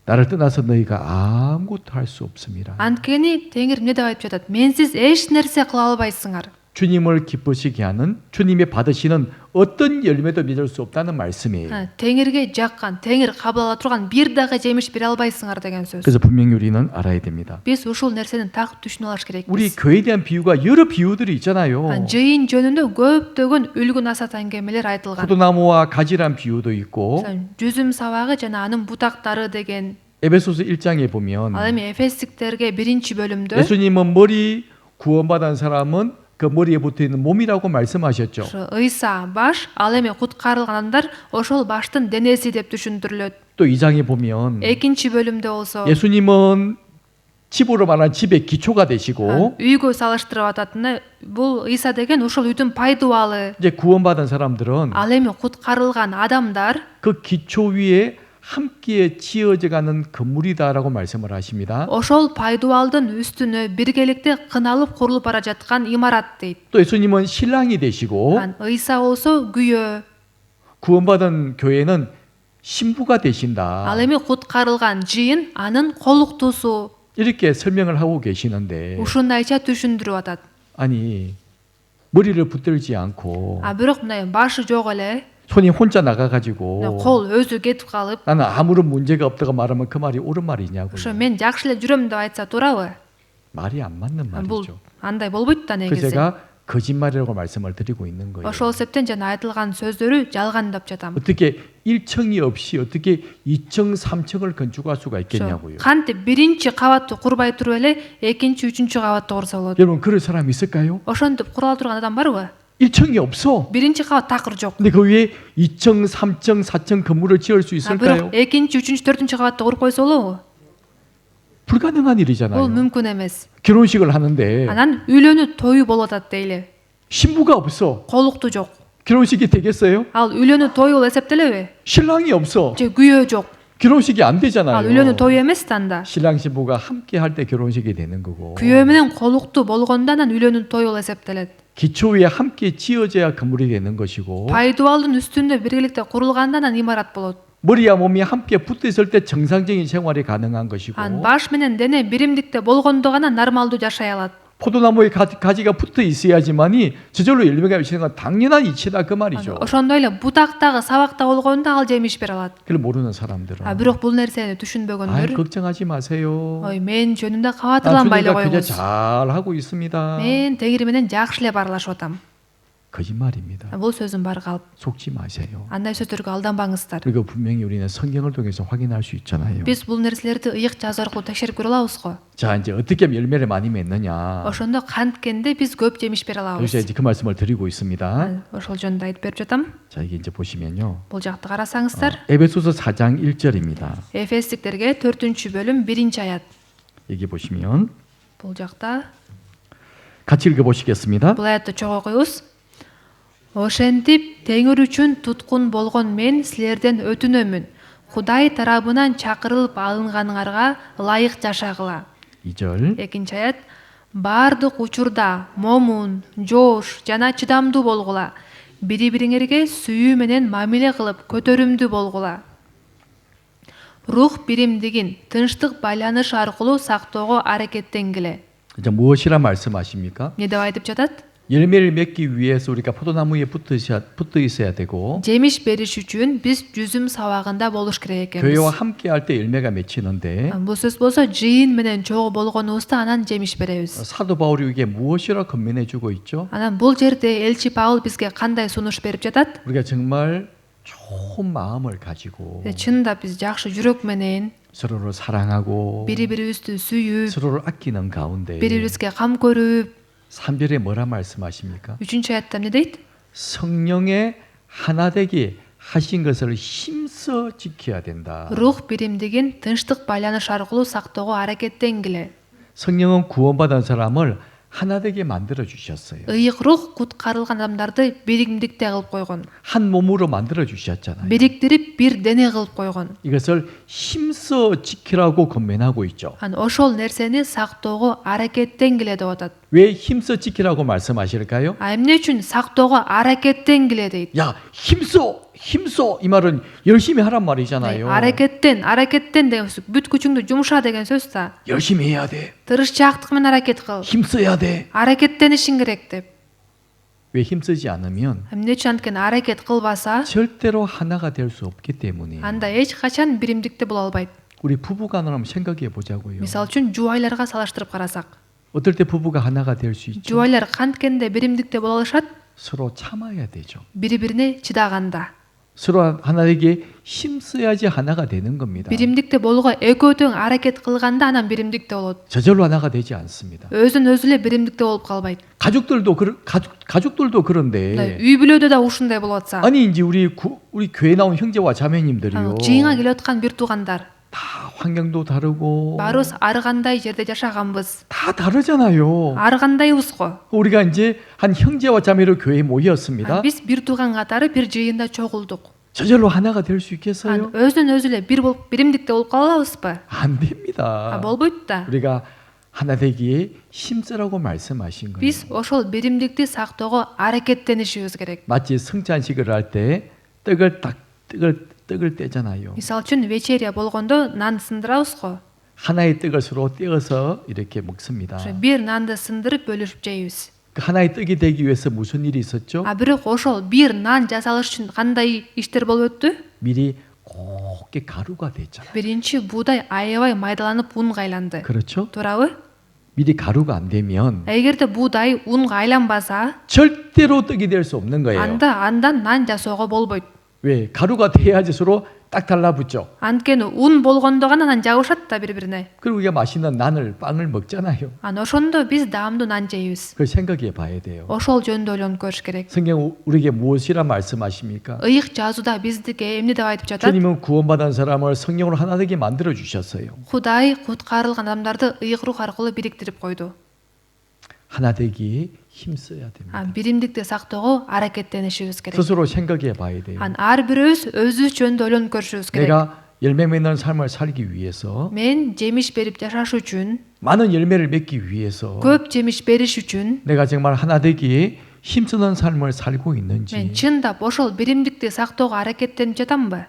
나를 떠나서 너희가 아무것도 할 수 없습니다. Анткени Теңир эмне деп айтып жатат? Менсиз эч нерсе кыла албайсыңар. 주님을 기쁘시게 하는 주님이 받으시는 어떤 열매도 맺을 수 없다는 말씀이에요. Теңирге жаккан, Теңир кабыл ала турган бир дагы жемиш бере албайсыңар деген сөз. 그래서 분명히 우리는 알아야 됩니다. Биз ушул нерсени так түшүнүп алыш 우리 керекпиз. 교회에 대한 비유가 여러 비유들이 있잖아요. Жыйын жөнүндө көптөгөн үлгү насаат аңгемелер айтылган. 포도나무와 가지란 비유도 있고 Жүзүм сабагы жана анын бутактары деген. 에베소서 1장에 보면 Ал эми Эфестиктерге 1-бөлүмдө 예수님은 머리 구원받은 사람은 그 머리에 붙어 있는 몸이라고 말씀하셨죠. Ыйса баш, ал эми куткарылгандар ошол баштын денеси деп түшүндүрүлөт. 또 2장에 보면 2-бөлүмдө болсо 예수님은 집으로 말하는 집의 기초가 되시고 үйгө салыштырып ататыны бул Ыйса деген ушул үйдүн пайдубалы. 이제 구원받은 사람들은 Ал эми куткарылган адамдар 그 기초 위에 함께 지어져가는 건물이다라고 말씀을 하십니다. ошол пайдубалдын үстүнө биргеликте кыналып курулуп бара жаткан имарат дейт. 또 예수님은 신랑이 되시고 Ыйса болсо күйөө. 구원받은 교회는 신부가 되신다. Ал эми куткарылган жыйын анын колуктуусу. 이렇게 설명을 하고 계시는데 Ушундайча түшүндүрүп атат. 아니 머리를 붙들지 않고 Бирок мындай башы жок эле, 손이 혼자 나가가지고 кол өзү кетип калып, 나는 아무런 문제가 없다고 말하면 그 말이 옳은 ошо 말이냐고요. мен жакшы эле жүрөм деп айтса туурабы? 말이 안 맞는 Бул 말이죠. андай болбойт да 그래서 негизи. 제가 거짓말이라고 말씀을 드리고 있는 거예요. Ошол себептен жана айтылган сөздөрү жалган деп жатам. 어떻게 1층이 없이 어떻게 2층, 3층을 건축할 수가 있겠냐고요. Кантип биринчи кабатты курбай туруп эле экинчи, үчүнчү кабатты курса болот. 여러분 그럴 사람 있을까요? Ошентип кура турган адам барбы? 1층이 없어. Биринчи кабат такыр жок. 근데 그 위에 2층, 3층, 4층 건물을 지을 수 있을까요? Бирок экинчи, үчүнчү, төртүнчү кабатты куруп койсо болобу? 불가능한 Бул 일이잖아요. мүмкүн эмес. 결혼식을 하는데 Анан үйлөнүү тою болуп атат дейли. 신부가 없어. Колукту жок. 결혼식이 되겠어요? Ал үйлөнүү тою болуп эсептелеби? 신랑이 없어. Же күйөө жок. 결혼식이 안 Ал 되잖아요. үйлөнүү тою эмес да анда. 신랑 신부가 함께 할 때 결혼식이 되는 거고 Күйөө менен колукту болгондо анан үйлөнүү тою болуп эсептелет. 기초 위에 함께 지어져야 건물이 되는 것이고 Пайдубалдын үстүндө биргеликте курулганда анан имарат болот. 머리와 몸이 함께 붙어 있을 때 정상적인 생활이 가능한 것이고 Ан баш менен дене биримдикте болгондо гана нормалдуу жашай алат. 포도나무에 가지가 붙어 있어야지만이 저절로 열매가 맺히는 건 당연한 이치다 그 말이죠. Ошондой эле бутактагы сабакта болгондо ал жемиш бере алат. 그걸 모르는 사람들은 Бирок бул нерсени 아이 түшүнбөгөндөр 걱정하지 마세요. ой мен жөнүндө 나 кабатырланбай эле 주님과 교제 коюңуз. 잘 하고 있습니다. Мен Теңир менен жакшы эле баарлашып атам. 거짓말입니다. Бул сөзүм бар калп. 속지 마세요. Андай сөздөргө алданбаңыздар. 그리고 분명히 우리는 성경을 통해서 확인할 수 있잖아요. Биз бул нерселерди ыйык жазуу аркылуу текшерип көрө алабыз го. 자 이제 어떻게 열매를 많이 맺느냐. Ошондо канткенде биз көп жемиш бере 그래서 алабыз. 이제 그 말씀을 드리고 있습니다. Ошол жөнүндө айтып берип жатам. 자 이게 이제 보시면요. Бул жакты карасаңыздар, 에베소서 4장 1절입니다. Эфестиктерге 4-бөлүм 1-аят. 여기 보시면 Бул жакта 같이 읽어보시겠습니다. бул аятты чогуу окуйбуз. Ошентип Теңир үчүн туткун болгон мен силерден өтүнөмүн. Кудай тарабынан чакырылып алынганыңарга ылайык жашагыла. 2절 2-аят. Бардык учурда момун, жоош жана чыдамдуу болгула. Бири-бириңерге сүйүү менен мамиле кылып көтөрүмдүү болгула. Рух биримдигин тынчтык байланыш аркылуу сактоого аракеттенгиле. 이제 무엇이라 말씀하십니까? Эмне деп айтып жатат? 열매를 맺기 위해서 우리가 포도나무에 붙어 있어야 되고 жемиш бериш үчүн биз жүзүм сабагында болуш керек 교회와 экенбиз. 함께 할 때 열매가 맺히는데 Бул сөз болсо жыйын менен чогуу болгонубузда анан жемиш беребиz. 사도 바울이 이게 무엇이라 건면해 주고 있죠? Анан бул жерде элчи Паул бизге кандай сунуш берип жатат? 우리가 정말 좋은 마음을 가지고 Чындап биз жакшы жүрөк менен 서로를 사랑하고 бири бирибизди сүйүп, 서로를 아끼는 가운데 бири бирибизге кам көрүп, 3절에 뭐라 말씀하십니까? 3-аятта эмне дейт? 성령의 하나 되게 하신 것을 힘써 지켜야 된다. Рух биримдигин тынчтык байланыш аркылуу сактоого аракеттенгиле. 성령은 구원받은 사람을 하나 되게 만들어 주셨어요. Ыйык рух куткарылган адамдарды биримдикте кылып койгон. 한 몸으로 만들어 주셨잖아요. Бириктирип бир дене кылып койгон. 이것을 힘써 지키라고 건면하고 있죠. Ан ошол нерсени сактоого аракеттенгиле деп атат. 왜 힘써 지키라고 말씀하실까요? Эмне үчүн сактоого аракеттенгиле дейт? 야, 힘써 이 말은 열심히 하란 말이잖아요. Аракеттен деген сөз бүт күчүңдү жумша деген сөз да. 열심히 해야 돼. Тырышчаактык менен аракет кыл. 힘써야 돼. Аракеттенишиң керек деп. 왜 힘쓰지 않으면 Эмне үчүн анткени аракет кылбаса, 절대로 하나가 될 수 없기 때문이에요. анда эч качан биримдикте боло албайт. 우리 부부간을 한번 생각해 보자고요. Мисалы үчүн жубайларга салыштырып карасак, 어떨 때 부부가 하나가 될 수 있죠? жубайлар канткенде биримдикте боло алышат? 서로 참아야 되죠. бири-бирине чыдаганда. 서로 하나 되게 힘써야지 하나가 되는 겁니다. Биримдикте болууга экөө тең аракет кылганда анан биримдикте болот. 저절로 하나가 되지 않습니다. Өзүн өзү эле биримдикте болуп калбайт. 가족들도 그런데 үй бүлөдө да ушундай болуп атса, 아니 이제 우리 교회 나온 형제와 자매님들이요. жыйынга келип аткан бир туугандар, 다 환경도 다르고 баарыбыз ар кандай жерде жашаганбыз. 다 다르잖아요. ар кандайбыз го. 우리가 이제 한 형제와 자매로 교회에 모였습니다. Биз бир тууган катары бир жыйында чогулдук. 저절로 하나가 될 수 있겠어요? өзүн өзү эле бир болуп биримдикте болуп кала алабызбы? 안 됩니다. болбойт да. 우리가 하나 되기에 힘쓰라고 말씀하신 거예요. Биз ошол биримдикти сактоого аракеттенишибиз керек. 마치 성찬식을 할 때 떡을 떼잖아요. Мисалы үчүн вечеря болгондо нан сындырабыз го. 하나의 떡을 서로 떼어서 이렇게 먹습니다. Ошо бир нанды сындырып бөлүшүп жейбиз. 그 하나의 떡이 되기 위해서 무슨 일이 있었죠? Бирок ошол бир нан жасалыш үчүн кандай иштер болуп өттү? 미리 곱게 가루가 됐잖아요. Биринчи буудай аябай майдаланып унга айланды. 그렇죠? туурабы? 미리 가루가 안 되면 эгерде буудай унга айланбаса, 절대로 떡이 될 수 없는 거예요. андан нан жасоого болбойт. 왜? 가루가 돼야지 서로 딱 달라붙죠. Анткени ун болгондо гана нан жабышат да бири-бирине. 그리고 우리가 맛있는 빵을 먹잖아요. Ошондо биз даамдуу нан жейбиз. 그걸 생각해 봐야 돼요. Ошол жөнүндө ойлонуп көрүш керек. 성경 우리에게 무엇이라 말씀하십니까? Ыйык жазууда биздике эмне деп айтып жатат? 주님은 구원받은 사람을 성령으로 하나 되게 만들어 주셨어요. Кудай куткарылган адамдарды ыйык рух аркылуу бириктирип койду. 하나 되기에 힘써야 됩니다. биримдикти сактоого аракеттенишибиз керек. 스스로 생각해 봐야 돼요. ар бирөөбүз өзүбүз жөнүндө ойлонуп көрүшүбүз керек. 내가 열매 맺는 삶을 살기 위해서 Мен жемиш берип жашаш үчүн, 많은 열매를 맺기 위해서 көп жемиш бериш үчүн 내가 정말 하나 되기에 힘쓰는 삶을 살고 мен 있는지 чындап ошол биримдикти сактоого аракеттенип жатамбы?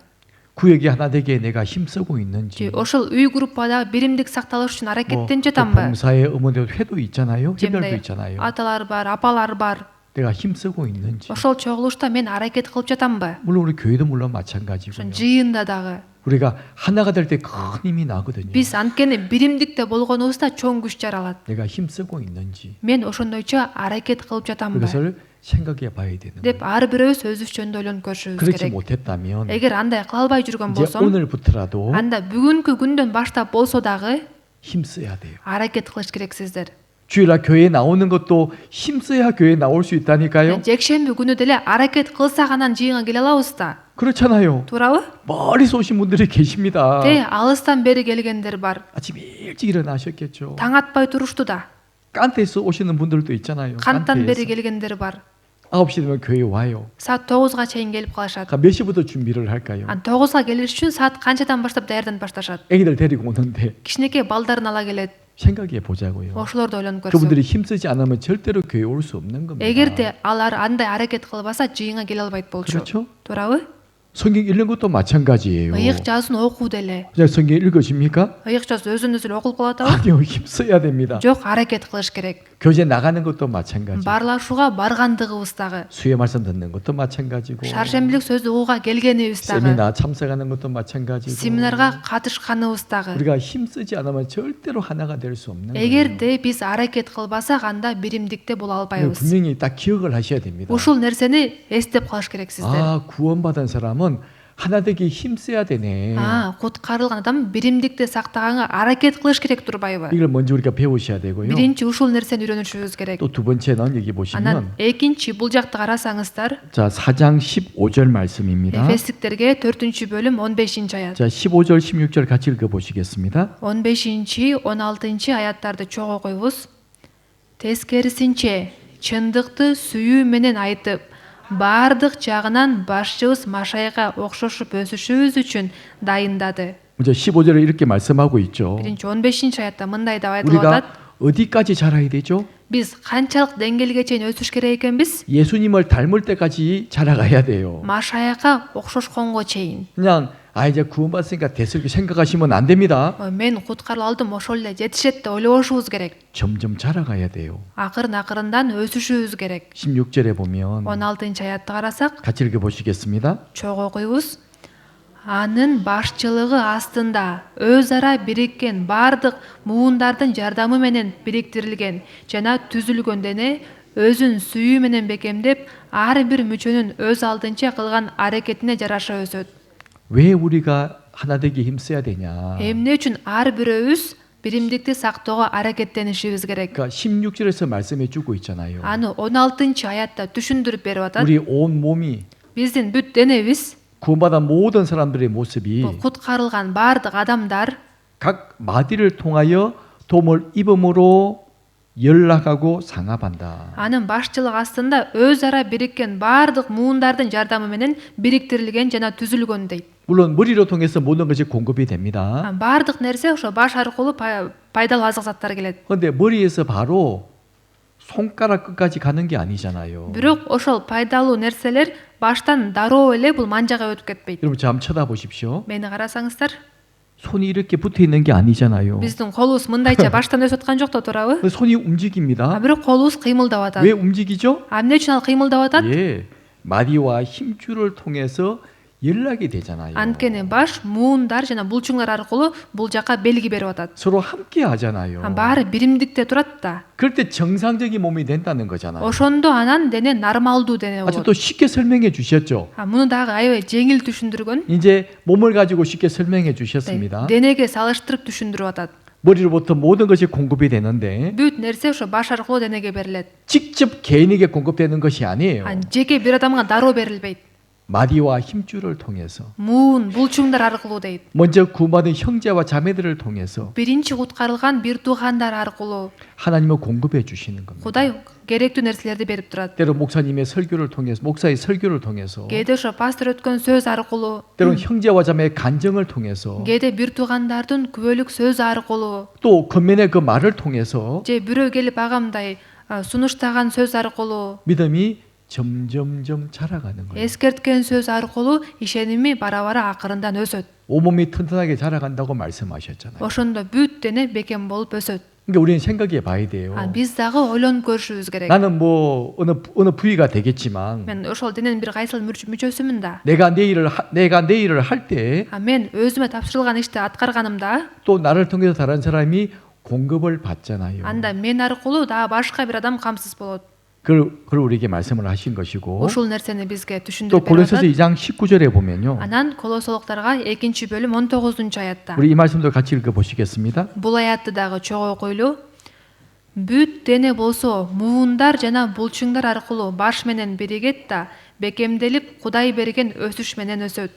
구역이 하나 되기에 내가 힘쓰고 있는지 же ошол үй группада биримдик сакталыш үчүн 또 аракеттенип жатамбы? 봉사의 어머니도 회도 있잖아요. 회별도 Жемде 있잖아요. аталар бар, апалар бар. 내가 힘쓰고 있는지 ошол чогулушта мен аракет кылып жатамбы? 물론 우리 교회도 물론 마찬가지고요. жыйында дагы. 우리가 하나가 될 때 큰 힘이 나거든요. Биз анткени биримдикте болгонубузда чоң күч жаралат. 내가 힘쓰고 있는지 Мен ошондойчо аракет кылып жатамбы? 그것을 생각해 봐야 되는 деп 거예요. ар бирөөбүз өзүбүз жөнүндө ойлонуп көрүшүбүз 그렇지 керек. 못했다면 эгер андай кыла албай жүргөн 이제 болсом, 오늘부터라도 анда бүгүнкү күндөн баштап болсо дагы 힘써야 돼요. аракет кылыш керексиздер. 주일날 교회에 나오는 것도 힘써야 교회에 나올 수 있다니까요. жекшемби күнү деле аракет кылсак анан жыйынга келе алабыз да. 그렇잖아요. туурабы? 멀리서 오신 분들이 계십니다. алыстан бери келгендер бар. 아침 일찍 일어나셨겠죠. таң атпай турушту да. 깐테에서 오시는 분들도 있잖아요. канттан бери 깐테에서. келгендер бар. 9시 되면 교회 와요. саат 9га чейин келип калышат. 몇 시부터 준비를 할까요? 9га келиш үчүн саат канчадан баштап даярданып башташат? 애기들 데리고 오는데 кичинекей балдарын ала келет. 생각해 보자고요. ошолорду ойлонуп көрсөк. 그분들이 힘쓰지 않으면 절대로 교회 올 수 없는 겁니다. эгерде алар андай аракет кылбаса жыйынга келе албайт болчу. 그렇죠? туурабы? 성경 읽는 것도 마찬가지예요. ыйык жазуун окуу деле. 그냥 성경 읽으십니까? ыйык жазуу өзүнөн өзү окулуп калат абы? 아니요, 힘써야 됩니다. Жок, аракет кылыш керек. 교제 나가는 것도 마찬가지. Баарлашууга баргандыгыбыз дагы. 수요 말씀 듣는 것도 마찬가지고. Шаршембилик сөздү угууга келгенибиз дагы. 세미나 참석하는 것도 마찬가지고. Семинарга катышканыбыз дагы. 우리가 힘쓰지 않으면 절대로 하나가 될 수 없는 거예요. эгерде биз аракет кылбасак анда биримдикте боло албайбыз. 분명히 딱 기억을 하셔야 됩니다. Ушул нерсени эстеп калыш керексиздер. 아, 구원받은 사람은 하나 되기 힘써야 되네. куткарылган адам биримдикти сактаганга аракет кылыш керек турбайбы? 이걸 먼저 우리가 배우셔야 되고요. биринчи ушул нерсени үйрөнүшүбүз керек. 또 두 번째는 여기 Анан 보시면 экинчи бул жакты карасаңыздар, 자, 4장 15절 말씀입니다. Эфестиктерге 4-бөлүм 15-аят. 자, 15절 16절 같이 읽어 보시겠습니다. 15-16 аяттарды чогуу окуйбуз. Тескерисинче, чындыкты сүйүү менен айтып, баардык жагынан башчыбыз Машайга окшошуп өсүшүбүз үчүн дайындады. 먼저 15절에 이렇게 말씀하고 있죠. биринчи 15-аятта мындай деп айтылып 우리가 атат. 어디까지 자라야 되죠? Биз канчалык деңгээлге чейин өсүш керек экенбиз? 예수님을 닮을 때까지 자라가야 돼요. Машайга окшошконго чейин. 그냥 이제 구원받았으니까 됐을 게 생각하시면 안 됩니다. Мен куткарылып алдым, ошол эле жетишет деп ойлобошубуз керек. 점점 자라가야 돼요. Акырын-акырындан өсүшүбүз керек. 16절에 보면 16-аятты карасак, 같이 읽어 보시겠습니다. чогуу окуйбуз. Анын башчылыгы астында өз ара бириккен бардык муундардын жардамы менен бириктирилген жана түзүлгөн дене өзүн сүйүү менен бекемдеп, ар бир мүчөнүн өз алдынча кылган аракетине жараша өсөт. 왜 우리가 하나 되기 힘써야 되냐? Эмне үчүн ар бирөөбүз биримдикти сактоого аракеттенишибиз керек? 그러니까 16절에서 말씀해 주고 있잖아요. Аны 16-аятта түшүндүрүп берип атат. 우리 온 몸이 Биздин бүт денебиз, 구원받은 모든 사람들의 모습이 куткарылган бардык адамдар 각 마디를 통하여 도움을 입음으로 연락하고 상합한다. анын башчылыгы астында өз ара бириккен бардык муундардын жардамы менен бириктирилген жана түзүлгөн дейт. 물론 머리로 통해서 모든 것이 공급이 됩니다. Бардык нерсе ошо баш аркылуу пайдалуу азык заттар келет. 그런데 머리에서 바로 손가락 끝까지 가는 게 아니잖아요. Бирок ошол пайдалуу нерселер баштан дароо эле бул манжага өтүп кетпейт. 여러분 저 한번 쳐다보십시오. Мени карасаңыздар, 손이 이렇게 붙어 있는 게 아니잖아요. биздин колубуз мындайча баштан өсүп аткан жок да, туурабы? 손이 움직입니다. Бирок колубуз кыймылдап атат. 왜 움직이죠? Эмне үчүн ал кыймылдап атат? 예, 마디와 힘줄을 통해서 연락이 되잖아요. Анткени баш, муундар жана булчуңдар аркылуу бул жака белги берип атат. 서로 함께 하잖아요. Баары биримдикте турат да. 그럴 때 정상적인 몸이 된다는 거잖아요. Ошондо анан дене нормалдуу дене 아주 болот. 또 쉽게 설명해 주셨죠. Муну дагы аябай жеңил түшүндүргөн. 이제 몸을 가지고 쉽게 설명해 주셨습니다. Денеге салыштырып түшүндүрүп атат. 머리로부터 모든 것이 공급이 되는데 Бүт нерсе ошо баш аркылуу денеге берилет. 직접 개인에게 공급되는 것이 아니에요. Жеке бир адамга дароо берилбейт. 마디와 힘줄을 통해서 Муун, булчуңдар аркылуу дейт. 먼저 구원받은 형제와 자매들을 통해서 Биринчи куткарылган бир туугандар аркылуу 하나님은 공급해 주시는 겁니다. Кудай керектүү нерселерди берип турат. 때로 목사님의 설교를 통해서 목사의 설교를 통해서 Кээде ошо пастор өткөн сөз аркылуу, 때로는 형제와 자매의 간증을 통해서 кээде бир туугандардын күбөлүк сөзү аркылуу, 또 겉면의 그 말을 통해서 же бирөө келип агамдай сунуштаган сөз аркылуу, 믿음이 점점점 자라가는 거예요. эскерткен сөз аркылуу ишеними бара-бара акырындан өсөт. 온몸이 튼튼하게 자라간다고 말씀하셨잖아요. Ошондо бүт дене бекем болуп өсөт. 그러니까 우리는 생각해 봐야 돼요. Биз дагы ойлонуп көрүшүбүз керек. 나는 뭐 어느 부위가 되겠지만 Мен ошол дененин бир кайсыл мүчөсүмүн да. 내가 내 일을 할 때 Мен өзүмө тапшырылган ишти аткарганымда, 또 나를 통해서 다른 사람이 공급을 받잖아요. анда мен аркылуу дагы башка бир адам камсыз болот. 그걸 우리에게 말씀을 하신 것이고 Ушул нерсени бизге 또 түшүндүрүп 고린도서 берет. 2장 19절에 보면요. Анан Колосолуктарга 2-бөлүм 19-аятта. 우리 이 말씀도 같이 읽어 보시겠습니다. Бул аятты дагы чогуу окуйлу. Бүт дене болсо муундар жана булчуңдар аркылуу баш менен биригет да бекемделип Кудай берген өсүш менен өсөт.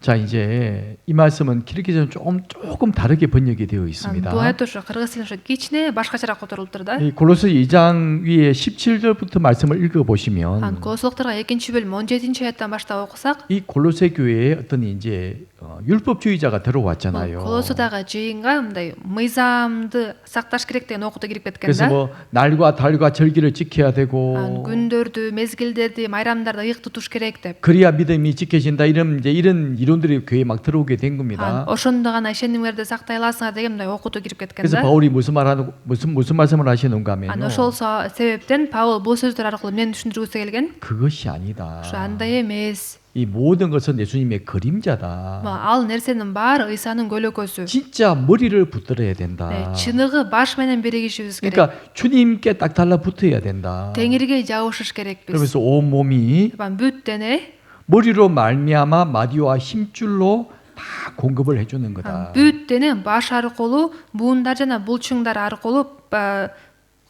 자, 이제 이 말씀은 키르기즈는 조금 다르게 번역이 되어 있습니다. Bu ayet ошо кыргыз тилинде ошо кичине башкачараак которулуптур да. 이 골로새 2장 위에 17절부터 말씀을 읽어 보시면 Колосолукторго 2-бөлүм 17 аяттан баштап окусак, 이 골로새 교회에 어떤 이제 율법주의자가 들어왔잖아요. Колосодагы жыйынга мындай мыйзамды сакташ керек деген окуту кирип кеткен 그래서 да. 뭐 날과 달과 절기를 지켜야 되고 Күндөрдү, мезгилдерди, майрамдарды ыйык тутуш керек деп. 그래야 믿음이 지켜진다 이런 이제 이런 이론들이 교회에 막 들어오게 된 겁니다. Ошондо гана ишенимдерди сактай аласыңар деген мындай окуту кирип кеткен 그래서 да. 바울이 무슨 말씀을 하시는가 하면요. Ошол себептен Паул бул сөздөр аркылуу эмнени түшүндүргүсү келген? 그것이 아니다. Ошо андай эмес. 이 모든 것은 예수님의 그림자다. Ал нерсенин баары Ыйсанын көлөкөсү. 진짜 머리를 붙들어야 된다. Чыныгы баш менен биригишибиз керек. 그러니까 주님께 딱 달라붙어야 된다. Теңирге жабышыш керекпиз. 그러면서 온 몸이 Бүт дене 머리로 말미암아 마디오와 힘줄로 다 공급을 해주는 거다. бүт дене баш аркылуу, буундар жана булчуңдар аркылуу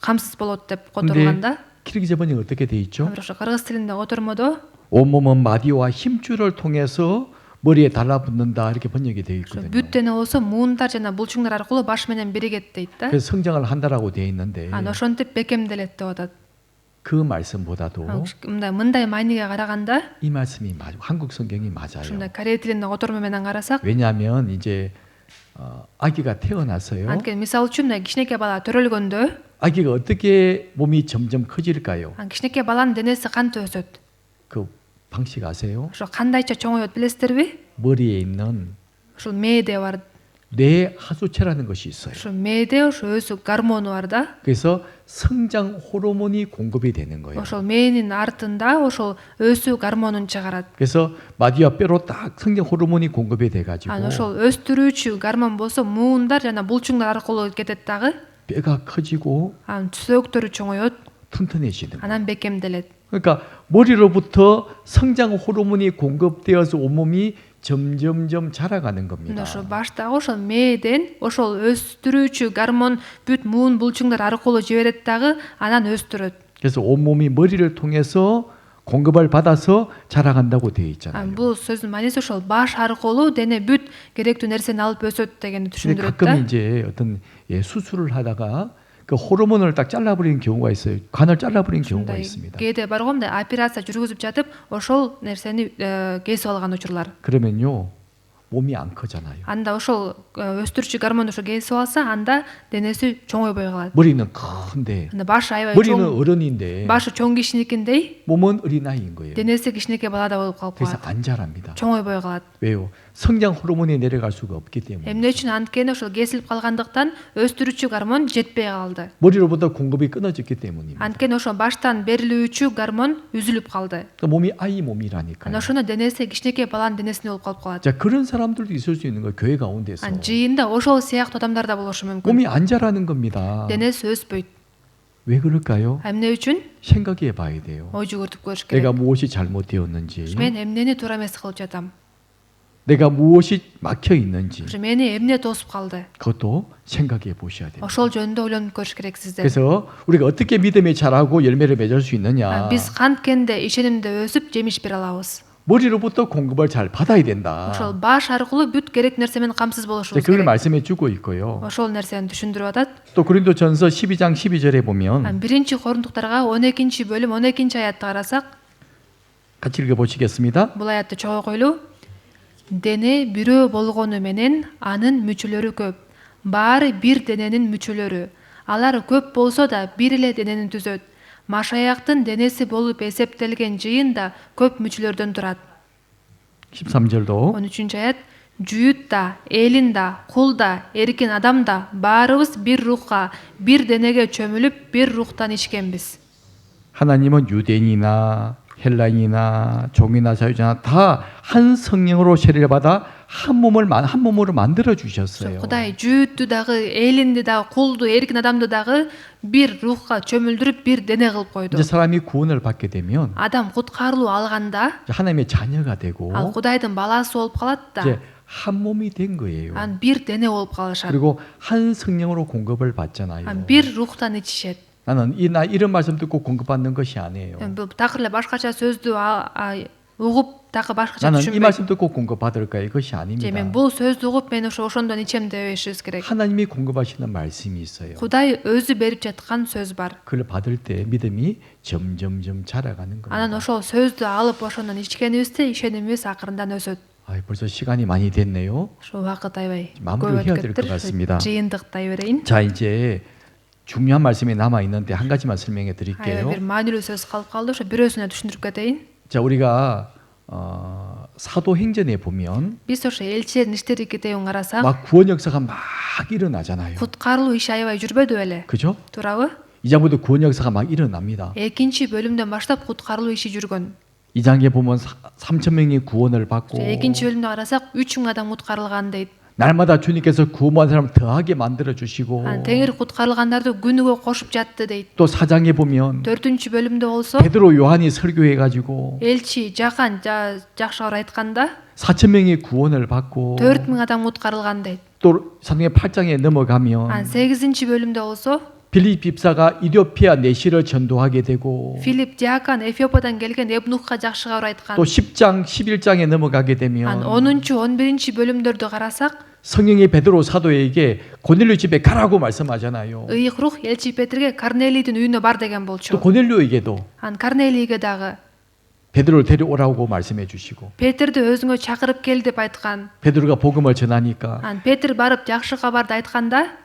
камсыз болот деп которулганда. 키르기즈 번역 어떻게 돼 있죠? ошо кыргыз тилинде котормодо 온 몸은 마디오와 힘줄을 통해서 머리에 달라붙는다 이렇게 번역이 되어 있거든요. бүт дене болсо муундар жана булчуңдар аркылуу баш менен биригет дейт да. 그래서 성장을 한다라고 되어 있는데 ошентип бекемделет деп атат. 그 말씀보다도 мындай мааниге караганда, 이 말씀이 한국 성경이 맞아요. ушундай корей тилинде котормо менен карасак, 왜냐하면 이제 아기가 태어났어요. анткени мисалы үчүн кичинекей бала төрөлгөндө, 아기가 어떻게 몸이 점점 커질까요? кичинекей баланын денеси кантип өсөт? 그 방식 아세요? ошо кандайча чоңоет билесиздерби? 머리에 있는 ушул мээде бар. 뇌 하수체라는 것이 있어요. ошо мээде ошо өсүү гормону бар да. 그래서 성장 호르몬이 공급이 되는 거예요. ошол мээнин артында ошол өсүү гормонун чыгарат. 그래서 마디와 뼈로 딱 성장 호르몬이 공급이 돼 가지고 ошол өстүрүүчү гормон болсо муундар жана булчуңдар аркылуу кетет дагы. 뼈가 커지고 수өктөрү чоңоет, 튼튼해지는 거예요. анан бекемделет. 그러니까 머리로부터 성장 호르몬이 공급되어서 온몸이 점점점 자라가는 겁니다. ошо баштагы ошол мээден ошол өстүрүүчү гормон бүт муун булчуңдар аркылуу жиберет дагы, анан өстүрөт. 그래서 온몸이 머리를 통해서 공급을 받아서 자라간다고 되어 있잖아요. бул сөздүн мааниси ошол баш аркылуу дене бүт керектүү нерсени алып өсөт дегенди 근데 түшүндүрөт 가끔 да. 이제 어떤 수술을 하다가 그 호르몬을 딱 잘라버리는 경우가 있어요. 간을 잘라버리는 경우가 있습니다. кээде бар го, мындай операция жүргүзүп жатып, ошол нерсени кесип алган учурлар. 그러면요 몸이 안 커잖아요. Анда ошол өстүрүүчү гормон ошо кесип алса, анда денеси чоңойбой калат. 머리는 큰데 Анда башы аябай 머리는 чоң, 어른인데 башы чоң кишиникиндей, 몸은 어린아이인 거예요. денеси кичинекей балада болуп калып 그래서 калат. 안 자랍니다. чоңойбой калат. 왜요? 성장 호르몬이 내려갈 수가 없기 때문에. Эмне үчүн? Анткени ошол кесилип калгандыктан өстүрүүчү гормон жетпей калды. 머리로부터 공급이 끊어졌기 때문입니다. Анткени ошо баштан берилүүчү гормон үзүлүп калды. 그러니까 몸이 아이 몸이라니까요. Ана ошондо денеси кичинекей баланын денесине болуп калып калат. 자, 그런 사람들도 있을 수 있는 거예요. 교회 가운데서. жыйында ошол сыяктуу адамдар да болушу мүмкүн. 몸이 안 자라는 겁니다. денеси өспөйт. 왜 그럴까요? Эмне үчүн? 생각해 봐야 돼요. ой жүгүртүп көрүш керек. 내가 무엇이 잘못되었는지, мен эмнени туура эмес кылып жатам? 내가 무엇이 막혀 있는지 ошо мени эмне тосуп калды? 그것도 생각해 보셔야 돼요. ошол жөнүндө ойлонуп көрүш керексиздер. 그래서 우리가 어떻게 믿음에 자라고 열매를 맺을 수 있느냐? биз канткенде ишенимде өсүп жемиш бере алабыз? 머리로부터 공급을 잘 받아야 된다. ошол баш аркылуу бүт керек нерсе менен камсыз 이제 болушубуз 그걸 керек. 말씀해 주고 있고요. ошол нерсени түшүндүрүп атат. 또 고린도전서 12장 12절에 보면 биринчи Корундуктарга 12-бөлүм 12-аятты карасак, 같이 읽어 보시겠습니다. бул аятты чогуу окуйлу. Дене бирөө болгону менен анын мүчөлөрү көп. Баары бир дененин мүчөлөрү. Алар көп болсо да бир эле денени түзөт. Машаяктын денеси болуп эсептелген жыйын да көп мүчөлөрдөн турат. 13절도 13-аят. Жүйүт да, элин да, кул да, эркин адам да баарыбыз бир рухка, бир денеге чөмүлүп, бир рухтан ичкенбиз. 하나님은 유대인이나 헬라인이나 종이나 자유자나 다 한 성령으로 세례를 받아 한 몸으로 만들어 주셨어요. Кудай жүйүттү дагы, элинди дагы, кулду, эркин адамды дагы бир рухка чөмүлдүрүп, бир дене кылып койду. 이제 사람이 구원을 받게 되면 Адам куткарылуу алганда, 하나님의 자녀가 되고 ал Кудайдын баласы болуп калат да. 이제 한 몸이 된 거예요. ан бир дене болуп калышат. 그리고 한 성령으로 공급을 받잖아요. ан бир рухтан ичишет. 나는 이런 말씀 듣고 공급받는 것이 아니에요. Бул такыр эле башкача сөздү угуп такы башкача 나는 이 түшүнбөйт. 말씀 듣고 공급받을까? 이것이 же 아닙니다. мен бул сөздү угуп мен ошондон ичем дебешибиз керек. 하나님이 공급하시는 말씀이 있어요. Кудай өзү берип жаткан сөз бар. 그걸 받을 때 믿음이 점점점 자라가는 Анан 겁니다. ошол сөздү алып ошондон ичкенибизде ишенимибиз акырындан өсөт. 벌써 시간이 많이 됐네요. Ошо убакыт аябай 마무리를 көп 해야 өтүп 될 것 кетиптир. 같습니다. Жыйынтыктай берейин. 자, 이제 중요한 말씀이 남아 있는데 한 가지만 설명해 Аябай 드릴게요. бир маанилүү сөз калып калды. ошо бирөөсүнө түшүндүрүп кетейин. 자, 우리가 사도행전에 보면 Биз ошо элчилердин иштери китебин карасак, 막 구원 역사가 막 일어나잖아요. куткарылуу иши аябай жүрбөдү беле? 그죠? Туурабы? 이 장부도 구원 역사가 막 일어납니다. Экинчи бөлүмдөн баштап куткарылуу иши жүргөн. 이 장에 보면 3천 명이 구원을 받고 Экинчи бөлүмдө карасак 3000 адам куткарылган дейт. 날마다 주님께서 구원받은 사람 더하게 만들어 주시고 Анан Теңир куткарылгандарды күнүгө кошуп жатты дейт. 또 4장에 보면 4-чү бөлүмдө болсо 베드로 요한이 설교해 가지고 элчи Жакан жакшы кабар айтканда 4천 명이 구원을 받고 4000 адам куткарылган дейт. 또 사도행전 8장에 넘어가면 Анан 8-чи бөлүмдө болсо 빌립 집사가 이디오피아 내시를 전도하게 되고 Филипп Диакон Эфиопиядан келген Эбнухка жакшы кабар айткан. 또 10장 11장에 넘어가게 Анан 되면 10-чу 11-чи бөлүмдөрдү карасак 성령이 베드로 사도에게 고넬료 집에 가라고 말씀하잖아요. ыйык рух элчи Петрге Корнелийдин үйүнө бар деген 또 болчу. 고넬료에게도 Анан Корнелийге дагы 베드로를 데려오라고 말씀해 주시고 Петрди өзүңө чакырып кел деп айткан. 베드로가 복음을 전하니까 Анан Петр барып жакшы кабарды айтканда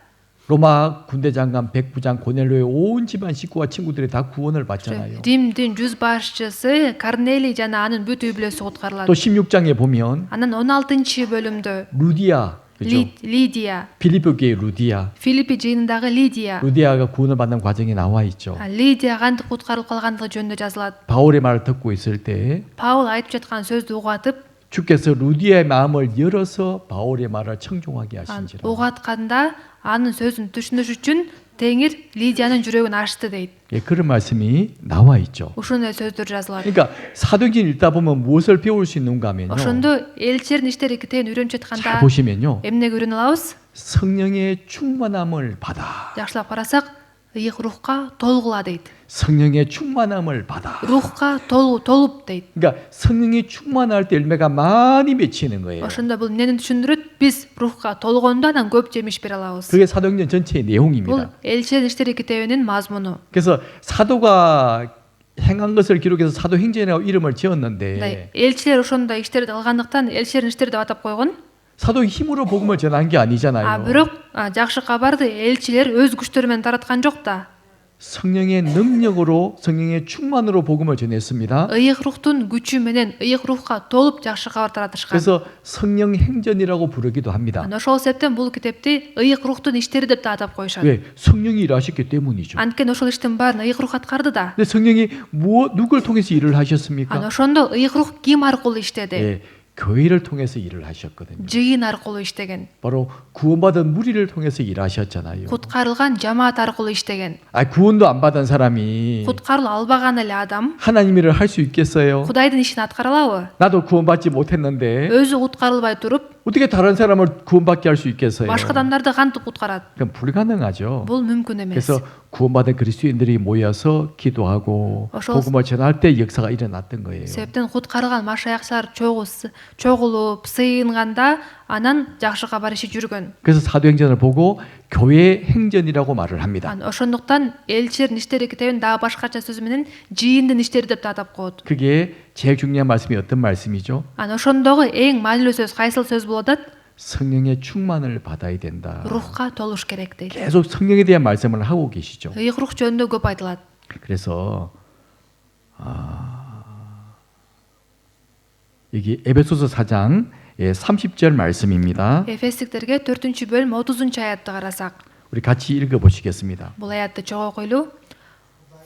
로마 군대 장관 백부장 고넬료의 온 집안 식구와 친구들이 다 구원을 받잖아요. Римдин жүз башчысы Корнелий жана анын бүт үй бүлөсү 또 куткарылат. 16장에 보면 Анан 16-чы бөлүмдө 루디아 그죠? Лидия, 빌립보교의 루디아 Филиппи жыйынындагы Лидия. 루디아가 구원을 받는 과정이 나와 있죠. Лидия кантип куткарылып калгандыгы жөнүндө жазылат. 바울의 말을 듣고 있을 때 Паул айтып жаткан сөздү угатып, 주께서 루디아의 마음을 열어서 바울의 말을 청종하게 하신지라. угатканда анын сөзүн түшүнүш үчүн Теңир Лидиянын жүрөгүн ачты дейт. 예, 그런 말씀이 나와 있죠. Ушундай сөздөр жазылат. 그러니까 사도행전 읽다 보면 무엇을 배울 수 있는가 하면요. Ошондо элчилердин иштери китебин үйрөнүп 잘 жатканда 보시면요. эмнеге үйрөнө алабыз? 성령의 충만함을 받아. Жакшылап карасак, ыйык рухка толгула дейт. 성령의 충만함을 받아. Рухка толуп дейт. 그러니까 성령이 충만할 때 열매가 많이 맺히는 거예요. Ошондо бул эмнени түшүндүрөт? Биз рухка толгондо анан көп жемиш бере алабыз. 그게 사도행전 전체의 Бул 내용입니다. элчилердин иштери китебинин мазмуну. 그래서 사도가 행한 것을 기록해서 사도행전이라고 이름을 지었는데 Элчилер ошондой иштерди кылгандыктан элчилердин иштери деп атап койгон. 사도의 힘으로 복음을 전한 게 아니잖아요. Бирок жакшы кабарды элчилер өз күчтөрү менен тараткан жок да. 성령의 능력으로 성령의 충만으로 복음을 전했습니다. Ыйык рухтун күчү менен ыйык рухка толуп жакшы кабар таратышкан. 그래서 성령 행전이라고 부르기도 합니다. Ошол себептен бул китепти ыйык рухтун иштери деп да атап коюшат. 왜? 성령이 일하셨기 때문이죠. Анткени ошол иштин баарын ыйык рух аткарды да. 근데 성령이 누굴 통해서 일을 하셨습니까? Ошондо ыйык рух ким аркылуу иштеди? 예, 교회를 통해서 일을 하셨거든요. Жыйын аркылуу иштеген. 바로 구원받은 무리를 통해서 일하셨잖아요. Куткарылган жамаат аркылуу иштеген. 구원도 안 받은 사람이 Куткарылып албаган эле адам 하나님 일을 할 수 있겠어요? Кудайдын ишин аткара алабы? 나도 구원받지 못했는데 Өзү куткарылбай туруп, 어떻게 다른 사람을 구원받게 할 수 있겠어요? башка адамдарды кантип куткарат? 그건 불가능하죠. Бул мүмкүн эмес. 그래서 구원받은 그리스도인들이 모여서 기도하고 어서- 복음을 전할 때 역사가 일어났던 거예요. Себептен куткарылган машаякчылар чогулуп, сыйынганда анан жакшы кабар иши жүргөн. 그래서 사도행전을 보고 교회 행전이라고 말을 합니다. Ошондуктан элчилердин иштери китебин дагы башкача сөзү менен жыйындын иштери деп да атап коет. 그게 제일 중요한 말씀이 어떤 말씀이죠? Ошондогу эң маанилүү сөз кайсыл сөз болот атат? 성령의 충만을 받아야 된다. Рухка толуш керек дейт. 계속 성령에 대한 말씀을 하고 계시죠. Ыйык рух жөнүндө көп айтылат. 그래서 여기 에베소서 4장 30절 말씀입니다. Эфестиктерге 4-чү бөлүм 30-чу аятты карасак, 우리 같이 읽어 보시겠습니다. бул аятты чогуу окуйлу.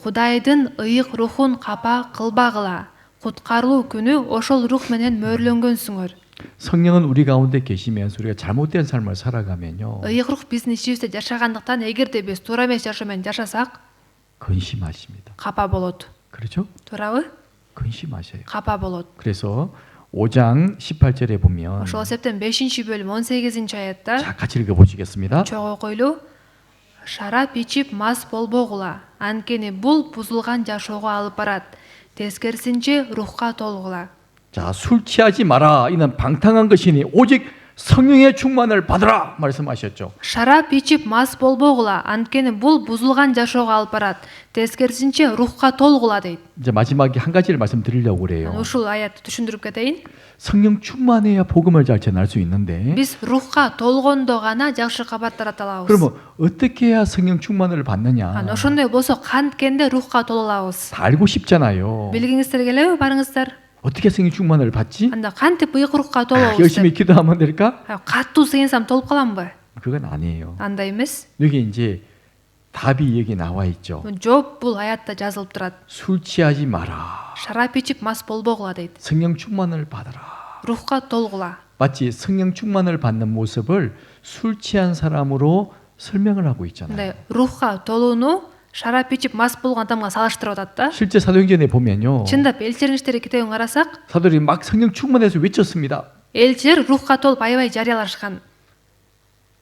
Кудайдын ыйык рухун капа кылбагыла. Куткарылуу күнү ошол рух менен мөөрлөнгөнсүңөр. 성령은 우리 가운데 계시면서 우리가 잘못된 삶을 살아가면요. Ыйык рух биздин ичибизде жашагандыктан эгерде биз туура эмес жашоо менен жашасак, 근심하십니다. капа болот. 그렇죠? туурабы? 근심하셔요. Капа болот. 그래서 5장 18절에 보면 Ошол себептен 5-чү бөлүм 18-чи аятта 자, 같이 읽어 보시겠습니다. чогуу окуйлу. Шарап ичип мас болбогула. Анткени бул бузулган жашоого алып барат. Тескерисинче рухка толгула. 자, 술 취하지 마라. 이는 방탕한 것이니 오직 성령의 충만을 받으라 말씀하셨죠. Шарап ичип мас болбогула, анткени бул бузулган жашоого алып барат. Тескерисинче рухка толгула дейт. 이제 마지막에 한 가지를 말씀드리려고 그래요. Ушул аятты түшүндүрүп кетейин. 성령 충만해야 복음을 잘 전할 수 있는데 Биз рухка толгондо гана жакшы кабар тарата алабыз. 그러면 어떻게 해야 성령 충만을 받느냐? Ошондой болсо канткенде рухка толо алабыз. 다 알고 싶잖아요. Билгиңиздер келеби, барыңыздар? 어떻게 성령 충만을 받지? Анда кантип ыйык рухка толобуз? 열심히 기도하면 될까? Каттуу сыйынсам толуп каламбы? 그건 아니에요. Андай эмес. 여기 이제 답이 여기 나와 있죠. Жооп бул аятта жазылып турат. 술 취하지 마라. Шарап ичип мас болбогула дейт. 성령 충만을 받아라. Рухка толгула. 마치 성령 충만을 받는 모습을 술 취한 사람으로 설명을 하고 있잖아요. Мындай рухка толууну шарап ичип мас болгон адамга салыштырып атат да. 실제 사도행전에 보면요. Чындап элчилер китебин карасак, 사도들이 막 성령 충만해서 외쳤습니다. элчилер рухка толуп аябай жарыялашкан.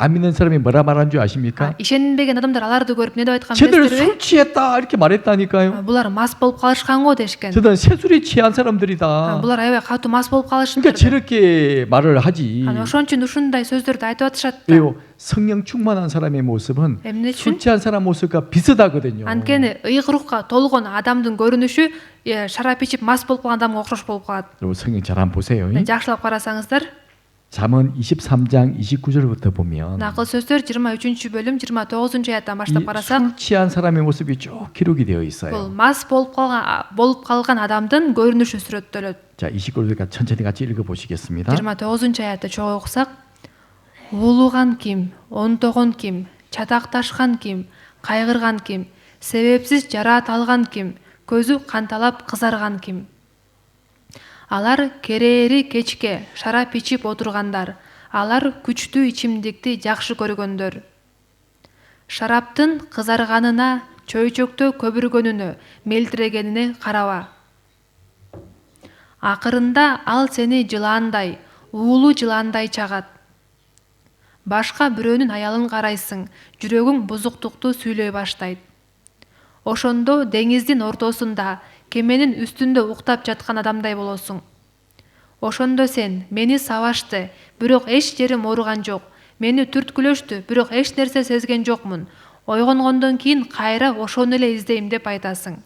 안 믿는 사람이 뭐라 말한 줄 아십니까? Ишенбеген адамдар аларды көрүп эмне деп айткан 쟤들 билесиңерби? 술 취했다 이렇게 말했다니까요. Булар мас болуп калышкан го дешкен. 저들은 새술에 취한 사람들이다. Булар аябай катуу мас болуп 그러니까 калышыптыр. 저렇게 말을 하지. Ошон үчүн ушундай сөздөрдү айтып атышат да. 왜요? 성령 충만한 사람의 모습은 эмне 술 үчүн? 취한 사람 모습과 비슷하거든요. Анткени ыйык рухка толгон адамдын көрүнүшү шарап ичип мас болуп калган адамга окшош болуп калат. 여러분 성경 잘 한번 보세요. Жакшылап карасаңыздар, 잠언 23장 29절부터 보면 накыл сөздөр 23-бөлүм 29-аяттан 이 баштап карасак, 술 취한 사람의 모습이 쭉 기록이 되어 бул 있어요. мас болуп калган адамдын көрүнүшү сүрөттөлөт. 자, 29절까지 천천히 같이 읽어 보시겠습니다. 29-аятты чогуу окусак, уулуган ким, онтогон ким, чатакташкан ким, кайгырган ким, себепсиз жараат алган ким, көзү канталап кызарган ким. Алар керээри кечке шарап ичип отургандар, алар күчтүү ичимдикти жакшы көргөндөр. Шараптын кызарганына, чөйчөктө көбүргөнүнө, мелтирегенине караба. Акырында ал сени жылаандай, уулу жылаандай чагат. Башка бирөөнүн аялын карайсың, жүрөгүң бузуктукту сүйлөй баштайт. Ошондо деңиздин ортосунда, кеменин үстүндө уктап жаткан адамдай болосуң. Ошондо сен мени сабашты, бирок эч жерим ооруган жок. Мени түрткүлөштү, бирок эч нерсе сезген жокмун. Ойгонгондон кийин кайра ошону эле издейм деп айтасың.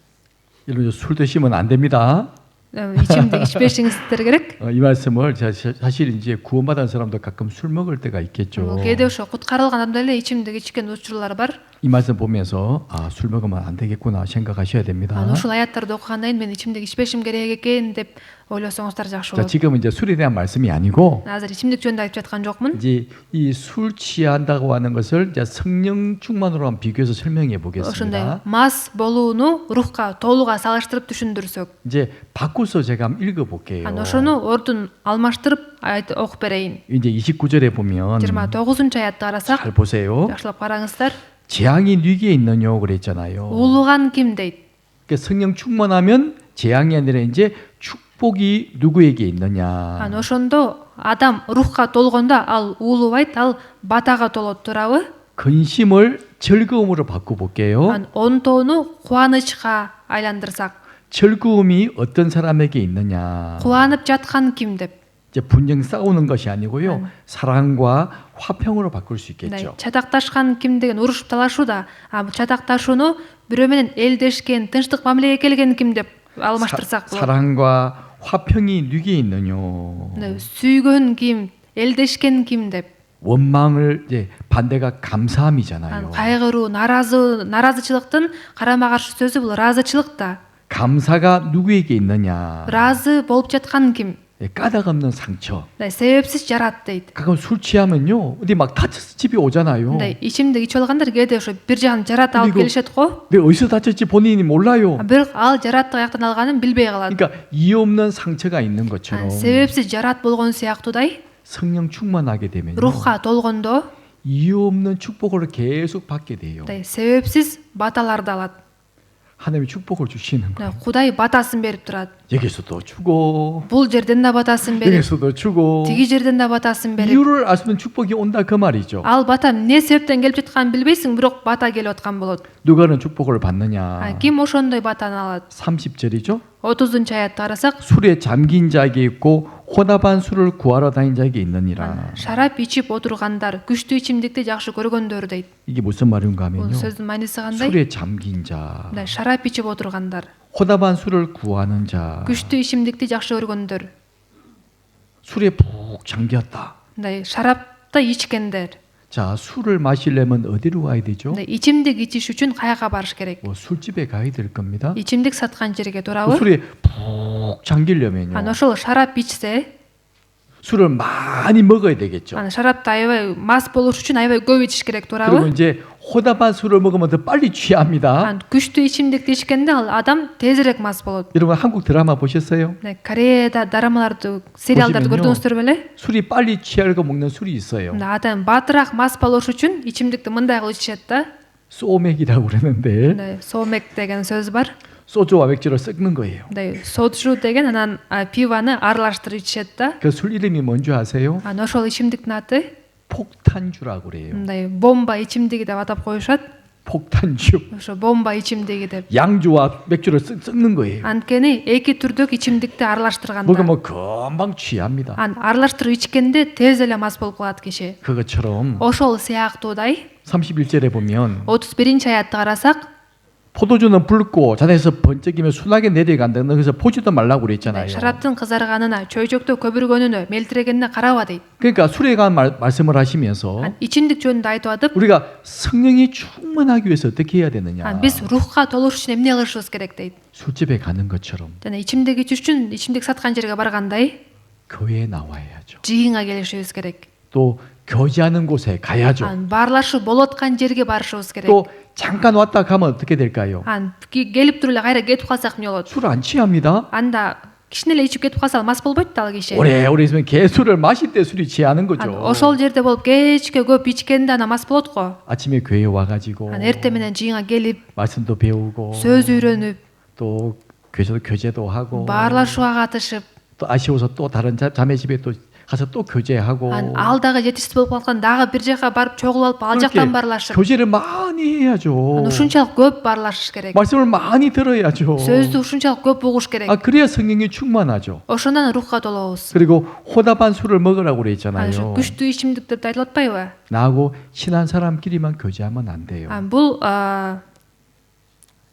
여러분 술 드시면 안 됩니다. ичимдик ичпешиңиздер керек. 이 말씀을 사실 이제 구원받은 사람도 가끔 술 먹을 때가 있겠죠. Кээде ошо куткарылган адамдар эле ичимдик ичкен учурлар бар. 이 말씀 보면서 술 먹으면 안 되겠구나 생각하셔야 됩니다. Ушул аяттарды окугандан кийин мен ичимдик ичпешим керек экен деп ойлосоңуздар жакшы 자, болот. 지금 이제 술에 대한 말씀이 아니고 Азыр ичимдик жөнүндө айтып жаткан жокмун. 이제 이 술 취한다고 하는 것을 이제 성령 충만으로 한번 비교해서 설명해 Ошондой 보겠습니다. мас болууну рухка толуга салыштырып түшүндүрсөк. 이제 바꿔서 제가 한번 읽어 볼게요. Ошону ордун алмаштырып окуп берейин. 이제 29절에 보면 29-аятты карасак, 잘 보세요. жакшылап караңыздар. 재앙이 누구에 있느냐 그랬잖아요. уулуган ким дейт. 그러니까 성령 충만하면 재앙이 아니라 이제 축복이 누구에게 있느냐. Ошондо адам рухка толгондо ал уулубайт, ал батага толот, туурабы? 근심을 즐거움으로 바꿔볼게요. онтоону кубанычка айландырсак, 즐거움이 어떤 사람에게 있느냐. кубанып жаткан ким деп. 이제 분쟁 싸우는 것이 아니고요. 사랑과 화평으로 바꿀 수 있겠죠. чатакташкан ким деген урушуп талашуу да, чатакташууну бирөө менен элдешкен, тынчтык мамилеге келген ким деп алмаштырсак болот. 사랑과 화평이 누구에 있느냐. сүйгөн ким, элдешкен ким деп. 원망을 이제 반대가 감사함이잖아요. кайгыруу, наразычылыктын карама каршы сөзү бул ыраазычылык да. 감사가 누구에게 있느냐. ыраазы болуп жаткан ким? 까닭 없는 상처. себепсиз жарат дейт. 가끔 술 취하면요. 어디 막 다쳐서 집에 오잖아요. мындай ичимдик ичип алгандар кээде ошо бир жагын жарат алып 이거- келишет го. 내가 어디서 다쳤지 본인이 몰라요. бирок ал жаратты каяктан алганын билбей калат. 그러니까 이유 없는 상처가 있는 것처럼 себепсиз жарат болгон сыяктуудай 성령 충만하게 되면요. рухка толгондо 이유 없는 축복을 계속 받게 돼요. себепсиз баталарды алат. 하나님이 축복을 주시는 거예요. Кудай батасын берип турат. 여기서도 주고 Бул жерден да батасын берип, 여기서도 주고 тиги жерден да батасын берип. 이유를 알면 축복이 온다 그 말이죠. Ал бата эмне себептен келип жатканын билбейсиң, бирок бата келип аткан болот. 누가는 축복을 받느냐. Ким ошондой батаны алат? 30절이죠. 30 аятты карасак, 술에 잠긴 자에게 있고 혼합한 술을 구하러 다닌 자에게 있느니라. шарап ичип отургандар, күчтүү ичимдикти жакшы көргөндөр дейт. 이게 무슨 말인가 Бул 하면요. сөздүн мааниси кандай? 술에 잠긴 자, Мындай шарап ичип отургандар, 혼합한 술을 구하는 자, күчтүү ичимдикти жакшы көргөндөр, 술에 푹 잠겼다. мындай шарапты ичкендер. 자, 술을 마시려면 어디로 가야 되죠? мындай ичимдик ичиш үчүн каяка барыш керек? 뭐 술집에 가야 될 겁니다. ичимдик саткан жерге 그 туурабы? 술에 푹 잠기려면요. Ана ошол шарап ичсе, 술을 많이 먹어야 되겠죠. ана шарапты аябай мас болуш үчүн аябай көп ичиш керек 그리고 туурабы? 이제 혼합한 술을 먹으면 더 빨리 취합니다. Ан күчтүү ичимдикти ичкенде ал адам тезирээк мас болот. 여러분 한국 드라마 보셨어요? 네, Кореяда драмаларды, сериалдарды 보시면요. көрдүңүздөр беле? 술이 빨리 취하려고 먹는 술이 있어요. мына адам батыраак мас болуш үчүн ичимдикти мындай кылып ичишет да. 소맥이라고 그러는데 мындай соомек деген сөз бар. 소주와 맥주를 섞는 거예요. мындай соджу деген анан пиваны аралаштырып ичишет да. 그 술 이름이 뭔지 아세요? ана ошол ичимдиктин аты 폭탄주라고 그래요. мындай бомба ичимдиги деп атап коюшат. 폭탄주. ошо бомба ичимдиги деп. 양주와 맥주를 섞는 거예요. анткени эки түрдүк ичимдикти аралаштырганда 먹으면 금방 취합니다. ан аралаштырып ичкенде тез эле мас болуп калат киши. 그것처럼 ошол сыяктуудай 31절에 보면 31 аятты карасак, 포도주는 붉고 잔에서 번쩍이며 순하게 내려간다. 그래서 보지도 말라고 그랬잖아요. шараптын кызарганына, чөйчөктө көбүргөнүнө, мелтирегенине караба дейт. 그러니까 술에 관한 말씀을 하시면서 ан ичимдик жөнүндө айтып атып, 우리가 성령이 충만하기 위해서 어떻게 해야 되느냐. биз рухка толуш үчүн эмне кылышыбыз керек дейт. 술집에 가는 것처럼 жана ичимдик ичиш үчүн ичимдик саткан жерге баргандай 교회에 나와야죠. жыйынга келишибиз керек. 또 교제하는 곳에 가야죠. ан баарлашуу болуп аткан жерге барышыбыз керек. 또 잠깐 왔다 가면 어떻게 될까요? ан келип туруп эле кайра кетип калсак эмне болот? 술 안 취합니다. анда кичине эле ичип кетип калса мас болбойт да ал киши. 오래 있으면 개술을 마실 때 술이 취하는 ан 거죠. ошол жерде болуп кечке көп ичкенде ана мас болот го. 아침에 교회에 와가지고 ан эртең менен жыйынга келип, 말씀도 배우고 сөз үйрөнүп, 또 교제도 하고 баарлашууга катышып, 또 아쉬워서 또 다른 자매 집에 또 가서 또 교제하고 ан ал дагы жетишсиз болуп калган дагы бир жака барып чогулуп алып ал жактан баарлашып, 교제를 많이 해야죠. ан ушунчалык көп баарлашыш керек. 말씀을 많이 들어야죠. сөздү ушунчалык көп угуш керек. 그래야 성령이 충만하죠. ошондон рухка толобуз. 그리고 호답한 술을 먹으라고 ан 그랬잖아요. ушу күчтүү ичимдик деп айтылып атпайбы? 나하고 친한 사람끼리만 교제하면 안 돼요. ан бул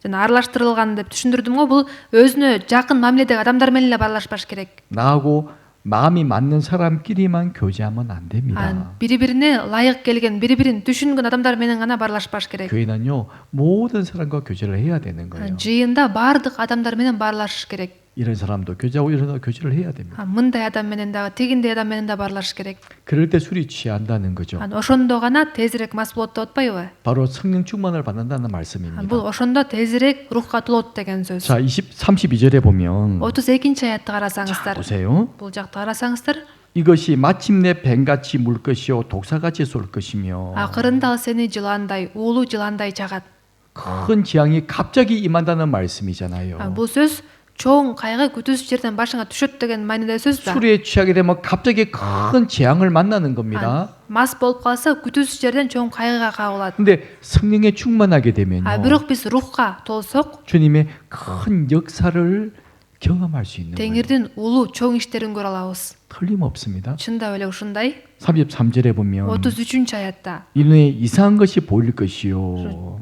жана аралаштырылган деп түшүндүрдүм го. бул өзүнө жакын мамиледеги адамдар менен эле баарлашпаш керек. 나하고 마음이 맞는 사람끼리만 교제하면 안 됩니다. ан бири бирине ылайык келген, бири бирин түшүнгөн адамдар менен гана баарлашпаш керек. 교회는요 모든 사람과 교제를 해야 되는 거예요. ан жыйында баардык адамдар менен баарлашыш керек. 이런 사람도 교제하고 이런 사람도 교제를 해야 됩니다. ан мындай адам менен дагы, тигиндей адам менен да баарлашыш керек. 그럴 때 술이 취한다는 거죠. ан ошондо гана тезирээк мас болот деп атпайбы? 바로 성령 충만을 받는다는 ан 말씀입니다. бул ошондо тезирээк рухка толот деген сөз. 자, 32절에 보면 32 аятты 자, карасаңыздар, 보세요. бул жакты карасаңыздар, 이것이 마침내 뱀같이 물 것이요 독사같이 쏠 것이며 акырында ал сени жыландай, уулу жыландай чагат. 큰 재앙이 갑자기 임한다는 말씀이잖아요. ан бул сөз чоң кайгы күтүүсүз жерден башыңа түшөт деген мааниде сөз да. 술에 취하게 되면 갑자기 큰 재앙을 만나는 겁니다. мас болуп калса күтүүсүз жерден чоң кайгыга кабылат. 근데 성령에 충만하게 되면요. бирок биз рухка толсок, 주님의 큰 역사를 경험할 수 있는 거예요. теңирдин улуу чоң иштерин көрө алабыз. 틀림없습니다. чындап эле ушундай. 33절에 보면 33 аятта 이눈에 이상한 것이 보일 것이요.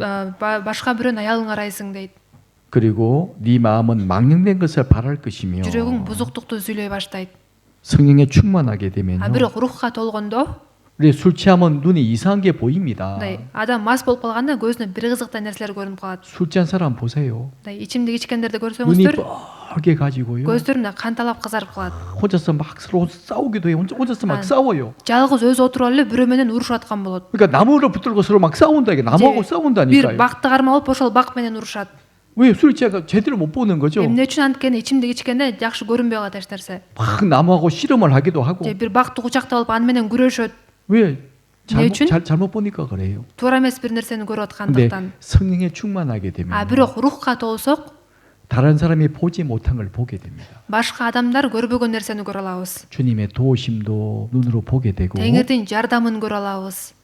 башка бирөөнүн аялын карайсың дейт. 그리고 네 마음은 망령된 것을 바랄 것이며 жүрөгүң бузуктукту сүйлөй баштайт. 성령에 충만하게 되면요. бирок рухка толгондо 우리 술 취하면 눈에 이상한 게 보입니다. адам мас болуп калганда көзүнө бир кызыктай нерселер көрүнүп калат. 술 취한 사람 보세요. ичимдик ичкендерди 눈이 көрсөңүздөр 뻘게 가지고요. көздөрүнө канталап кызарып калат. 혼자서 막 서로 싸우기도 해요. 혼자서 막 싸워요. жалгыз өзү отуруп эле бирөө менен урушуп аткан болот. 그러니까 나무를 붙들고 서로 막 싸운다. 이게 나무하고 бир 싸운다니까요. бакты кармап алып ошол бак менен урушат. 왜 술 취해가 제대로 못 보는 거죠? эмне үчүн анткени ичимдик ичкенде жакшы көрүнбөй калат эч нерсе. 막 나무하고 씨름을 하기도 하고. же бир бакты кучактап алып аны менен күрөшөт. 왜 үчүн? 잘못 보니까 그래요. туура эмес бир нерсени көрүп 근데 аткандыктан. 성령에 충만하게 되면 бирок рухка толсок 다른 사람이 보지 못한 걸 보게 됩니다. башка адамдар көрбөгөн нерсени көрө алабыз. 주님의 도우심도 눈으로 보게 되고 теңирдин жардамын көрө алабыз.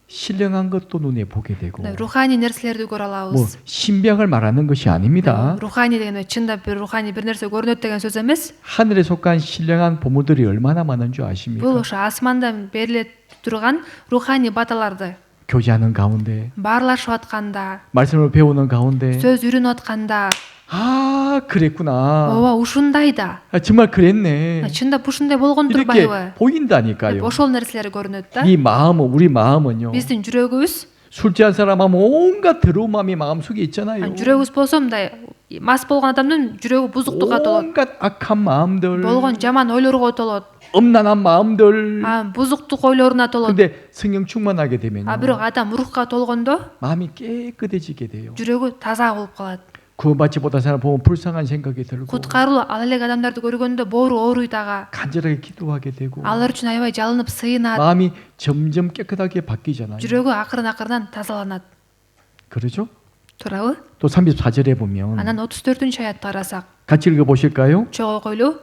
신령한 것도 눈에 보게 되고 руханий нерселерди көрө 뭐 алабыз. 신병을 말하는 것이 아닙니다. руханий деген чындап бир руханий бир нерсе көрүнөт деген сөз эмес. 하늘에 속한 신령한 보물들이 얼마나 많은 줄 Бул 아십니까? ошо асмандан бериле турган руханий баталарды 교제하는 가운데 баарлашып атканда, 말씀을 배우는 가운데 сөз үйрөнүп атканда, 아 그랬구나. ооба ушундай да. 아, 정말 그랬네. чындап ушундай болгон 이렇게 турбайбы? 보인다니까요. ошол нерселер көрүнөт да. 이 마음은 우리 마음은요. Биздин жүрөгүбүз, 술 취한 사람 하면 온갖 더러운 마음이 마음속에 있잖아요. жүрөгүбүз болсо мындай мас болгон адамдын жүрөгү бузуктукка толот. 온갖 악한 마음들, болгон жаман ойлорго толот. 엄난한 마음들. бузуктук ойлоруна толот. 근데 성령 충만하게 되면 бирок адам рухка толгондо 마음이 깨끗해지게 돼요. жүрөгү таза болуп калат. 구원받지 못한 사람 보면 불쌍한 생각이 들고 куткарылуу ала элек адамдарды көргөндө боору ооруйт ага. 간절하게 기도하게 되고 алар үчүн аябай жалынып сыйынат. 마음이 점점 깨끗하게 바뀌잖아요. жүрөгү акырын тазаланат. 그러죠? туурабы? 또 34절에 보면 анан 34-аятты карасак, 같이 읽어 보실까요? чогуу окуйлу.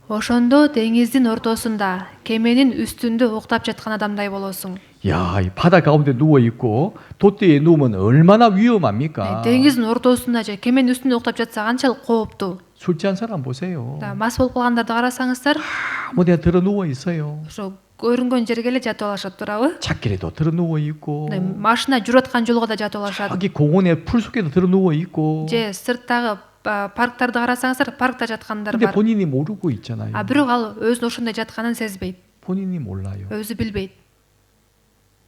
ошондо деңиздин ортосунда кеменин үстүндө уктап жаткан адамдай болосуң. 야, 이 바다 가운데 누워 있고 돛대에 누우면 얼마나 위험합니까? деңиздин ортосунда же кеменин үстүндө уктап жатса канчалык кооптуу. 술 취한 사람 보세요. мас болуп калгандарды карасаңыздар, 아무 데나 들어 누워 있어요. ошо көрүнгөн жерге эле жатып алышат, туурабы? 차길에도 들어 누워 있고 машина жүрүп аткан жолго да жатып алышат. 저기 공원에 풀 속에도 들어 누워 있고 же сырттагы парктарды карасаңыздар, паркта жаткандар 근데 бар. 본인이 모르고 있잖아요. бирок ал өзүнүн ошондой жатканын сезбейт, 본인이 몰라요. өзү билбейт.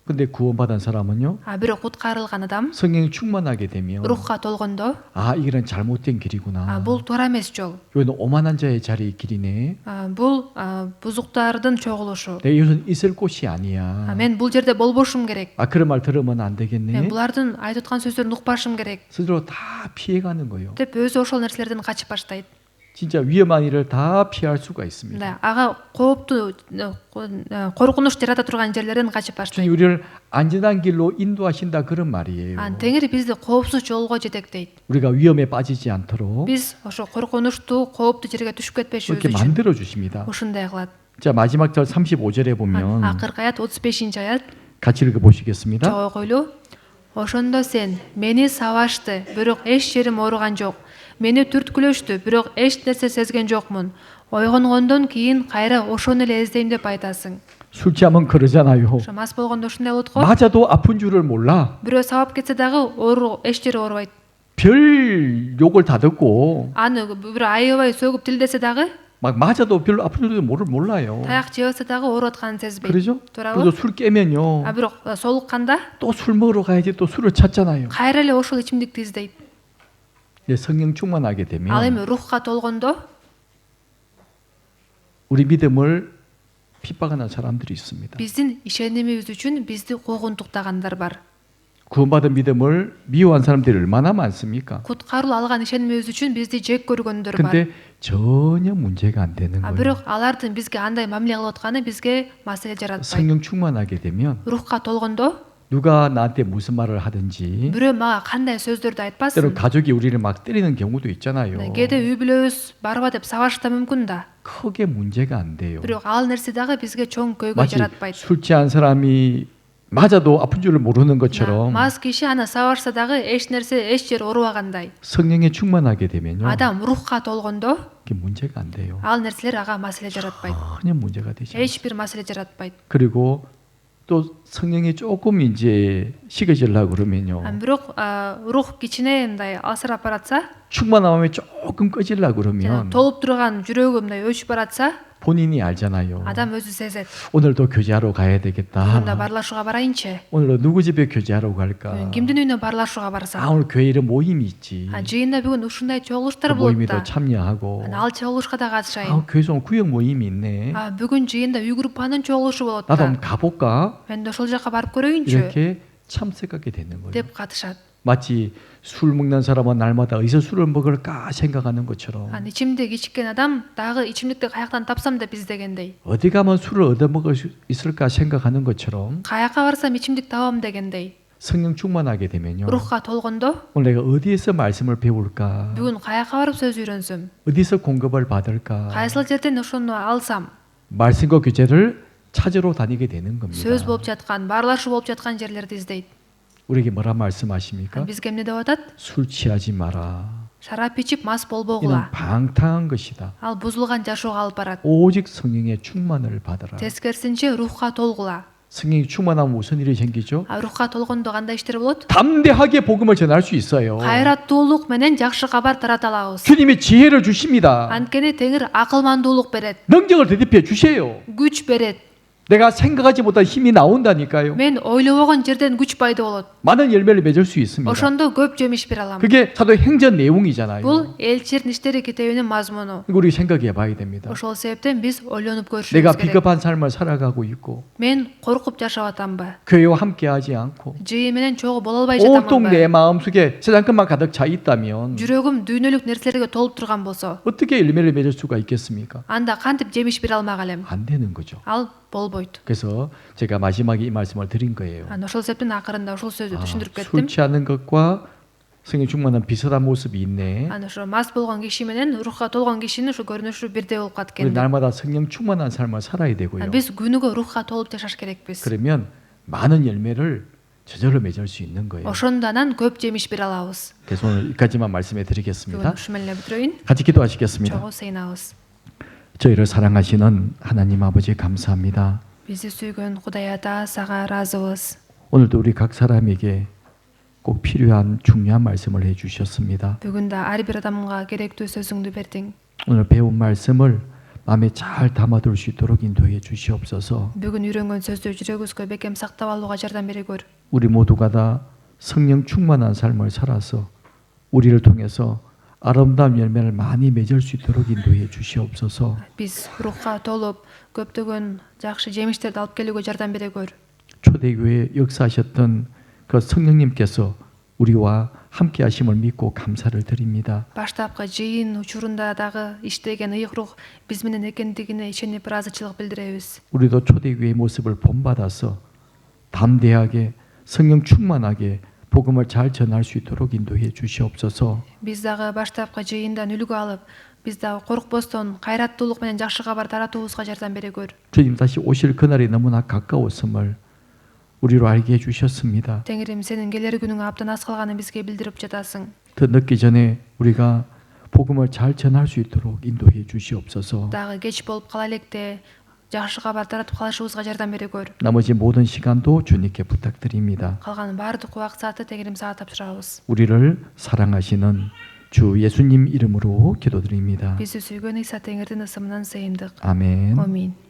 근데 구원받은 사람은요. бирок куткарылган адам 성령이 충만하게 되면 рухка толгондо, 아, 이거는 잘못된 길이구나. бул туура эмес жол. 이건 오만한 자의 자리 길이네. бул бузуктардын чогулушу. 내가 이것은 있을 곳이 아니야. мен бул жерде болбошум керек. 아, 그런 말 들으면 안 мен 되겠네. булардын айтып аткан сөздөрүн укпашым керек 스스로 다 피해가는 거예요. деп өзү ошол нерселерден качып баштайт. 진짜 위험한 일을 다 피할 수가 있습니다. ага кооптуу, коркунуч жарата турган жерлерден качып 주님 баштайт. 우리를 안전한 길로 인도하신다 그런 말이에요. теңир бизди коопсуз жолго жетектейт. 우리가 위험에 빠지지 않도록 биз ошо коркунучтуу, кооптуу жерге түшүп кетпешибиз 그렇게 үчүн 만들어 주십니다. ушундай кылат. 자, 마지막 절 35절에 보면 акыркы аят 35-аят. 같이 읽어 보시겠습니다. чогуу окуйлу. ошондо сен мени сабашты, бирок эч жерим ооруган жок. мени түрткүлөштү, бирок эч нерсе сезген жокмун. ойгонгондон кийин кайра ошону эле эздейм деп айтасың. 술 취하면 그러잖아요. ошо мас болгондо ушундай болот го. 맞아도 아픈 줄을 몰라. бирөө сабап кетсе дагы эч жери оорубайт. 별 욕을 다 듣고 аны бирөө аябай сөгүп тилдесе дагы, 막 맞아도 별로 아픈 줄도 몰라요. таяк жебесе дагы ооруп атканын сезбейт. 그러죠? туурабы? 그래서 술 깨면요. бирок солукканда 또 술 먹으러 가야지 또 술을 찾잖아요. кайра эле ошол ичимдикти издейт. 근데 성령 충만하게 ал 되면 эми рухка толгондо 우리 믿음을 핍박하는 사람들이 있습니다. биздин ишенимибиз үчүн бизди куугунтуктагандар бар. 구원받은 믿음을 미워한 사람들이 얼마나 많습니까? куткаруу алган ишенимибиз үчүн бизди жек көргөндөр бар. 근데 전혀 문제가 안 되는 거예요. бирок алардын бизге андай мамиле кылып атканы бизге маселе жаратпайт. 성령 충만하게 되면 рухка толгондо 누가 나한테 무슨 말을 하든지 бирөө мага кандай сөздөрдү айтпасын, 때로 가족이 우리를 막 때리는 경우도 있잖아요. кээде үй бүлөбүз барба деп сабашы да мүмкүн да. 크게 문제가 안 돼요. бирок ал нерсе дагы бизге чоң көйгөй 마치 жаратпайт. 술 취한 사람이 맞아도 아픈 줄을 모르는 것처럼 мас киши аны сабашса дагы эч нерсе, эч жер оорубагандай. 성령에 충만하게 되면요. адам рухка толгондо 그게 문제가 안 돼요. ал нерселер ага маселе жаратпайт. 전혀 문제가 되지 않아요. эч бир маселе жаратпайт. 그리고 또 성령이 조금 이제 식어지려고 그러면요. бирок рух кичине мындай алсырап баратса, 충만함이 조금 꺼지려고 그러면 толуп турган жүрөгү мындай өчүп баратса, 본인이 알잖아요. адам өзү сезет. 오늘도 교제하러 가야 되겠다. бүгүн барлашууга барайынчы. 오늘도 누구 집에 교제하러 갈까? кимдин үйүнө барлашууга барсам? 아, 오늘 교회 이런 모임이 있지. жыйында бүгүн ушундай 그 чогулуштар болот 모임에도 да. 참여하고. ал чогулушка да катышайын. 아, 교회에서 오늘 구역 모임이 있네. бүгүн жыйында үй группанын чогулушу болот 나도 да. 한번 가볼까? мен да ошол жака барып көрөйүнчү 이렇게 참석하게 되는 거예요. деп катышат. 마치 술 먹는 사람은 날마다 어디서 술을 먹을까 생각하는 것처럼 ичимдик ичкен адам дагы ичимдикти каяктан тапсам деп издегендей. 어디 가면 술을 얻어 먹을 수 있을까 생각하는 것처럼 каякка барсам ичимдик табам дегендей. 성령 충만하게 되면요. рухка толгондо 오늘 내가 어디에서 말씀을 배울까? бүгүн каякка барып сөз үйрөнсөм, 어디서 공급을 받을까? кайсыл жерден ошону алсам, 말씀과 교제를 찾으러 다니게 되는 겁니다. сөз болып жатқан, барлашы болып жатқан жерлерді іздейді. 우리에게 뭐라 말씀하십니까? бізге эмне деп атат? 술 취하지 마라. Шарап ичип мас 이는 болбогула. 방탕한 것이다. Ал бузулган жашоого алып барат. 오직 성령의 충만을 받으라. Тескерисинче рухка толгула. 성령이 충만하면 무슨 일이 생기죠? Рухка толгондо кандай иштер болот? 담대하게 복음을 전할 수 있어요. Кайраттуулук менен жакшы кабар тарата алабыз. 주님이 지혜를 주십니다. Анткени Теңир акылмандуулук берет, 능력을 대접해 주세요. күч берет. 내가 생각하지 못한 힘이 나온다니까요. Мен ойлобогон жерден күч пайда болот. 많은 열매를 맺을 수 있습니다. Ошондо көп жемиш бере алам. 그게 사도행전 내용이잖아요. Бул элчилердин иштери китебинин мазмуну. 이거 우리 생각해 봐야 됩니다. Ошол себептен биз ойлонуп 내가 көрүшүбүз керек. 비겁한 삶을 살아가고 있고 Мен коркуп жашап атамбы? 교회와 함께하지 않고 Жыйын менен чогуу боло албай 온통 내 жатамынбы? 마음속에 세상 것만 가득 차 있다면 жүрөгүм дүйнөлүк нерселерге толуп турган болсо, 어떻게 열매를 맺을 수가 있겠습니까? анда кантип жемиш бере алмак элем? 안 되는 거죠. Ал болбойт. 그래서 제가 마지막에 이 말씀을 드린 거예요. Ошол себептен акырында ошол сөздү түшүндүрүп 술 кеттим. 취하는 것과 성령 충만한 비슷한 모습이 있네. Ошо мас болгон киши менен рухка толгон кишинин ушу көрүнүшү бирдей болуп калат 우리 экен. 날마다 성령 충만한 삶을 살아야 되고요. Биз күнүгө рухка толуп жашаш керекпиз. 그러면 많은 열매를 저절로 맺을 수 있는 거예요. Ошондо анан көп жемиш бере алабыз. 그래서 오늘 여기까지만 말씀해 Бүгүн 드리겠습니다. ушу менен эле бүтүрөйүн. 같이 기도하시겠습니다. Чогуу сейнабыз. 저희를 사랑하시는 하나님 아버지 감사합니다. Бизди сүйгөн Кудай Ата, сага ыраазыбыз. 오늘도 우리 각 사람에게 꼭 필요한 중요한 말씀을 해주셨습니다. Бүгүн да ар бир адамга керектүү сөзүңдү бердиң. 오늘 배운 말씀을 마음에 잘 담아둘 수 있도록 인도해 주시옵소서. Бүгүн үйрөнгөн сөздү жүрөгүбүзгө бекем сактап алууга жардам бере көр. 우리 모두가 다 성령 충만한 삶을 살아서 우리를 통해서 아름다운 열매를 많이 맺을 수 있도록 인도해 주시옵소서. Биз рухка толуп, көптөгөн жакшы жемиштерди алып келүүгө жардам бере көр. 초대교회 역사하셨던 그 성령님께서 우리와 함께 하심을 믿고 감사를 드립니다. Баштапкы жыйын учурунда дагы иштеген ыйык рух биз менен экендигине ишенип ыраазычылык билдиребиз. 우리도 초대교회의 모습을 본받아서 담대하게 성령 충만하게 복음을 잘 전할 수 있도록 인도해 주시옵소서. Биз дагы баштапкы жыйындан үлгү алып, биз дагы коркпостон кайраттуулук менен жакшы кабар таратуубузга жардам бере көр. 주님 다시 오실 그날이 너무나 가까웠음을 우리로 알게 해주셨습니다. Теңирим, сенин келер күнүң абдан аз калганын бизге билдирип жатасың. 더 늦기 전에 우리가 복음을 잘 전할 수 있도록 인도해 주시옵소서. Дагы кеч болуп кала электе жакшы кабар таратып калышыбызга жардам бере көр. 나머지 모든 시간도 주님께 부탁드립니다. Калган баардык убакыт саатты Теңирим сага тапшырабыз. 우리를 사랑하시는 주 예수님 이름으로 기도드립니다. Бизди сүйгөн Иса Теңирдин ысымынан сыйындык. 아멘. Амин.